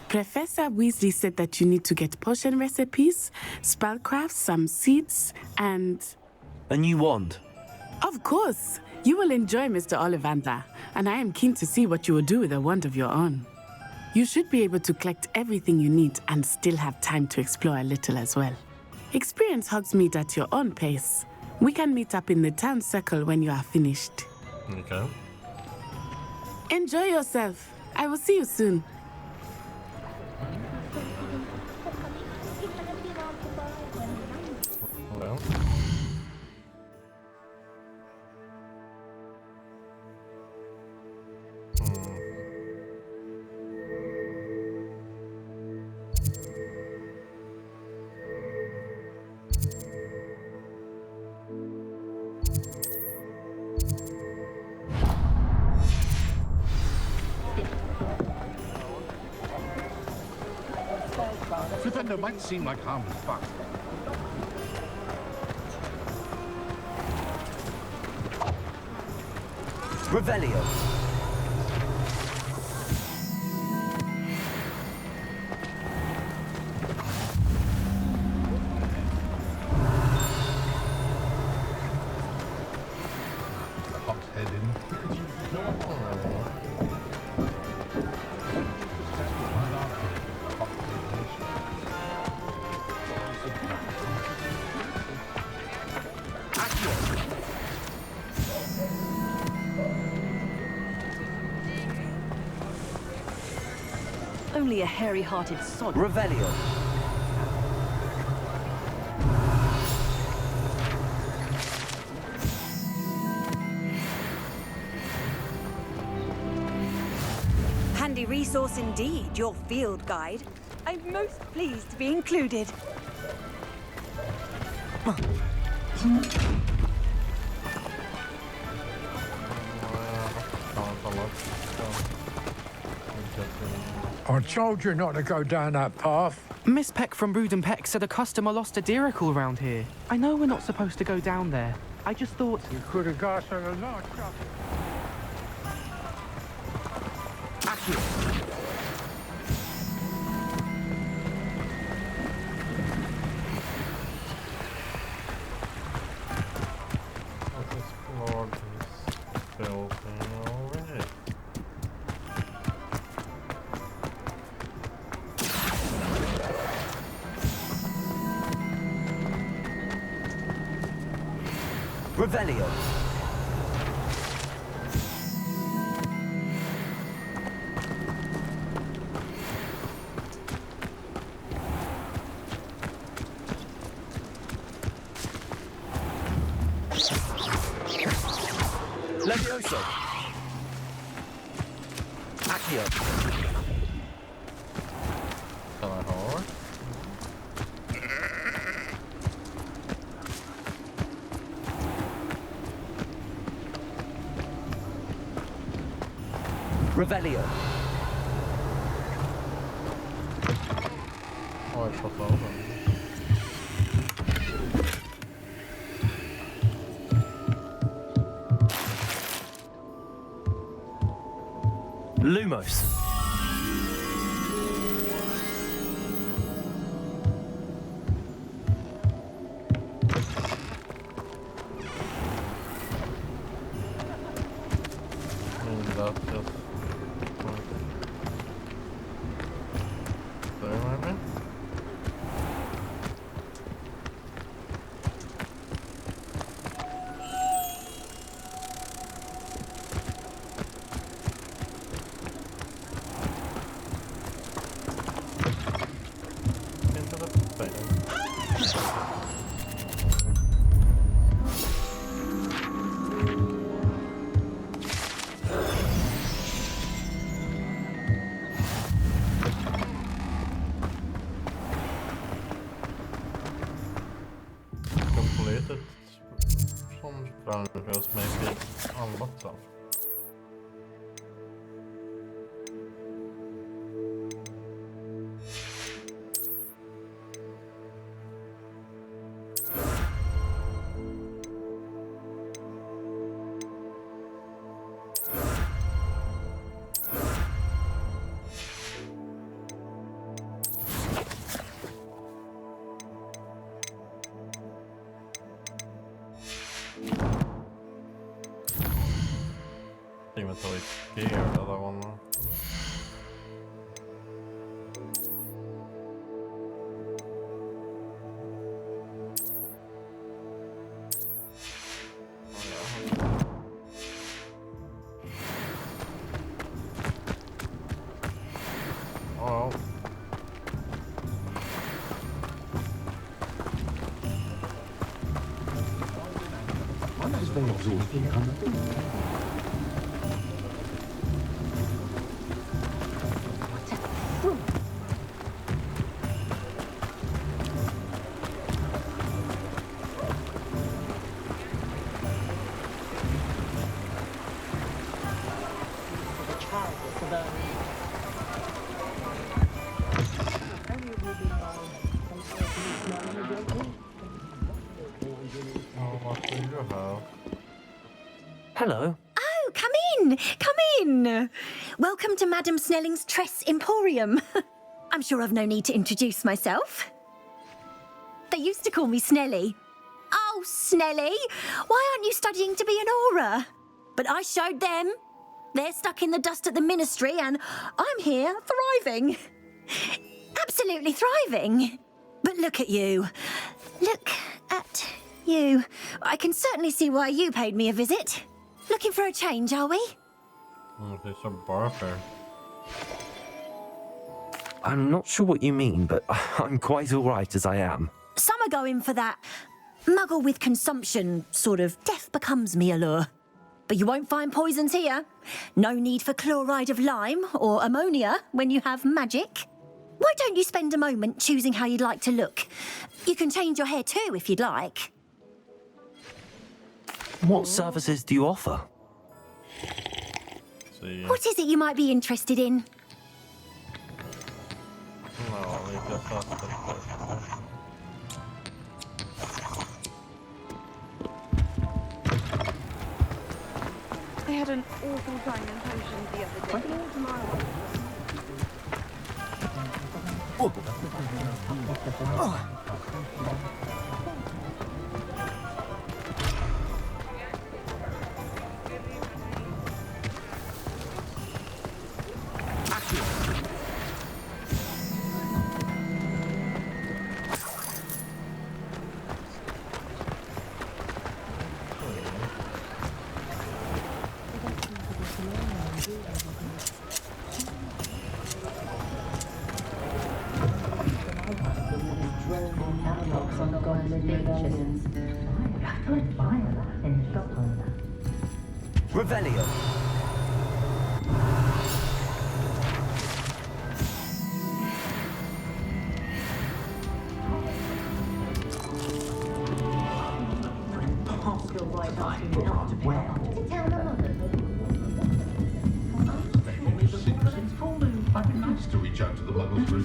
Professor Weasley said that you need to get potion recipes, spellcrafts, some seeds, and... A new wand. Of course! You will enjoy Mr. Ollivander, and I am keen to see what you will do with a wand of your own. You should be able to collect everything you need and still have time to explore a little as well. Experience Hogsmeade at your own pace. We can meet up in the town circle when you are finished. Okay. Enjoy yourself. I will see you soon. Well. Flippendo might seem like harmless fun. Revelio. Only a hairy-hearted sod. Revelio. Handy resource indeed, your field guide. I'm most pleased to be included. I told you not to go down that path. Miss Peck from Brood and Peck said a customer lost a deeracle around here. I know we're not supposed to go down there. I just thought... You could have got a lot. Revelio. Levioso. Accio. Revelio. Oh, I shot over. Lumos. just maybe a lot of. Inventory gear, the other one. Oh. Hello. Oh, come in! Come in! Welcome to Madame Snelling's Tress Emporium. I'm sure I've no need to introduce myself. They used to call me Snelly. Oh, Snelly! Why aren't you studying to be an aura? But I showed them. They're stuck in the dust at the ministry, and I'm here thriving. Absolutely thriving. But look at you. Look at you. I can certainly see why you paid me a visit. Looking for a change, are we? There's a barber. I'm not sure what you mean, but I'm quite all right as I am. Some are going for that muggle with consumption, sort of death becomes me allure. But you won't find poisons here. No need for chloride of lime or ammonia when you have magic. Why don't you spend a moment choosing how you'd like to look? You can change your hair too if you'd like. What services do you offer? What is it you might be interested in? No, we just asked them first. I had an awful time in potions the other day. Revelio. I'd be nice to reach out to the muggles for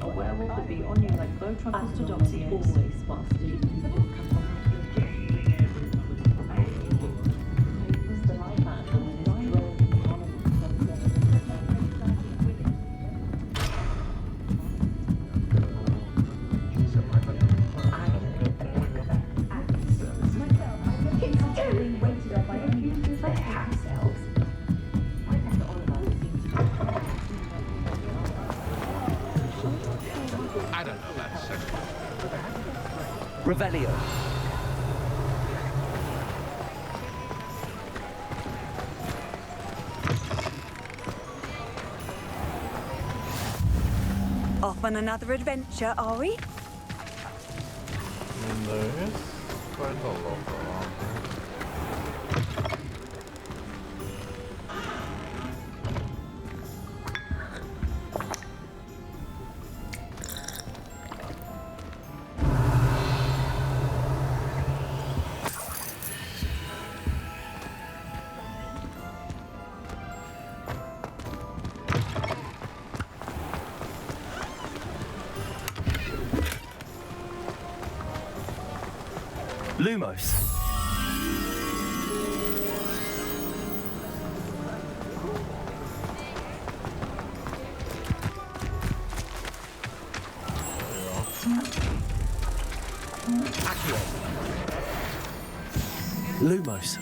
A werewolf would be on you like Botrock's to Doxy always busted. I don't know, that's Revelio. Off on another adventure, are we? And there is quite a lot around here. Lumos. Lumos.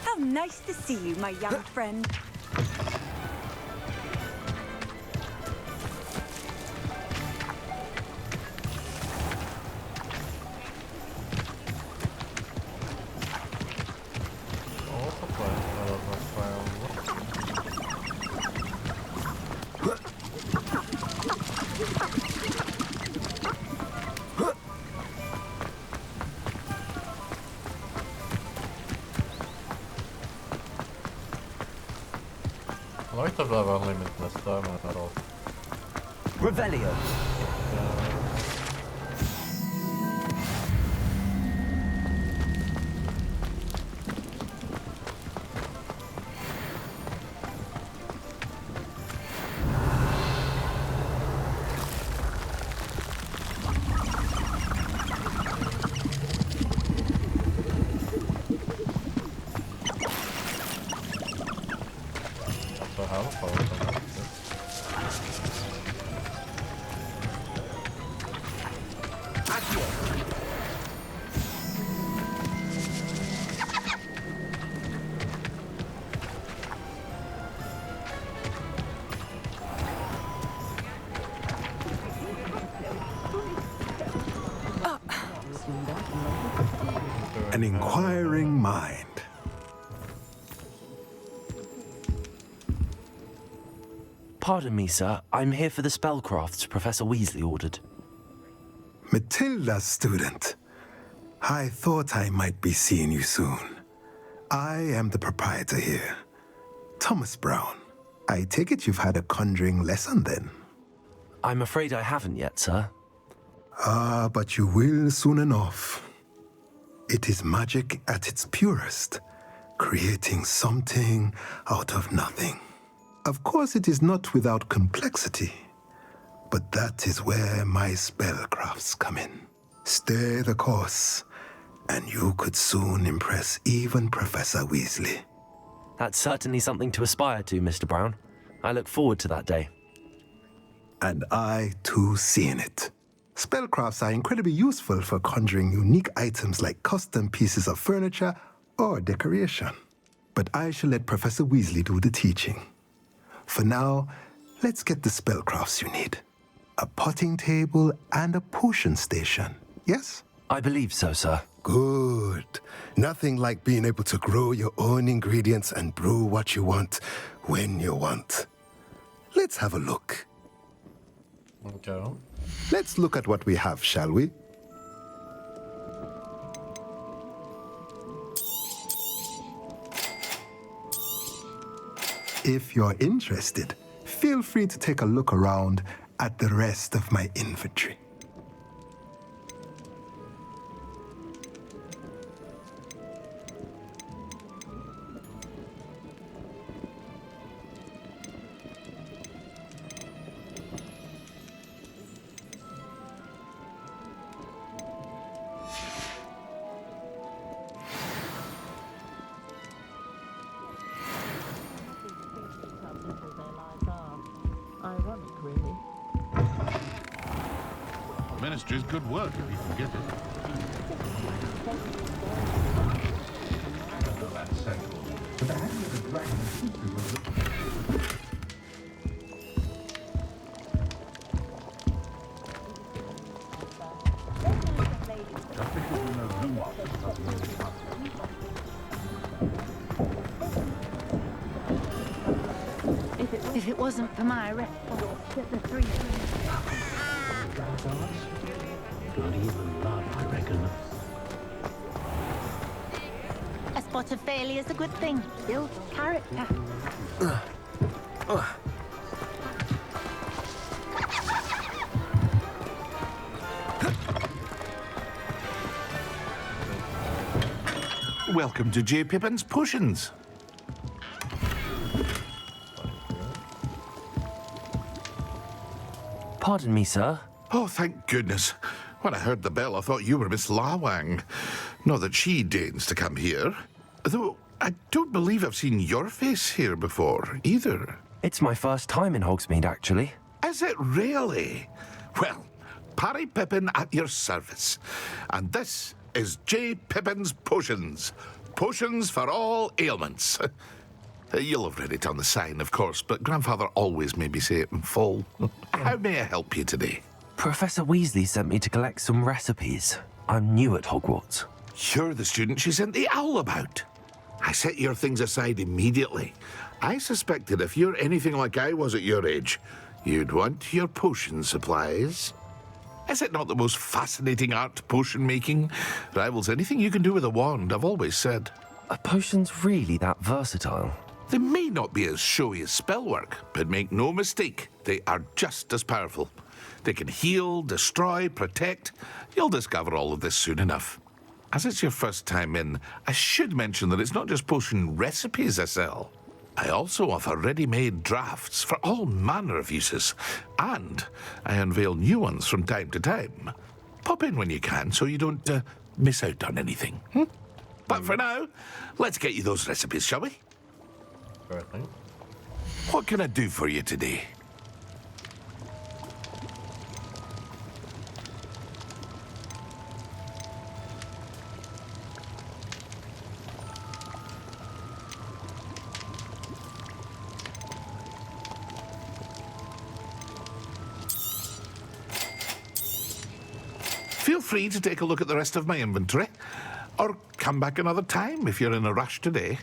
How nice to see you, my young friend. I like that I've only missed time at all. Revelio. An inquiring mind. Pardon me, sir. I'm here for the spellcrafts Professor Weasley ordered. Matilda's student. I thought I might be seeing you soon. I am the proprietor here, Thomas Brown. I take it you've had a conjuring lesson then? I'm afraid I haven't yet, sir. Ah, but you will soon enough. It is magic at its purest, creating something out of nothing. Of course, it is not without complexity, but that is where my spellcrafts come in. Stay the course, and you could soon impress even Professor Weasley. That's certainly something to aspire to, Mr. Brown. I look forward to that day. And I, too, see in it. Spellcrafts are incredibly useful for conjuring unique items like custom pieces of furniture or decoration. But I shall let Professor Weasley do the teaching. For now, let's get the spellcrafts you need. A potting table and a potion station, yes? I believe so, sir. Good. Nothing like being able to grow your own ingredients and brew what you want when you want. Let's have a look. Okay. Let's look at what we have, shall we? If you're interested, feel free to take a look around at the rest of my inventory. Ironic, really. Ministry's good work if you can get it. That's sensible. But the hand of the dragon was just because you know Lumos doesn't mean you must. If it wasn't for my arrest, the three. Don't even laugh, I reckon. spot of failure's a good thing. Build character. Welcome to J. Pippin's Potions. Pardon me, sir. Oh, thank goodness. When I heard the bell, I thought you were Miss Lawang. Not that she deigns to come here. Though I don't believe I've seen your face here before, either. It's my first time in Hogsmeade, actually. Is it really? Well, Parry Pippin at your service. And this is J. Pippin's Potions. Potions for all ailments. You'll have read it on the sign, of course, but Grandfather always made me say it in full. How may I help you today? Professor Weasley sent me to collect some recipes. I'm new at Hogwarts. You're the student she sent the owl about. I set your things aside immediately. I suspected if you're anything like I was at your age, you'd want your potion supplies. Is it not the most fascinating art, potion making? Rivals anything you can do with a wand, I've always said. Are potions really that versatile? They may not be as showy as spellwork, but make no mistake, they are just as powerful. They can heal, destroy, protect. You'll discover all of this soon enough. As it's your first time in, I should mention that it's not just potion recipes I sell. I also offer ready-made drafts for all manner of uses, and I unveil new ones from time to time. Pop in when you can so you don't miss out on anything. But for now, let's get you those recipes, shall we? Certainly. What can I do for you today? Feel free to take a look at the rest of my inventory, or come back another time if you're in a rush today.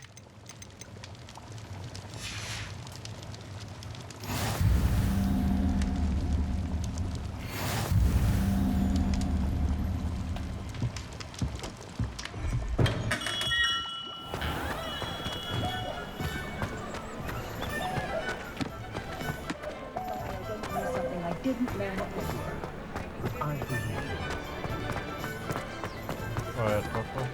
Something I didn't learn at Hogwarts. Alright, purple.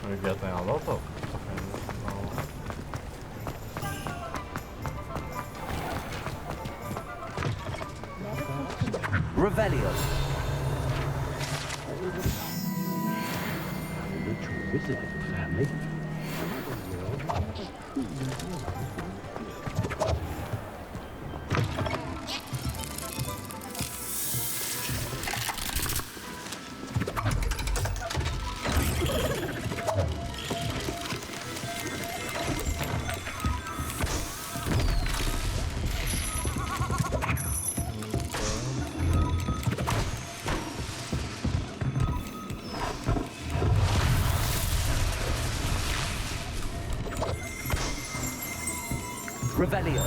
We're getting a lot of Revelio. Ritual wizard of the family. Revelio.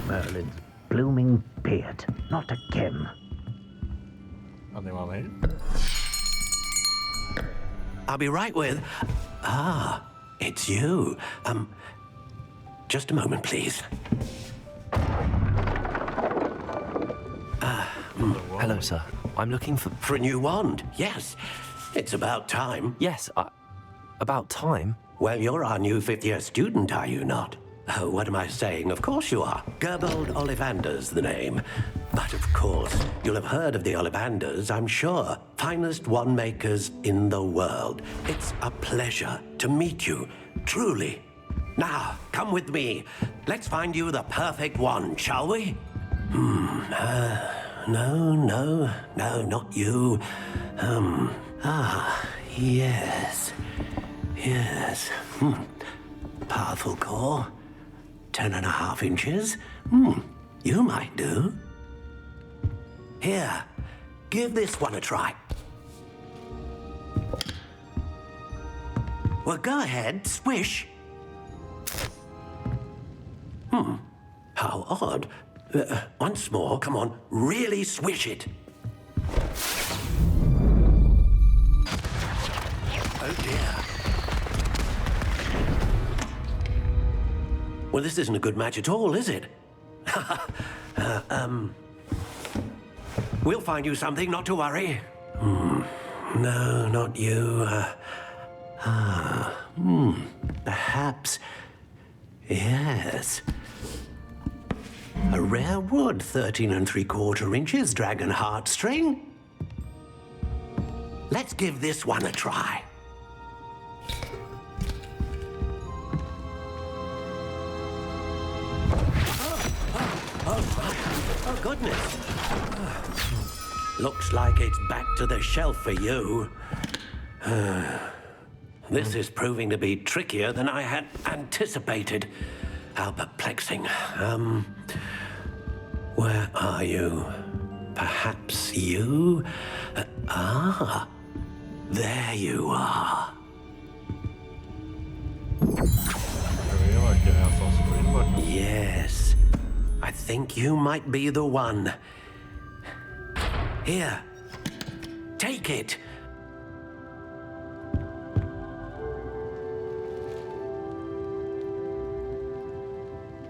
Merlin's blooming beard, not again. Anyone here? I'll be right with... Ah, it's you. Just a moment, please. Hello, sir. I'm looking for... For a new wand, yes. It's about time. Yes, about time? Well, you're our new fifth-year student, are you not? Oh, what am I saying? Of course you are. Gerbold Ollivander's the name. But of course, you'll have heard of the Ollivanders, I'm sure. Finest wand makers in the world. It's a pleasure to meet you, truly. Now, come with me. Let's find you the perfect wand, shall we? No, not you. Yes. Powerful core. 10.5 inches. You might do. Here, give this one a try. Well, go ahead, swish. How odd. Once more, come on, really swish it. Oh dear. Well, this isn't a good match at all, is it? We'll find you something, not to worry. No, not you. Perhaps. Yes. A rare wood, 13 3/4 inches, dragon heartstring. Let's give this one a try. Oh, goodness. Looks like it's back to the shelf for you. This is proving to be trickier than I had anticipated. How perplexing. Where are you? Perhaps you? There you are. Yes. I think you might be the one. Here. Take it.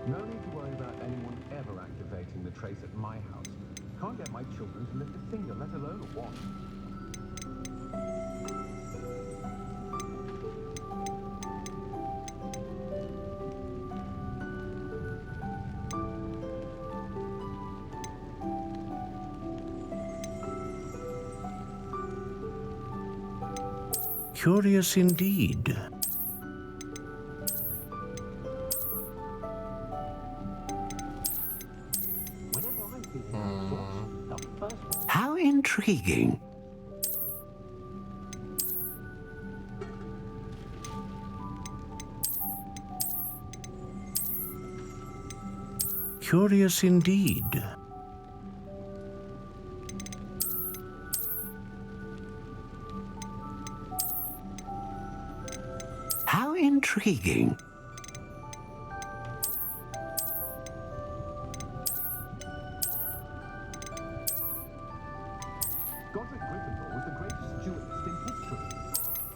No need to worry about anyone ever activating the trace at my house. Can't get my children to lift a finger, let alone a wand. Curious indeed. How intriguing. Curious indeed. How intriguing.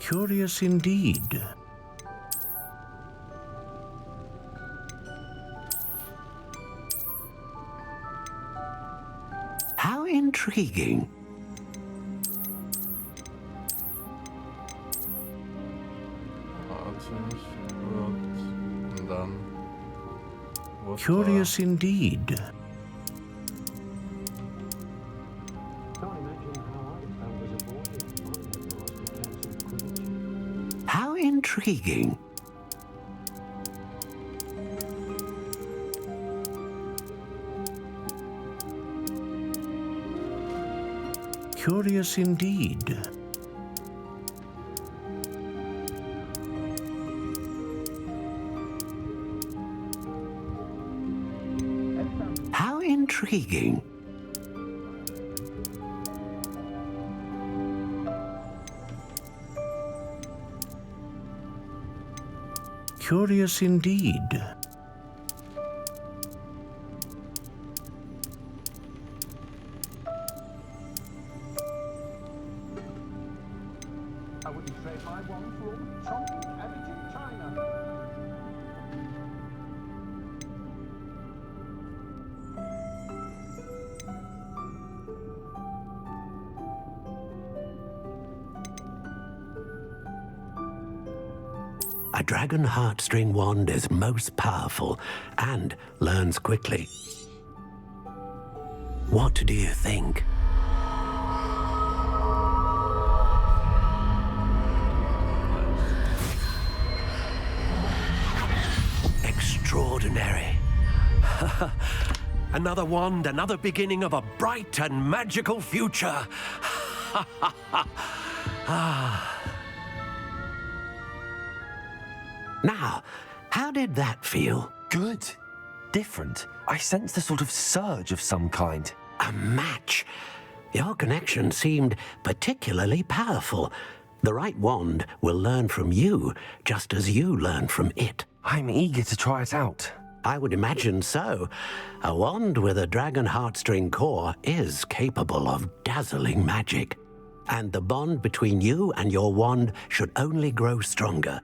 Curious indeed. How intriguing. Curious indeed. How intriguing. Curious indeed. How intriguing. Curious indeed. A dragon heartstring wand is most powerful and learns quickly. What do you think? Extraordinary. Another wand, another beginning of a bright and magical future. Now, how did that feel? Good. Different. I sensed a sort of surge of some kind. A match. Your connection seemed particularly powerful. The right wand will learn from you, just as you learn from it. I'm eager to try it out. I would imagine so. A wand with a dragon heartstring core is capable of dazzling magic. And the bond between you and your wand should only grow stronger.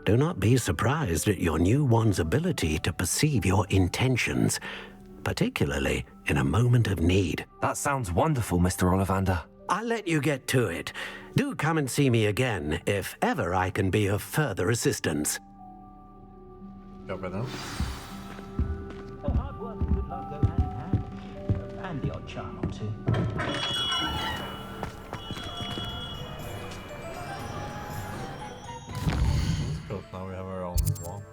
Do not be surprised at your new wand's ability to perceive your intentions, particularly in a moment of need. That sounds wonderful, Mr. Ollivander. I'll let you get to it. Do come and see me again if ever I can be of further assistance. Jobbar den. Hard work and good luck go hand in hand. And the odd charm or two. Cool, now we have our own wand.